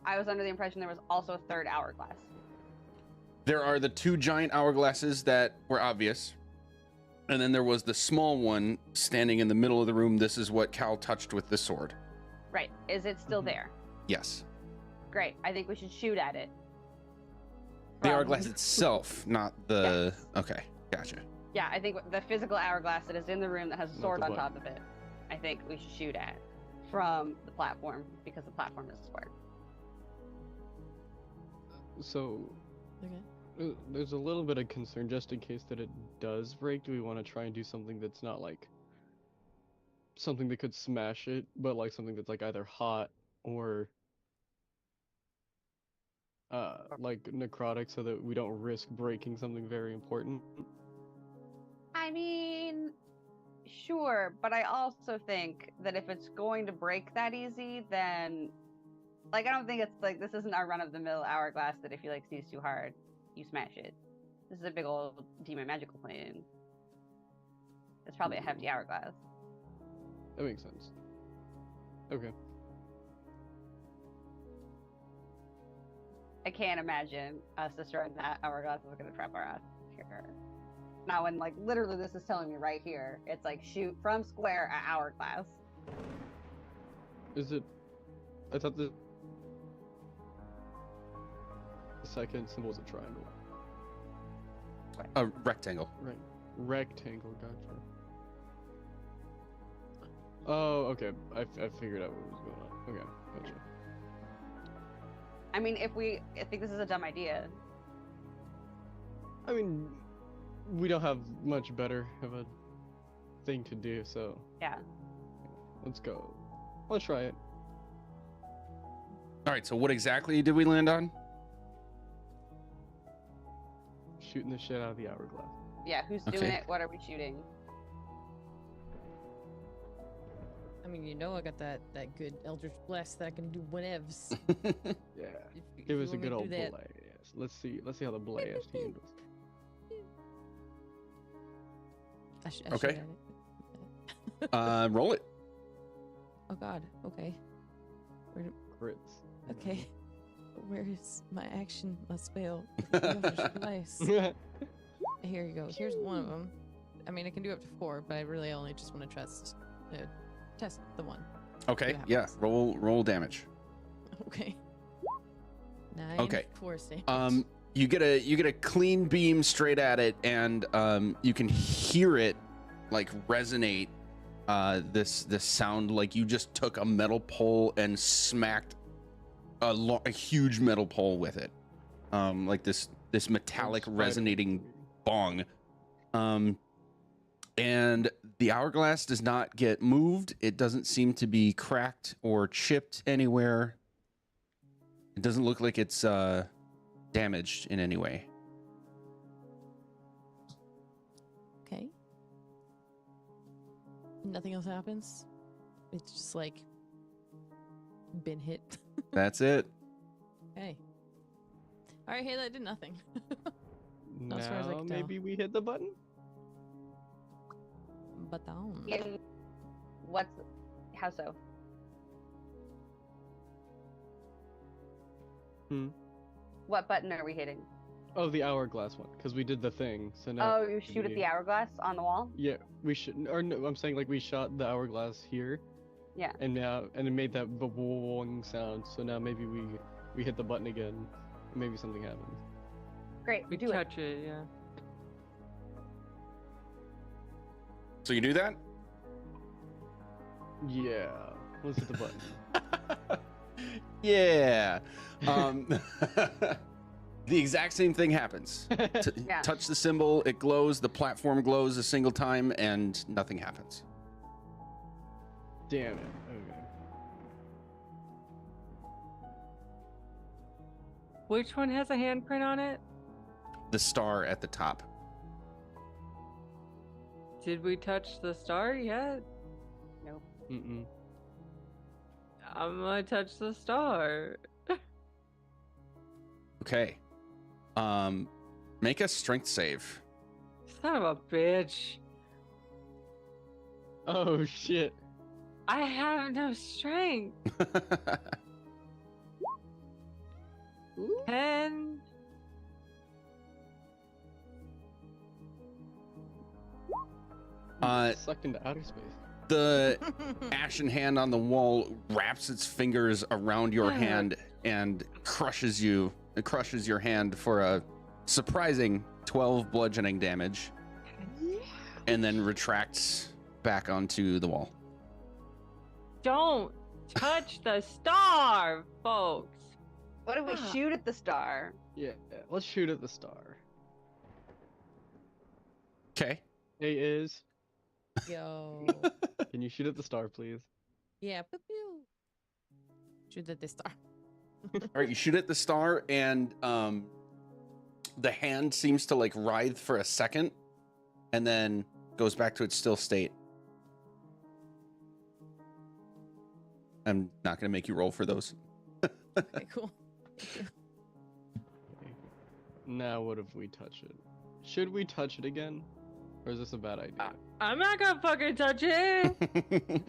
I was under the impression there was also a third hourglass. There are the 2 giant hourglasses that were obvious. And then there was the small one standing in the middle of the room. This is what Cal touched with the sword. Right. Is it still Mhm. there? Yes. Great. I think we should shoot at it. The From- hourglass itself, not the... Yes. Okay, gotcha. Yeah, I think the physical hourglass that is in the room that has a Not sword the on button. top of it, I think we should shoot at from the platform because the platform is square. So Okay. there's a little bit of concern just in case that it does break. Do we want to try and do something that's not like something that could smash it, but like something that's like either hot or like necrotic, so that we don't risk breaking something very important? I mean, sure, but I also think that if it's going to break that easy, then like I don't think it's like this isn't our run-of-the-mill hourglass that if you like sneeze too hard, you smash it. This is a big old demon magical plane. It's probably a hefty hourglass. That makes sense. Okay. I can't imagine us destroying that hourglass is going to trap our ass here. Now, when like literally this is telling me right here, it's like shoot from square at hourglass. Is it? I thought the second symbol was a triangle. A rectangle. Right. Rectangle, gotcha. Oh, okay. I figured out what was going on. Okay, gotcha. I mean, I think this is a dumb idea. I mean, we don't have much better of a thing to do, so Yeah. let's go. Let's try it. All right, so what exactly did we land on? Shooting the shit out of the hourglass. Yeah, who's doing Okay. it? What are we shooting? I mean, you know, I got that good Eldritch Blast that I can do whenevs. Yeah. If Give you us a want me good to old do that. blast. Let's see how the blast handles. I shoot Okay. at it. Roll it. Oh God. Okay. Crits. Okay. Where is my action? My spell? Eldritch Blast. Here you go. Here's one of them. I mean, I can do up to 4, but I really only just want to test the one. Okay, what yeah. happens. Roll damage. Okay. 9 Okay. force damage. You get a clean beam straight at it, and you can hear it like resonate. This sound like you just took a metal pole and smacked a huge metal pole with it. Like this metallic resonating bong. And the hourglass does not get moved. It doesn't seem to be cracked or chipped anywhere. It doesn't look like it's damaged in any way. Okay. Nothing else happens. It's just like been hit. That's it. Okay. All right. Hey, that did nothing. Not as far as I Now can tell. maybe we hit the button. But In how so? What button are we hitting? Oh, the hourglass one, because we did the thing. So now. Oh, you shoot at the hourglass on the wall? Yeah, we should. Or no, I'm saying like we shot the hourglass here. Yeah. And it made that boing sound. So now maybe we hit the button again. And maybe something happens. Great, We do it. touch it, yeah. So you do that? Yeah. Let's hit the button. Yeah. The exact same thing happens. Yeah. Touch the symbol, it glows, the platform glows a single time, and nothing happens. Damn it. Okay. Which one has a handprint on it? The star at the top. Did we touch the star yet? Nope. Mm-mm. I'm gonna touch the star. Okay. Make a strength save. Son of a bitch. Oh shit. I have no strength. 10. Sucked into outer space. The ashen hand on the wall wraps its fingers around your Yeah. hand and crushes you. It crushes your hand for a surprising 12 bludgeoning damage, and then retracts back onto the wall. Don't touch the star, folks. What if we Ah. shoot at the star? Yeah, let's shoot at the star. Okay. Hey, is Yo. can you shoot at the star, please? Yeah. Pew pew. Shoot at the star. All right, you shoot at the star, and the hand seems to like writhe for a second, and then goes back to its still state. I'm not going to make you roll for those. Okay, cool. Thank you. Okay. Now, what if we touch it? Should we touch it again, or is this a bad idea? I'm not gonna fucking touch it.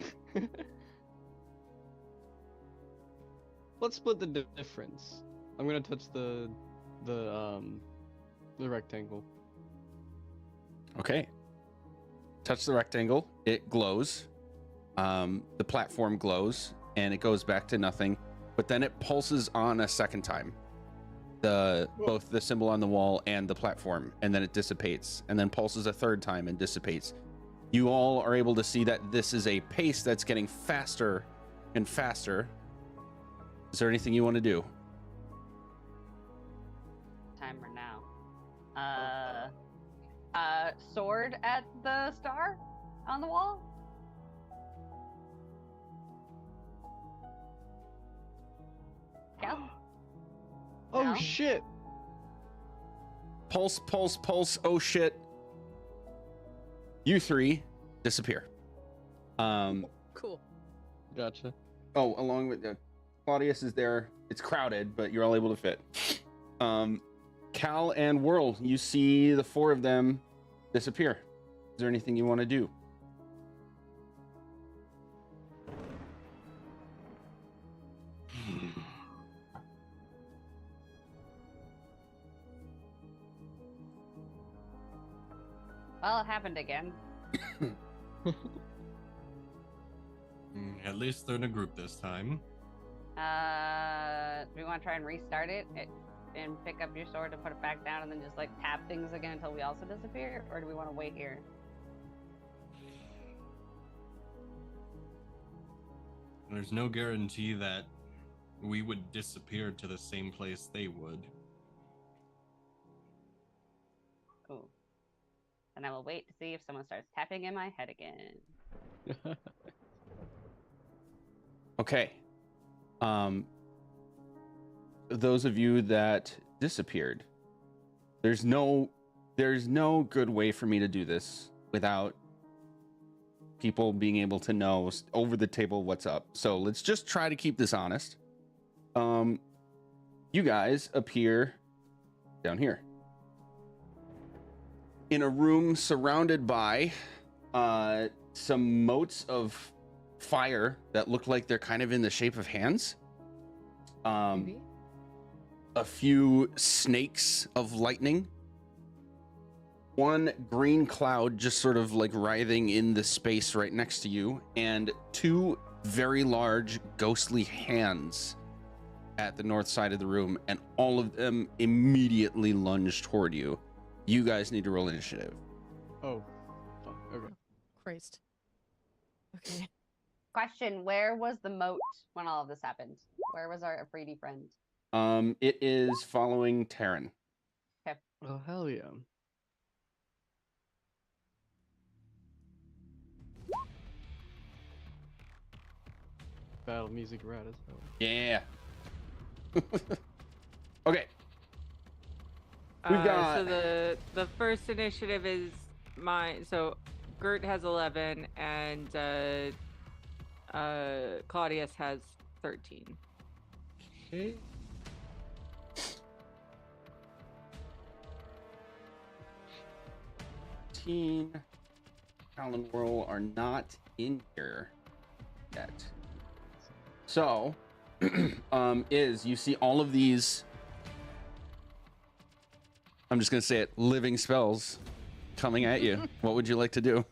Let's split the difference. I'm gonna touch the rectangle. Okay. Touch the rectangle. It glows. The platform glows, and it goes back to nothing. But then it pulses on a second time. Both the symbol on the wall and the platform, and then it dissipates, and then pulses a third time and dissipates. You all are able to see that this is a pace that's getting faster and faster. Is there anything you want to do? Timer now. Sword at the star on the wall. Cal? Oh No? shit! Pulse, pulse, pulse. Oh shit. You three disappear. Cool. Gotcha. Oh, along with Claudius is there. It's crowded, but you're all able to fit. Cal and Whirl, you see the four of them disappear. Is there anything you want to do? Well, it happened again. At least they're in a group this time. Do we want to try and restart it and pick up your sword and put it back down and then just like tap things again until we also disappear? Or do we want to wait here? There's no guarantee that we would disappear to the same place they would. Cool. Then I will wait to see if someone starts tapping in my head again. Okay. Those of you that disappeared, there's no good way for me to do this without people being able to know over the table what's up. So let's just try to keep this honest. You guys appear down here in a room surrounded by some motes of fire that look like they're kind of in the shape of hands. Maybe? A few snakes of lightning. One green cloud just sort of like writhing in the space right next to you, and two very large ghostly hands at the north side of the room, and all of them immediately lunge toward you. You guys need to roll initiative. Oh, fuck. Okay. Christ. Okay. Question, where was the moat when all of this happened? Where was our Afridi friend? It is following Terran. Oh hell yeah. Battle music rad as hell. Yeah. Okay. We've So got the first initiative is mine. So Gert has 11 and Claudius has 13. okay. Alan Whirl are not in here yet. So, you see all of these, I'm just going to say it, living spells coming at you. What would you like to do?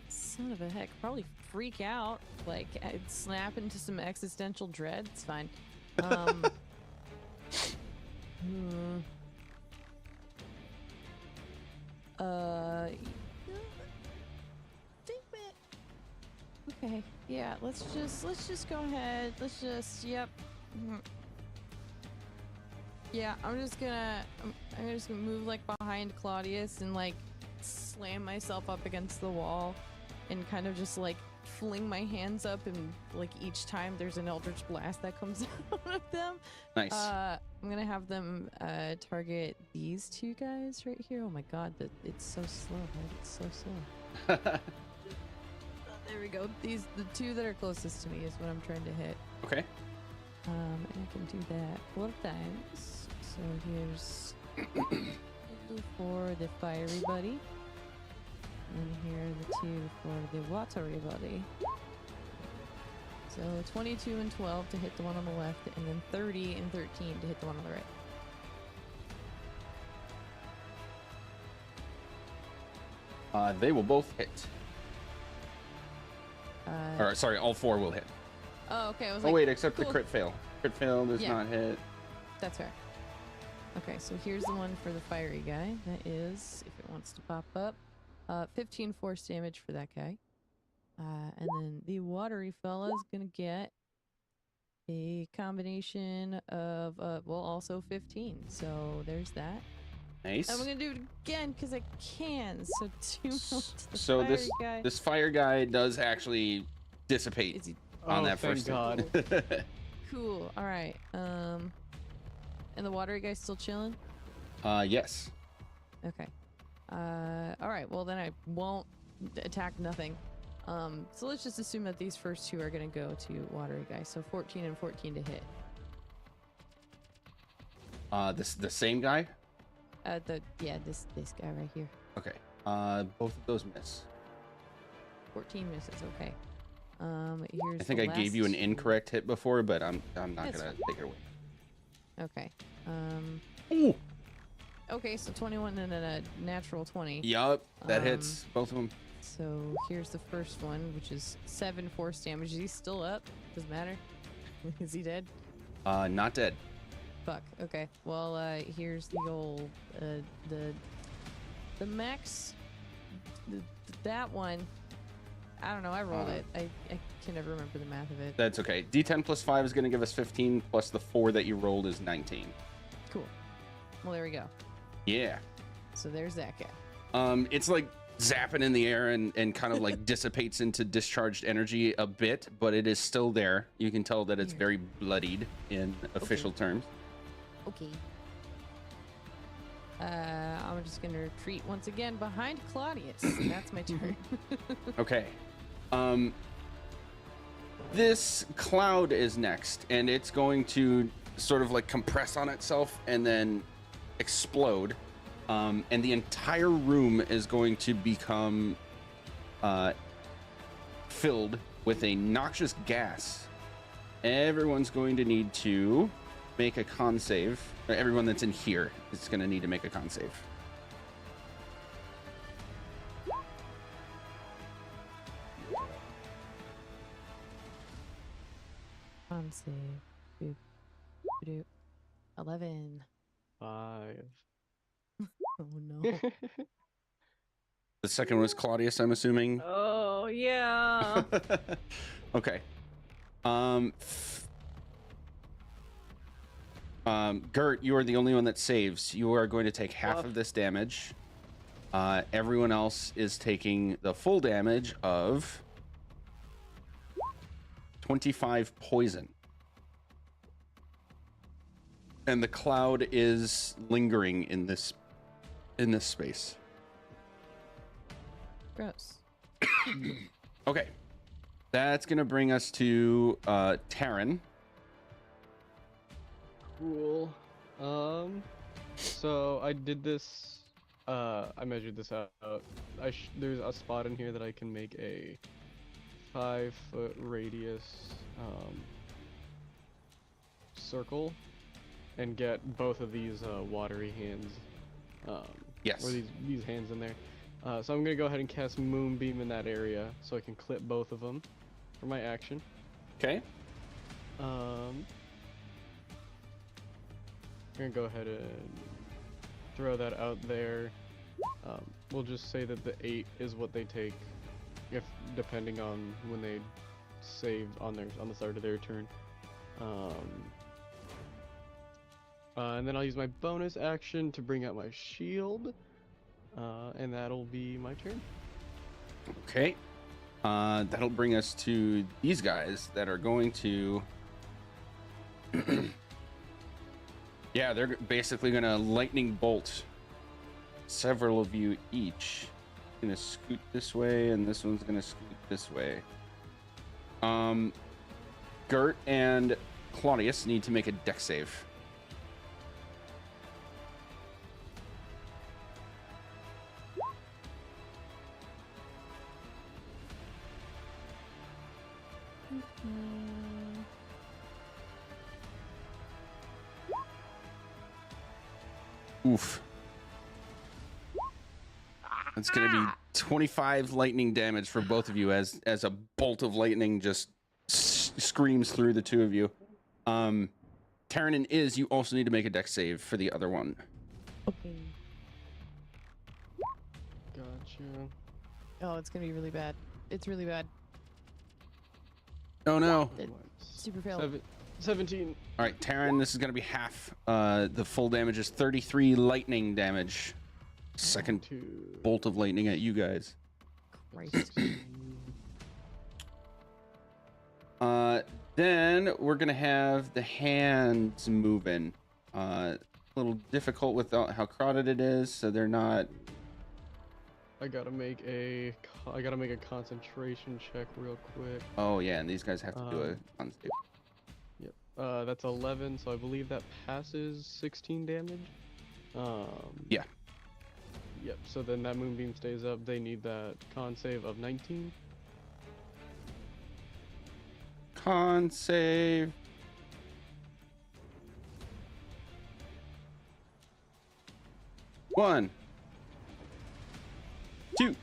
Son of a heck. Probably freak out. Like, I'd snap into some existential dread. It's fine. Okay, yeah, let's just go ahead. Yep. Mhm. Yeah, I'm just gonna move like behind Claudius and like slam myself up against the wall and kind of just like fling my hands up, and like each time there's an eldritch blast that comes out of them. Nice. I'm gonna have them target these two guys right here. Oh my god, it's so slow, right? It's so slow. There we go. The two that are closest to me is what I'm trying to hit. Okay. And I can do that 4 times. So here's 2 for the fiery buddy. And here are the 2 for the watery buddy. So 22 and 12 to hit the one on the left, and then 30 and 13 to hit the one on the right. They will both hit. Or sorry, all 4 will hit. Oh, okay. I was Oh like, wait, except cool. the crit fail. Crit fail does Yeah. not hit. That's fair. Okay, so here's the one for the fiery guy. That is, if it wants to pop up, 15 force damage for that guy. And then the watery fella is gonna get a combination of, also 15. So there's that. Nice. And we're gonna do it again because I can. So 2 more to the So fiery guy. this fire guy does actually dissipate Is he on Oh, that thank first God. hit. cool? All right. And the watery guy's still chilling. Yes. Okay. All right. Well, then I won't attack nothing. So let's just assume that these first 2 are gonna go to watery guy. So 14 and 14 to hit. The same guy. This guy right here. Okay. Both of those miss. 14 misses. Okay. Here's. I think the I gave you an last- incorrect hit before, but I'm not That's gonna fine. take it away. Okay. Ooh. Okay. So 21 and then a natural 20. Yup, that hits both of them. So here's the first one, which is 7 force damage. Is he still up? Doesn't matter. Is he dead? Not dead. Fuck. Okay. Well, here's the old the max. That one. I don't know. I rolled it. I can never remember the math of it. That's okay. D10 plus 5 is gonna give us 15, plus the 4 that you rolled is 19. Cool. Well, there we go. Yeah. So there's that guy. It's like zapping in the air and kind of like dissipates into discharged energy a bit, but it is still there. You can tell that it's Weird. very bloodied in official terms. Okay. I'm just gonna retreat once again behind Claudius. That's my turn. Okay. This cloud is next, and it's going to sort of like compress on itself and then explode. And the entire room is going to become filled with a noxious gas. Everyone's going to need to make a con save. Or everyone that's in here is going to need to make a con save. Con save. Boop. Boop. 11. 5. Oh no. The second was Claudius, I'm assuming. Oh yeah. Okay. Gert, you are the only one that saves. You are going to take half Woof. of this damage. Everyone else is taking the full damage of 25 poison. and the cloud is lingering in this space. Gross. Okay, that's gonna bring us to Taryn. Cool. So I did this. I measured this out. There's a spot in here that I can make a 5-foot radius circle and get both of these watery hands. Yes. Or these hands in there. So I'm gonna go ahead and cast Moonbeam in that area so I can clip both of them for my action. Okay. I'm gonna go ahead and throw that out there. We'll just say that the 8 is what they take, if depending on when they save on the start of their turn. And then I'll use my bonus action to bring out my shield, and that'll be my turn. Okay. That'll bring us to these guys that are going to. Yeah, they're basically gonna lightning bolt several of you each. Gonna scoot this way, and this one's gonna scoot this way. Gert and Claudius need to make a dex save. Oof. That's gonna be 25 lightning damage for both of you as a bolt of lightning just screams through the two of you. Taryn and Iz, you also need to make a dex save for the other one. Okay. Gotcha. Oh, it's gonna be really bad. It's really bad. Oh no. Super fail. 17. All right, Taryn, this is gonna be half. The full damage is 33 lightning damage. Second Two. bolt of lightning at you guys. Christ. Then we're gonna have the hands moving. A little difficult with how crowded it is, so they're not. I gotta make a concentration check real quick. Oh yeah, and these guys have to do a con save. Yep. That's 11, so I believe that passes 16 damage. Yeah. Yep. So then that moonbeam stays up. They need that con save of 19. Con save. One. Two.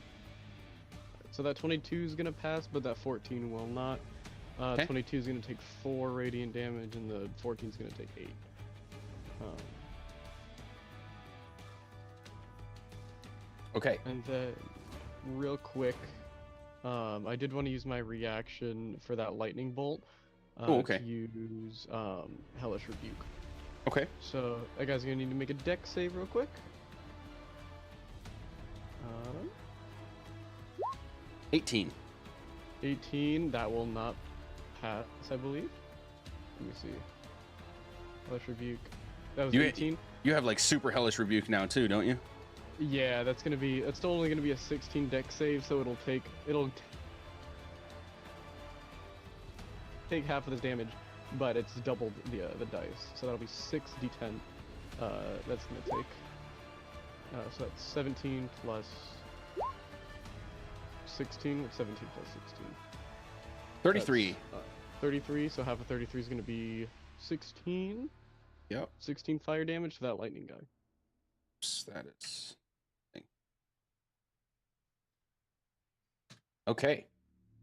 So that 22 is gonna pass, but that 14 will not. Okay. 22 is gonna take 4 radiant damage, and the 14 is gonna take 8. Okay. And then, real quick, I did want to use my reaction for that lightning bolt. Okay. To use Hellish Rebuke. Okay. So that guy's gonna need to make a dex save real quick. 18. 18. That will not pass, I believe. Let me see. Hellish Rebuke. That was 18. You have like super hellish rebuke now too, don't you? Yeah, that's still only gonna be a 16 dex save, so it'll take half of this damage, but it's doubled the dice, so that'll be 6d10. That's gonna take. So that's 17 plus 16. What's 17 plus 16? 33. That's, 33. So half of 33 is gonna be 16. Yep. 16 fire damage to that lightning guy. That is. Okay.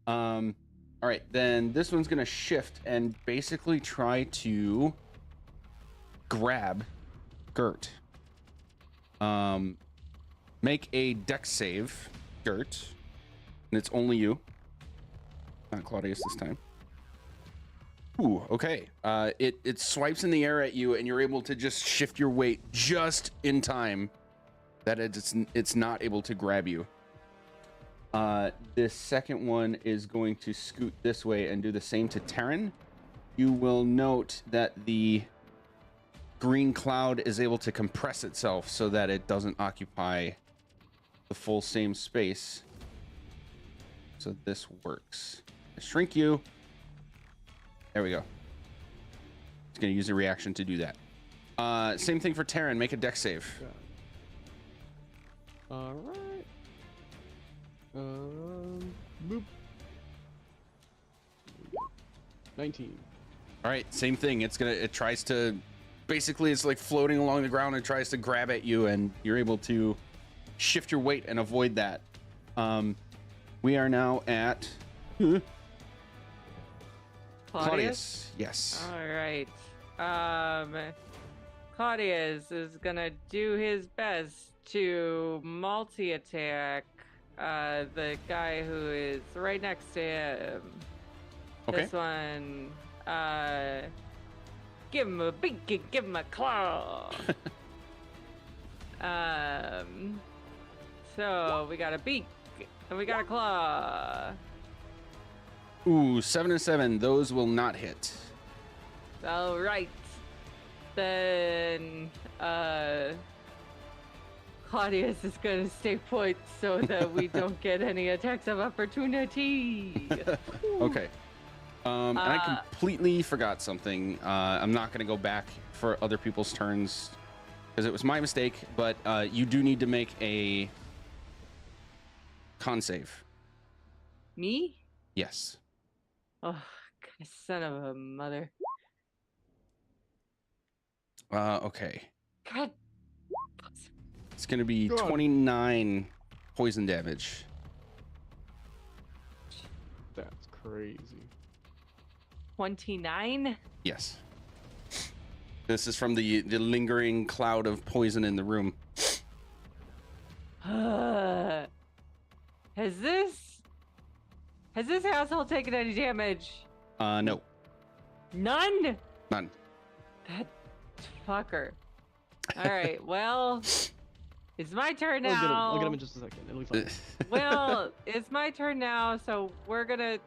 All right, then this one's gonna shift and basically try to grab Gert. Make a dex save, Gert, and it's only you, not Claudius this time. Ooh, okay. It swipes in the air at you, and you're able to just shift your weight just in time that it's not able to grab you. This second one is going to scoot this way and do the same to Taryn. You will note that the green cloud is able to compress itself so that it doesn't occupy the full same space. So this works. I shrink you. There we go. It's going to use a reaction to do that. Same thing for Terran. Make a dex save. All right. Boop. 19. All right, same thing. It tries to, basically it's like floating along the ground and tries to grab at you, and you're able to shift your weight and avoid that. We are now at Claudius. Yes. All right. Claudius is gonna do his best to multi-attack the guy who is right next to him. Okay. This one, give him a beak, give him a claw. So we got a beak and we got a claw. Ooh, 7 and 7. Those will not hit. All right. Then, Claudius is gonna stay put so that we don't get any attacks of opportunity. Okay. And I completely forgot something. I'm not going to go back for other people's turns because it was my mistake, but you do need to make a con save. Me? Yes. Oh, son of a mother. Okay. God. It's going to be God. 29 poison damage. That's crazy. 29? Yes. This is from the lingering cloud of poison in the room. Has this asshole taken any damage? No. None? None. That fucker. All right, well, it's my turn I'll now. get him in just a second. It'll be fine. Well, it's my turn now, so we're gonna.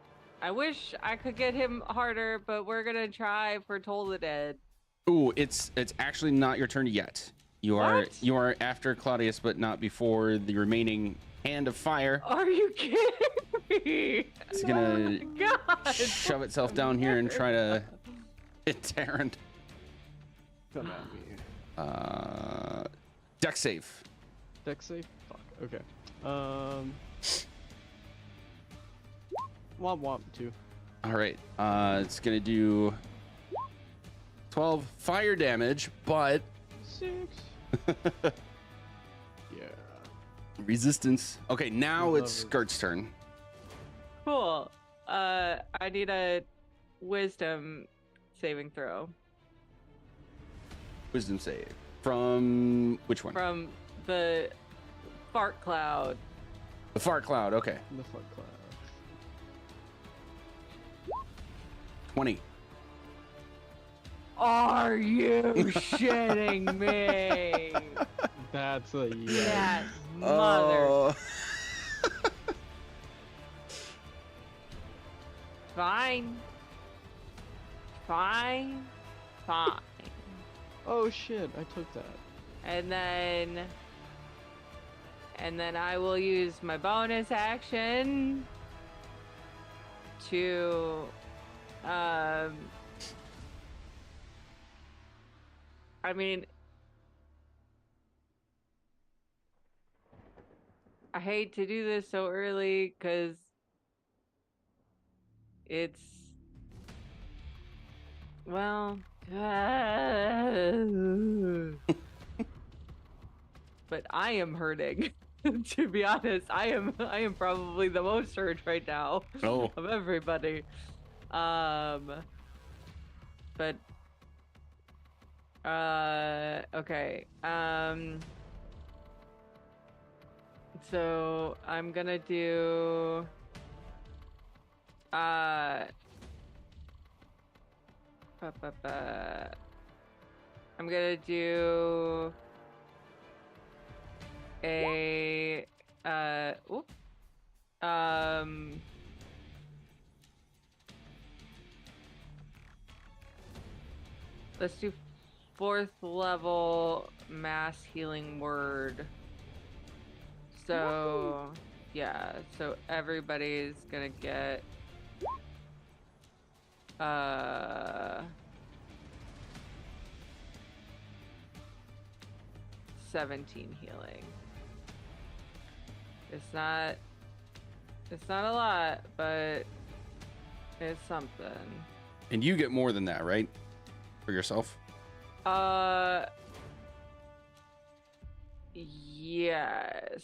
I wish I could get him harder, but we're gonna try for Toll the Dead. Ooh, it's actually not your turn yet. You are after Claudius, but not before the remaining hand of fire. Are you kidding me? It's Oh gonna my God. shove itself down here and try to hit Terran. Come at me. Dex save. Dex save? Fuck. Okay. Womp womp 2. All right. It's gonna do 12 fire damage, but 6. Yeah. resistance. Okay, now Love it's it. Gert's turn. Cool. I need a wisdom saving throw Wisdom save. From which one? from the fart cloud. The fart cloud. Okay. The fuck cloud. 20. Are you shitting me? That's a yeah. That mother. Oh. Fine. Fine. Fine. Oh shit! I took that. And then I will use my bonus action to I mean, I hate to do this so early because it's, well, but I am hurting. To be honest, I am probably the most hurt right now Oh. of everybody. But okay. So I'm gonna do I'm gonna do a let's do 4th level mass healing word. So, yeah, so everybody's gonna get 17 healing. It's not a lot, but it's something. And you get more than that, right? For yourself? Yes,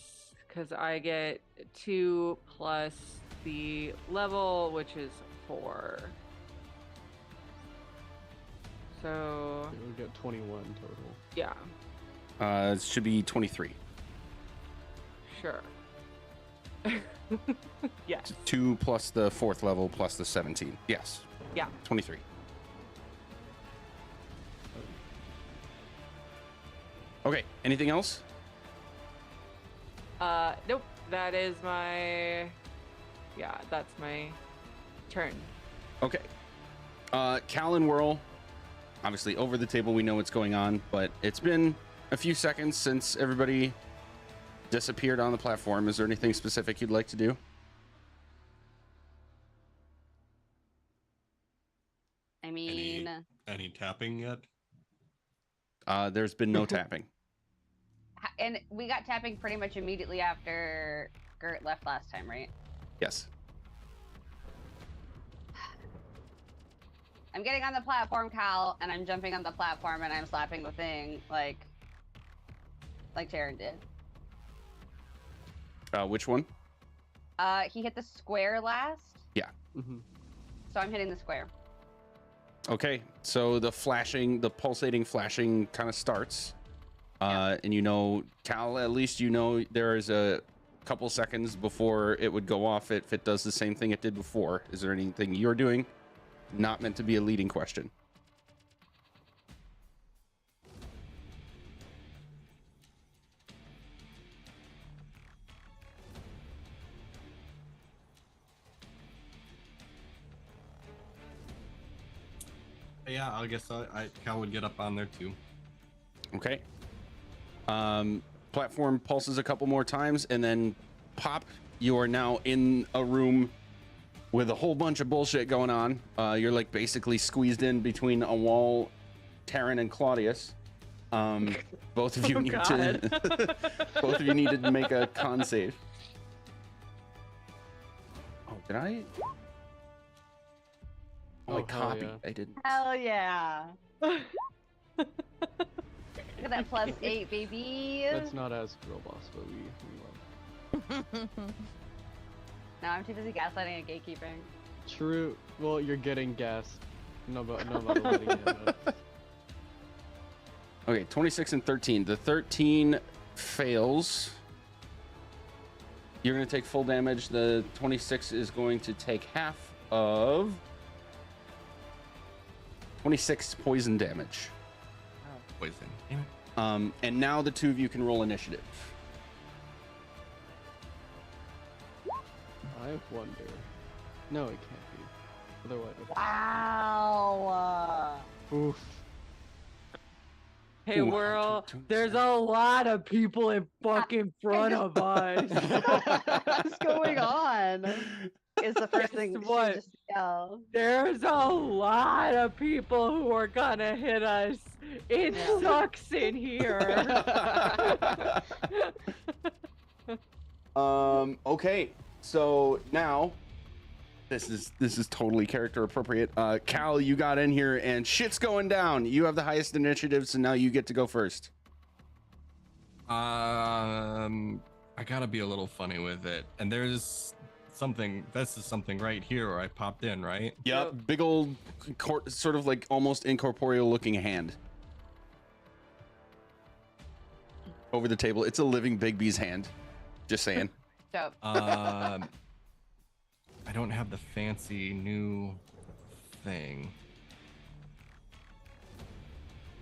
because I get 2 plus the level, which is 4. So You'll get 21 total. yeah, It should be 23. sure. Yes. 2 plus the 4th level plus the 17. Yes. Yeah. 23. Okay, anything else? Nope. That is my. Yeah, that's my turn. Okay. Cal and Whirl, obviously over the table, we know what's going on, but it's been a few seconds since everybody disappeared on the platform. Is there anything specific you'd like to do? I mean, Any tapping yet? There's been no tapping. and we got tapping pretty much immediately after Gert left last time, right? Yes. I'm getting on the platform, Cal, and I'm jumping on the platform and I'm slapping the thing like Taryn did. Which one? He hit the square last, Mm-hmm. so I'm hitting the square. Okay, so the pulsating flashing kind of starts. And you know, Cal, at least you know there is a couple seconds before it would go off if it does the same thing it did before. Is there anything you're doing? Not meant to be a leading question. Yeah, I guess Cal would get up on there too. Okay. Platform pulses a couple more times, and then pop, you are now in a room with a whole bunch of bullshit going on. You're like basically squeezed in between a wall, Taryn and Claudius. Both of you Oh, need God. to both of you needed to make a con save. Oh, did I? Oh, I Oh, hell copied. yeah. I didn't. Hell yeah! Look at that +8, baby. That's not as girl boss, but we love. No, I'm too busy gaslighting and gatekeeping. True. Well, you're getting gas. No, but letting it out. Okay, 26 and 13. The 13 fails. You're going to take full damage. The 26 is going to take half of 26 poison damage. Poison. Damn it. And now the two of you can roll initiative. I wonder. No, it can't be. Otherwise. Wow! Oof. Hey, Ooh, Whirl, don't there's say. a lot of people in fucking front of us. What's going on? Is the first Guess thing she what? just yelled. There's a lot of people who are gonna hit us. It Yeah. sucks in here. Okay, so now this is totally character appropriate. Cal, you got in here and shit's going down. You have the highest initiative, so now you get to go first. I gotta be a little funny with it. And there's something. This is something right here where I popped in, right? Yep, big old, sort of like almost incorporeal looking hand over the table. It's a living Bigby's hand. Just saying. Dope. I don't have the fancy new thing.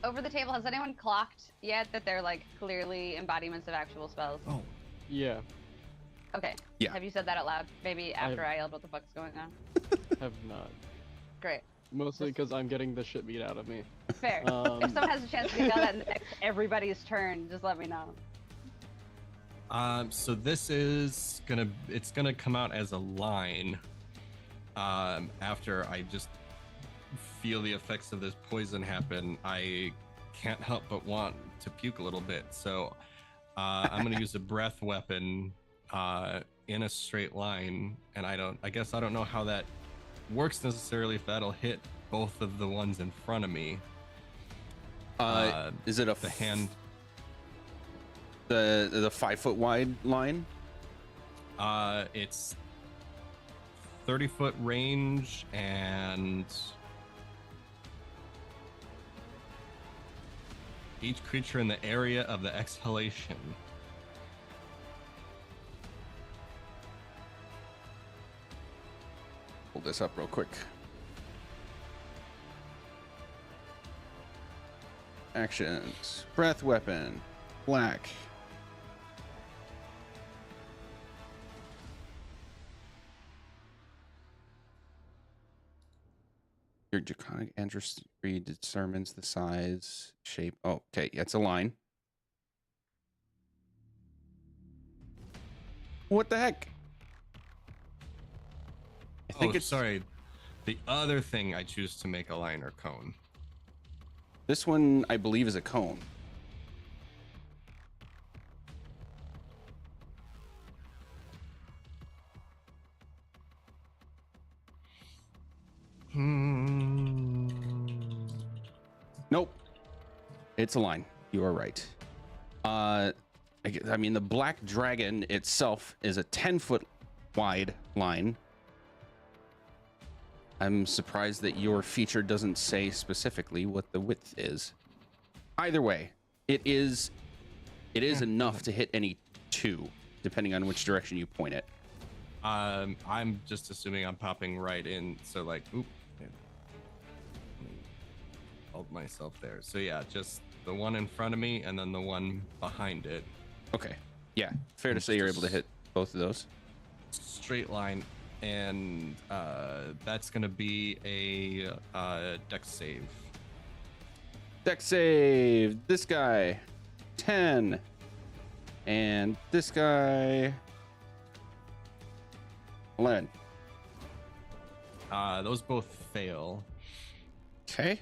Over the table, has anyone clocked yet that they're like clearly embodiments of actual spells? Oh, Yeah, Yeah. Have you said that out loud? Maybe after I yelled what the fuck's going on? have not. Great. Mostly because I'm getting the shit beat out of me. Fair. If someone has a chance to yell that next everybody's turn, just let me know. So this is it's gonna come out as a line. After I just feel the effects of this poison happen, I can't help but want to puke a little bit. So I'm gonna use a breath weapon in a straight line, and I guess I don't know how that works necessarily, if that'll hit both of the ones in front of me. Is it The hand? the 5 foot wide line? It's 30-foot range, and each creature in the area of the exhalation. Pull this up real quick. Actions. Breath weapon. Black. Your draconic ancestry determines the size, shape. Oh, okay. Yeah, it's a line. What the heck? I think it's sorry. The other thing I choose to make a line or cone. this one, I believe, is a cone. Nope. It's a line. You are right. I mean, the black dragon itself is a 10-foot wide line. I'm surprised that your feature doesn't say specifically what the width is. Either way, it is enough to hit any two, depending on which direction you point it. I'm just assuming I'm popping right in, so like, oop. Hold myself there. So yeah, just the one in front of me and then the one behind it. Okay. Yeah, fair to say you're able to hit both of those. Straight line, and that's gonna be a dex save. Dex save. This guy, 10, and this guy, 11. Those both fail. Okay.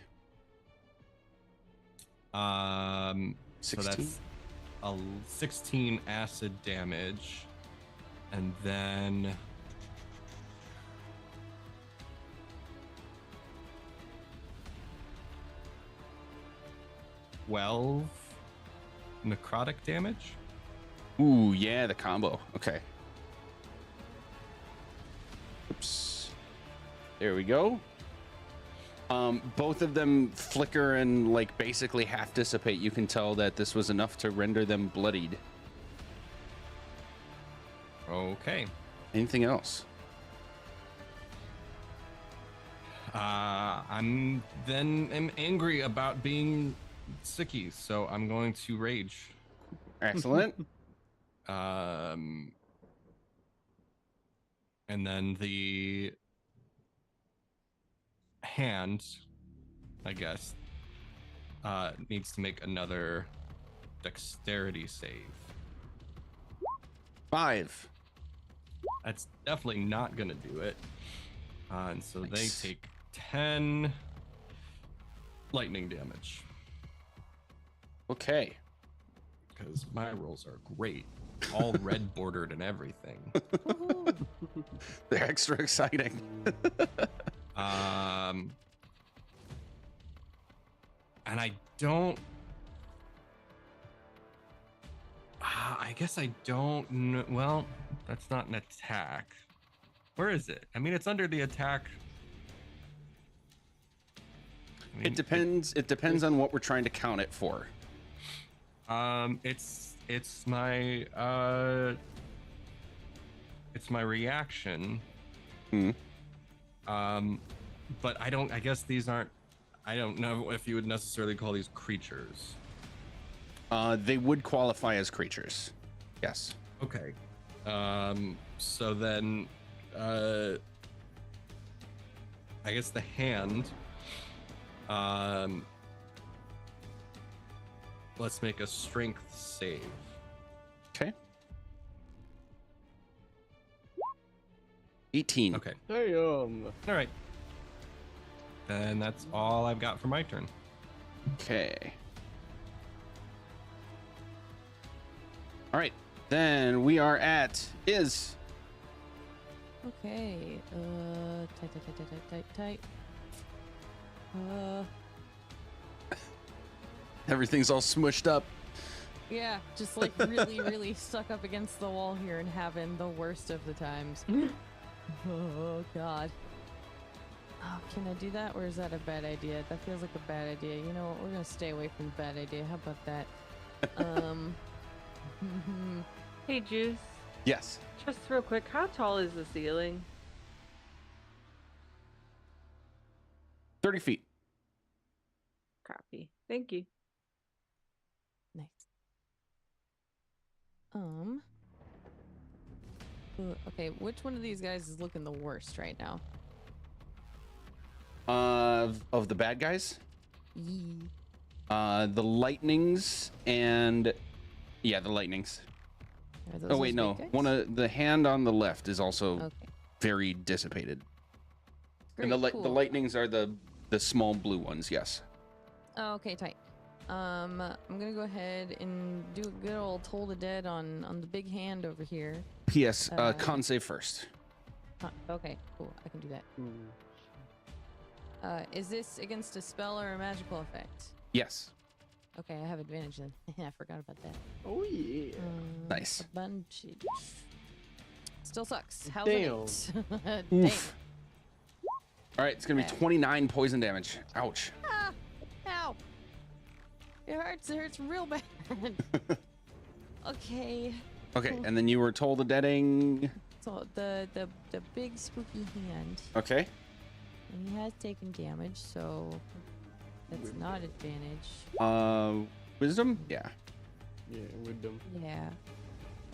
So 16? that's a 16 acid damage, and then 12 necrotic damage. Ooh, yeah, the combo. Okay. Oops. There we go. Both of them flicker and like basically half dissipate. You can tell that this was enough to render them bloodied. Okay. Anything else? I'm angry about being sicky, so I'm going to rage. Excellent. And then the hand, I guess, needs to make another dexterity save. 5. That's definitely not gonna do it. And so Nice. they take 10 lightning damage. Okay. Because my rolls are great. All red bordered and everything. They're extra exciting. And I don't. I guess I don't know. Well, that's not an attack. Where is it? I mean, it's under the attack. I mean, It depends. It depends on what we're trying to count it for. It's my reaction. Hmm. But I don't. I guess these aren't. I don't know if you would necessarily call these creatures. They would qualify as creatures. Yes. Okay. So then, I guess the hand. Let's make a strength save. Okay. 18. Okay. Damn. All right. And that's all I've got for my turn. Okay. All right. Then we are at Iz. Okay. Tight. Everything's all smushed up. Yeah, just like really, really stuck up against the wall here and having the worst of the times. Oh, God. Oh, can I do that, or is that a bad idea? That feels like a bad idea. You know what? We're gonna stay away from the bad idea. How about that? Hey, Juice. Yes. Just real quick, how tall is the ceiling? 30 feet. Copy. Thank you. Nice. Okay, which one of these guys is looking the worst right now? Of the bad guys? Yee. The lightnings and yeah, the lightnings. Are those Oh wait, those no. big guys? One of the hand on the left is also Okay. very dissipated. Great, And the cool. lightnings are the small blue ones, yes. Oh, okay, tight. I'm gonna go ahead and do a good old Toll the Dead on the big hand over here. PS Uh, con save first. Okay, cool. I can do that. Hmm. Is this against a spell or a magical effect? Yes. Okay, I have advantage then. I forgot about that. Oh yeah. Nice. Advantage. Still sucks. How's Damn. it? Damn. Oof. All right, it's gonna be Okay. 29 poison damage. Ouch. Ah, ow. It hurts. It hurts real bad. Okay. Okay, and then you were told the deading. So the big spooky hand. Okay. And he has taken damage, so that's not advantage. Wisdom? Yeah. Yeah, wisdom. Yeah.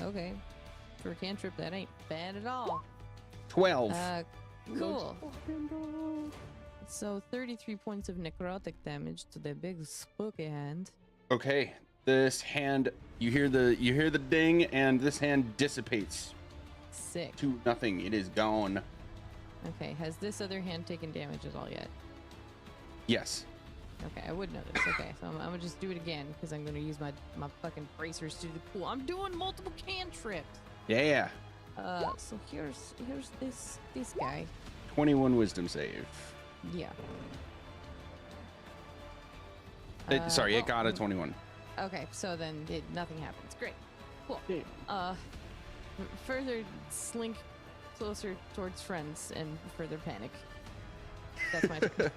Okay. For a cantrip, that ain't bad at all. 12. Cool. Let's fucking go. So 33 points of necrotic damage to the big spooky hand. Okay. This hand, you hear the ding, and this hand dissipates Sick. to nothing. It is gone. Okay, has this other hand taken damage at all yet? Yes. Okay, I would notice. Okay, so I'm gonna just do it again because I'm gonna use my fucking bracers to do the pool. I'm doing multiple cantrips. Yeah. So here's this guy. 21 wisdom save. Yeah. Sorry, it well, got a 21. Okay, so then nothing happens. Great. Cool. Damn. Further slink closer towards friends and further panic. That's my turn.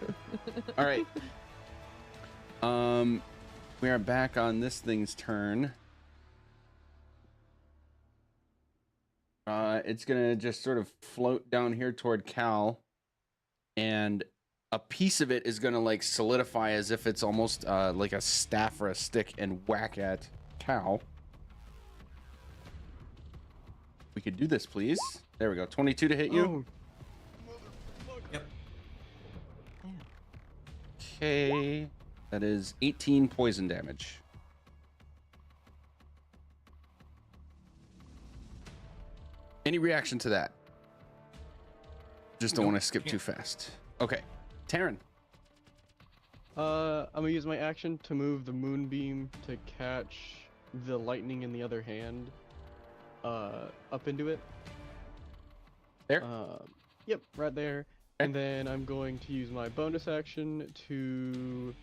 All right. We are back on this thing's turn. It's gonna just sort of float down here toward Cal, and a piece of it is gonna like solidify as if it's almost like a staff or a stick and whack at Cal. We could do this, please. There we go. 22 to hit you. Yep. Damn. Okay. That is 18 poison damage. Any reaction to that? Just don't Nope, want to skip can't. too fast. Okay. Taryn. I'm gonna use my action to move the moonbeam to catch the lightning in the other hand. Up into it. There? Yep, right there. And then I'm going to use my bonus action to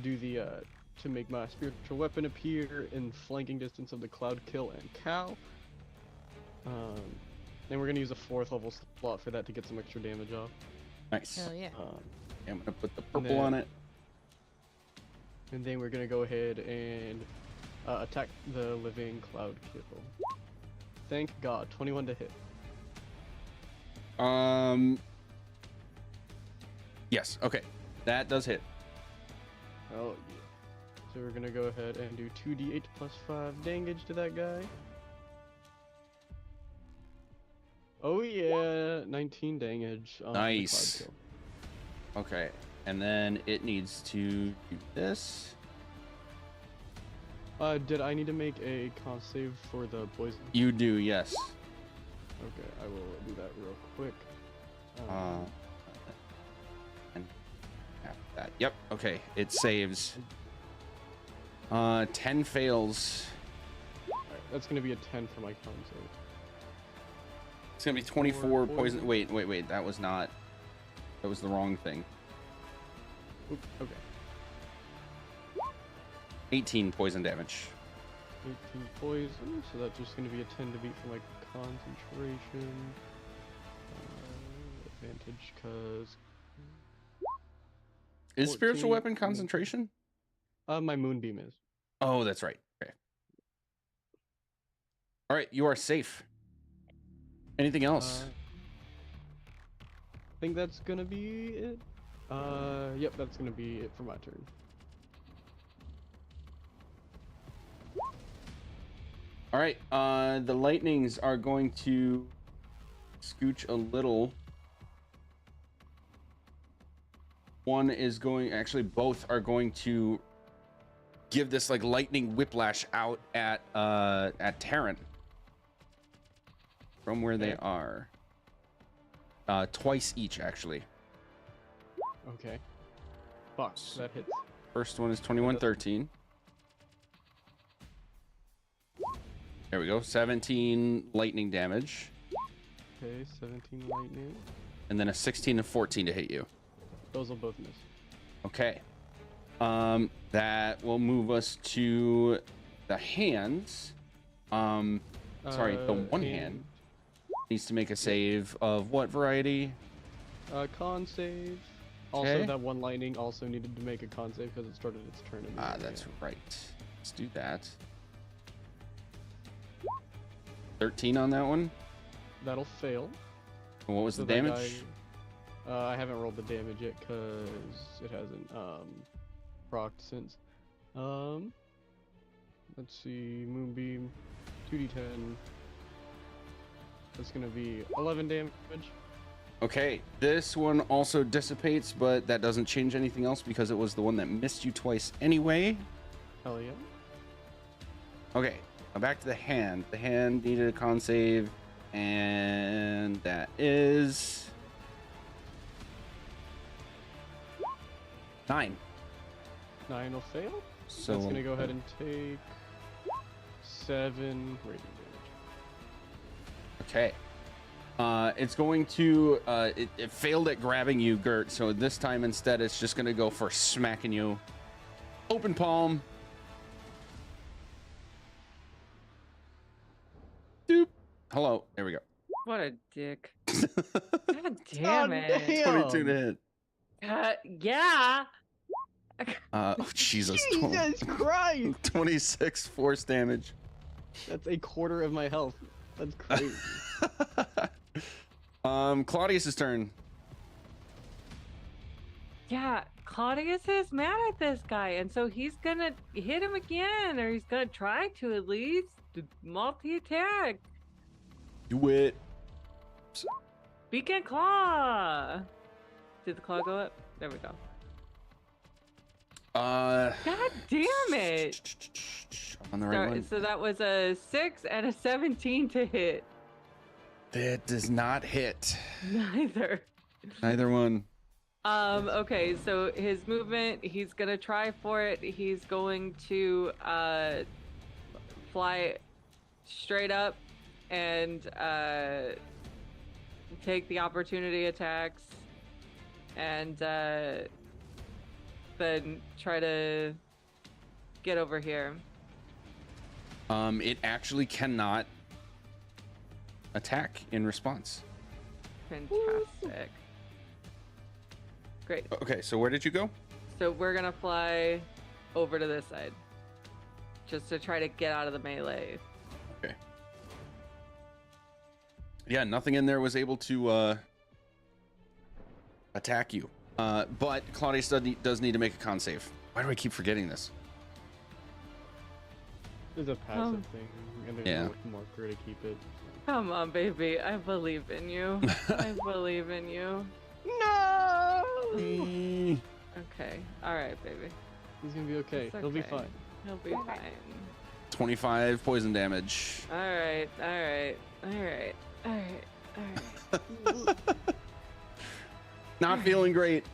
do the to make my spiritual weapon appear in flanking distance of the Cloud Kill and Cal. And we're gonna use a 4th level slot for that to get some extra damage off. Nice. Hell yeah. I'm gonna put the purple then- on it. And then we're gonna go ahead and attack the living Cloud Kill. Thank God, 21 to hit. Yes. Okay. That does hit. Oh yeah. So we're gonna go ahead and do 2d8 plus 5 damage to that guy. Oh yeah, 19 damage. On the Nice. Cloud Okay. And then it needs to do this. Did I need to make a con save for the poison? You do, yes. Okay, I will do that real quick. And half that. Yep. Okay. It saves. 10 fails. Alright, that's gonna be a 10 for my con save. It's gonna be 24 poison. poison. Wait. That was not. That was the wrong thing. Oop, okay. 18 poison damage. 18 poison, so that's just gonna be a 10 to beat for my concentration. Advantage, cause. Is spiritual 14, weapon concentration? My moonbeam is. Oh, that's right. Okay. All right, you are safe. Anything else? I think that's gonna be it. Yep, that's gonna be it for my turn. All right, the lightnings are going to scooch a little. One is going, actually both are going to give this like lightning whiplash out at Terran from where they are. Twice each, actually. Okay. Fuck, that hits. First one is 21-13. There we go. 17 lightning damage. Okay, 17 lightning. And then a 16 and 14 to hit you. Those will both miss. Okay. That will move us to the hands. Sorry, the one hand needs to make a save of what variety? Con save. Also, Okay. that one lightning also needed to make a con save because it started its turn. That's right. Let's do that. 13 on that one. That'll fail. And what was So the that damage? guy- I haven't rolled the damage yet because it hasn't procced since. Let's see, Moonbeam, 2d10. That's gonna be 11 damage. Okay, this one also dissipates, but that doesn't change anything else because it was the one that missed you twice anyway. Hell yeah. Okay, now back to the hand. The hand needed a con save, and that is 9. 9 will fail. So That's gonna go ahead and take 7 radiant damage. Okay. It's going to it failed at grabbing you, Gert, so this time instead it's just gonna go for smacking you. Open palm. Doop. Hello. There we go. What a dick. God damn it. 22 to hit. Yeah. Oh Jesus. Jesus Christ! 26 force damage. That's a quarter of my health. That's crazy. Claudius's turn. Yeah, Claudius is mad at this guy, and so he's gonna hit him again, or he's gonna try to at least multi-attack. Do it. Beacon Claw. Did the claw go up? There we go. God damn it! On the right one. So that was a 6 and a 17 to hit. That does not hit. Neither. Neither one. Okay, so his movement, he's gonna try for it. He's going to fly straight up and take the opportunity attacks and then try to get over here. It actually cannot attack in response. Fantastic. Great. Okay, so where did you go? So we're gonna fly over to this side, just to try to get out of the melee. Okay. Yeah, nothing in there was able to attack you. But Claudius does need to make a con save. Why do I keep forgetting this? It's a passive thing, and there's Yeah. no marker to keep it. Come on, baby. I believe in you. I believe in you. No! Eh, Okay. All right, baby. He's gonna be okay. It's He'll be okay. fine. He'll be fine. 25 poison damage. All right. All right. All right. All right. All right. Not feeling great.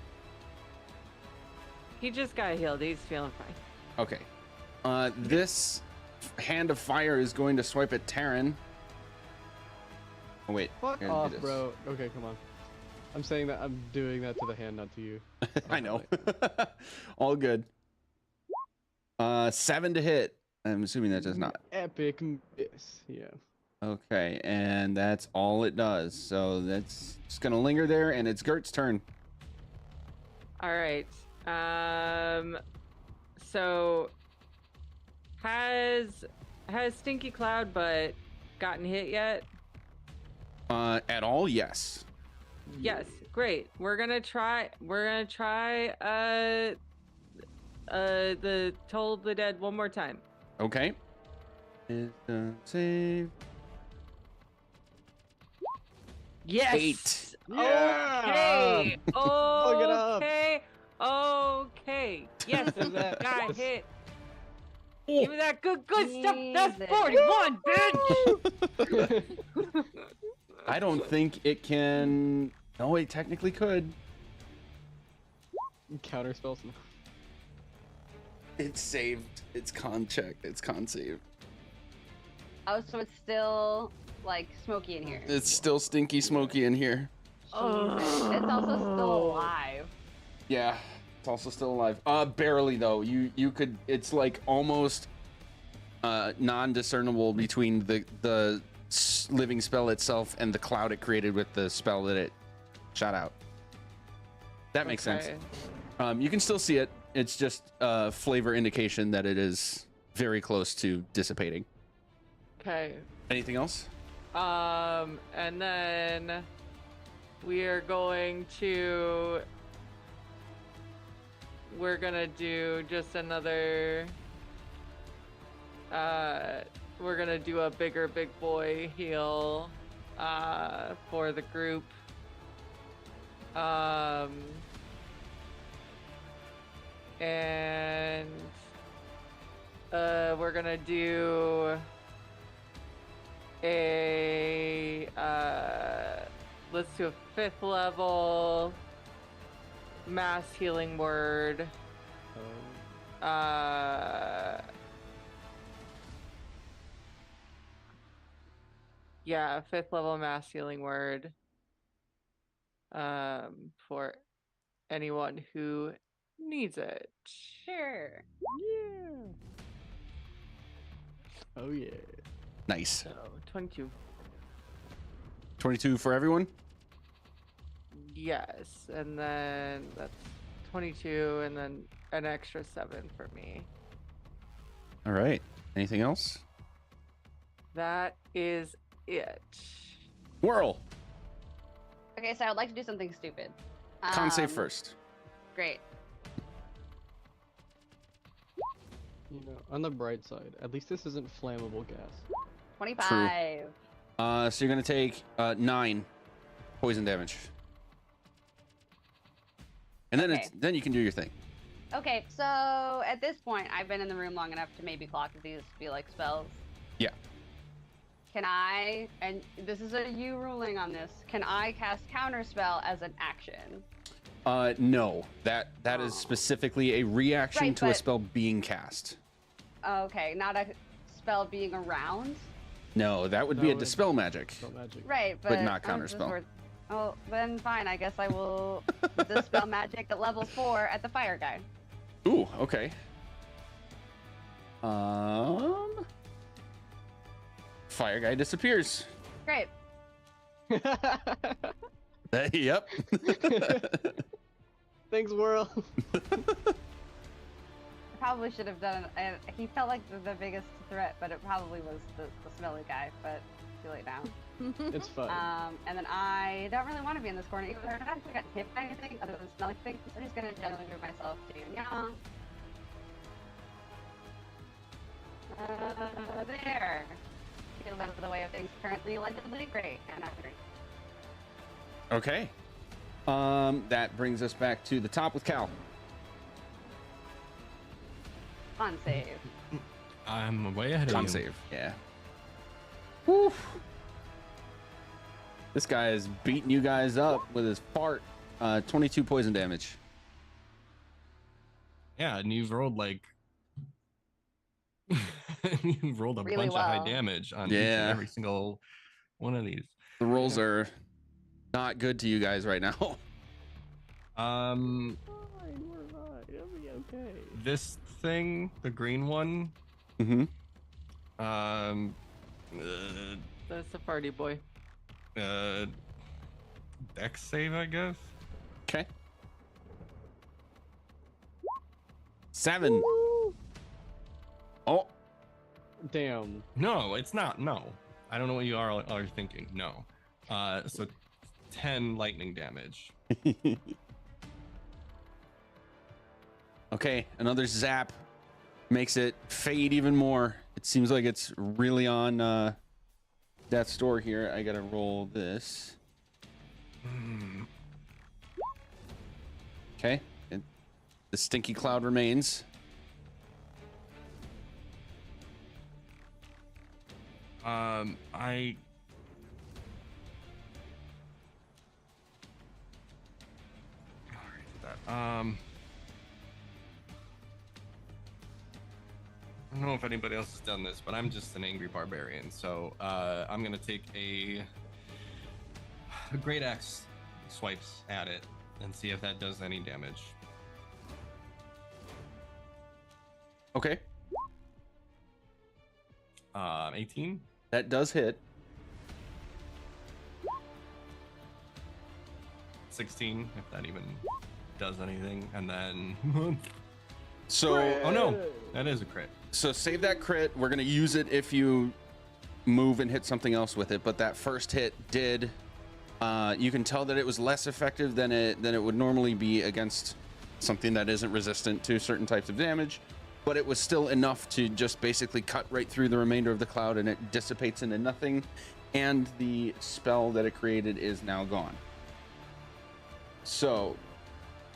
He just got healed. He's feeling fine. Okay. This hand of fire is going to swipe at Taryn. Oh wait. Fuck here, do off, this. bro. Okay, come on. I'm saying that I'm doing that to the hand, not to you. I know. All good. 7 to hit. I'm assuming that does not. Epic miss. Yeah. Okay, and that's all it does. So that's just gonna linger there, and it's Gert's turn. All right. So has Stinky Cloud Butt gotten hit yet? At all? Yes. Yes. Great. We're gonna try the Toll of the Dead one more time. Okay. Is save. Yes. 8. Okay. Plug it up. Okay. Okay. Yes. That- Got hit. Oh. Give me that good stuff. That's Jesus. 41, bitch. I don't think it can. No, it technically could. Counter spells. It's saved. It's con checked. It's con saved. Oh, so it's still like smoky in here. It's still stinky smoky in here. Jesus. It's also still alive. Yeah, it's also still alive. Barely though. You could. It's like almost non-discernible between the living spell itself and the cloud it created with the spell that it shot out. That makes sense. You can still see it. It's just a flavor indication that it is very close to dissipating. Okay. Anything else? And then we are going to do just another we're gonna do a bigger big boy heal for the group. And we're gonna do a let's do a 5th level mass healing word. Yeah, 5th level mass healing word. For anyone who needs it. Sure. Yeah. Oh yeah. Nice. So 22. 22 for everyone. Yes, and then that's 22, and then an extra 7 for me. All right. Anything else? That is it. Whirl. Okay, so I would like to do something stupid. Con save first. Great. You know, on the bright side, at least this isn't flammable gas. 25. So you're gonna take 9 poison damage, and then Okay. then you can do your thing. Okay, so at this point, I've been in the room long enough to maybe clock if these feel like spells. Yeah. Can I, and this is a you ruling on this, can I cast Counterspell as an action? No, that is Oh. specifically a reaction Right, to a but- spell being cast. Okay, not a spell being around? No, that would be No, a dispel magic. Spell magic. Right, But but... not oh, this is Counterspell. where- Oh, then fine, I guess I will dispel magic at level 4 at the fire guy. Ooh, okay. Fire guy disappears. Great. Yep. Thanks, Whirl. I probably should have done it. He felt like the biggest threat, but it probably was the smelly guy, but too late now. It's fine. And then I don't really want to be in this corner either. I haven't got hit by anything other than smelly things. I'm just gonna generally move myself to there. Feels out of the way of things currently allegedly great, and I'm great. Okay. That brings us back to the top with Cal. Con save. I'm way ahead of Con you. save. Yeah. Woo. This guy is beating you guys up with his fart. 22 poison damage. Yeah, and you've rolled like you've rolled a Really bunch of high well. damage on each Yeah. and every single one of these. The rolls are not good to you guys right now. Fine, we're fine. It'll be okay. This thing, the green one, Mm-hmm. That's the party boy. Dex save, I guess. Okay. 7. Oh, Damn. No, it's not. No, I don't know what you are thinking. No. So 10 lightning damage. okay. Another zap makes it fade even more. It seems like it's really on death's door here. I gotta roll this. Okay. And the stinky cloud remains. I I don't know if anybody else has done this, but I'm just an angry barbarian, so I'm gonna take a great axe swipes at it and see if that does any damage. Okay. 18. That does hit. 16, if that even does anything, and then So oh no, that is a crit. So save that crit. We're gonna use it if you move and hit something else with it. But that first hit did. You can tell that it was less effective than it would normally be against something that isn't resistant to certain types of damage. But it was still enough to just basically cut right through the remainder of the cloud, and it dissipates into nothing. And the spell that it created is now gone. So,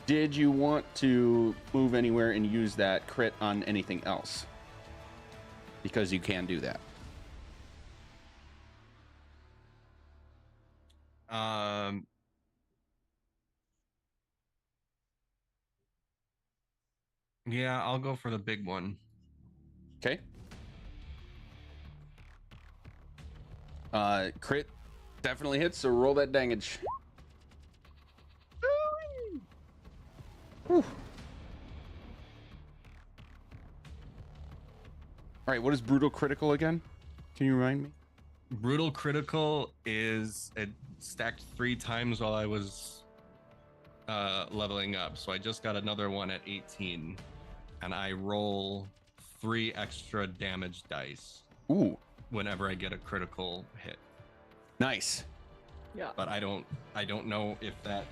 did you want to move anywhere and use that crit on anything else? Because you can do that. Yeah, I'll go for the big one. Okay. Crit definitely hits, so roll that damage. Whew. All right, what is brutal critical again? Can you remind me? Brutal critical is it stacked 3 times while I was leveling up, so I just got another one at 18, and I roll 3 extra damage dice Ooh, whenever I get a critical hit. nice. Yeah. But I don't know if that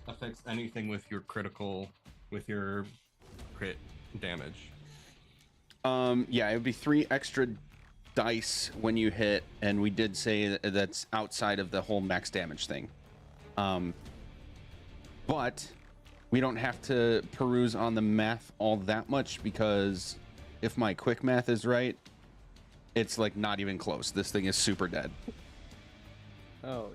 affects anything with your critical, with your crit damage. Yeah, it would be 3 extra dice when you hit, and we did say that that's outside of the whole max damage thing. But we don't have to peruse on the math all that much, because if my quick math is right, it's like not even close. This thing is super dead. Oh,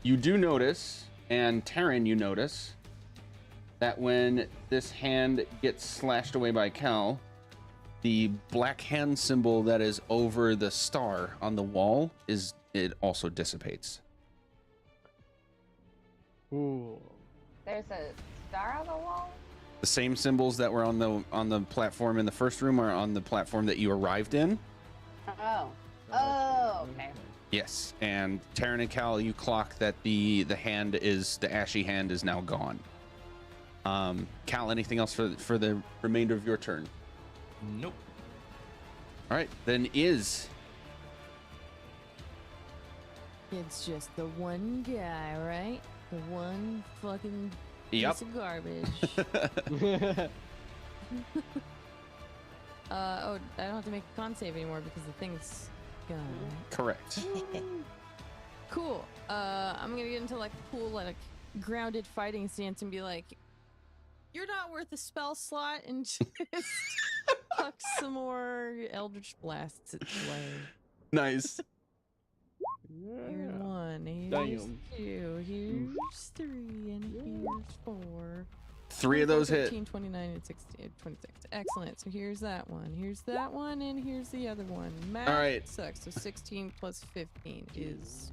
You do notice, and Taryn, you notice, that when this hand gets slashed away by Cal, the black hand symbol that is over the star on the wall it also dissipates. Ooh. There's a star on the wall? The same symbols that were on the platform in the first room are on the platform that you arrived in. Oh. Oh, okay. Yes, and Taryn and Cal, you clock that the ashy hand is now gone. Cal, anything else for the remainder of your turn? Nope. All right, then is It's just the one guy, right? The one fucking Yep. piece of garbage. Oh, I don't have to make a con save anymore because the thing's gone. Correct. Cool. I'm gonna get into like a cool, like grounded fighting stance and be like, "You're not worth a spell slot," and just tuck some more Eldritch Blasts its way. Nice. Here's one, here's Damn. 2, here's 3, and here's 4. 3 of those hit. 13, 29, and 16, 26. Excellent. So here's that one, and here's the other one. Math All right. sucks. So 16 plus 15 is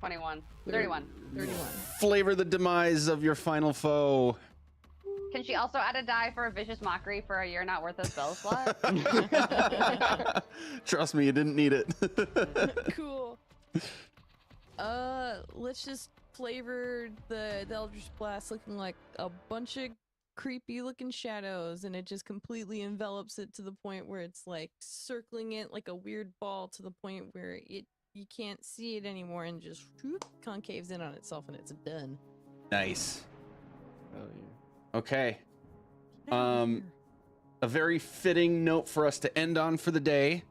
21. 31. 31. Flavor the demise of your final foe. Can she also add a die for a vicious mockery for a you're not worth a spell slot? Trust me, you didn't need it. Cool. Let's just flavor the Eldritch Blast looking like a bunch of creepy looking shadows, and it just completely envelops it to the point where it's like circling it like a weird ball to the point where you can't see it anymore, and just whoop, concaves in on itself, and it's done. Nice. Hell yeah. Okay. Get out of Um, here. A very fitting note for us to end on for the day,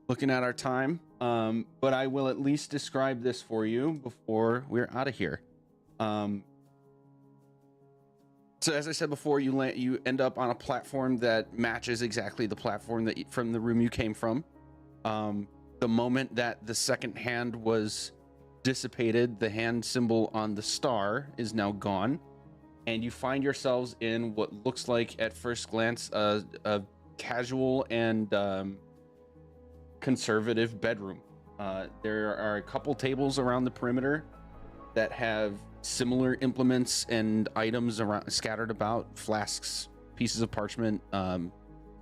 looking at our time. But I will at least describe this for you before we're out of here. So as I said before, you end up on a platform that matches exactly the platform that from the room you came from. The moment that the second hand was dissipated, the hand symbol on the star is now gone, and you find yourselves in what looks like, at first glance, a casual and conservative bedroom. There are a couple tables around the perimeter that have similar implements and items around scattered about, flasks, pieces of parchment,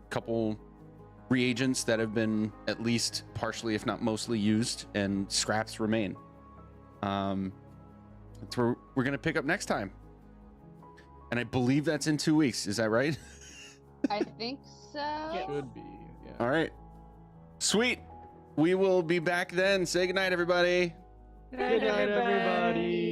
couple reagents that have been at least partially, if not mostly, used, and scraps remain. That's where we're gonna pick up next time, and I believe that's in 2 weeks. Is that right? I think so. Should be. Yeah. All right, sweet. We will be back then. Say goodnight, everybody. Good night, everybody.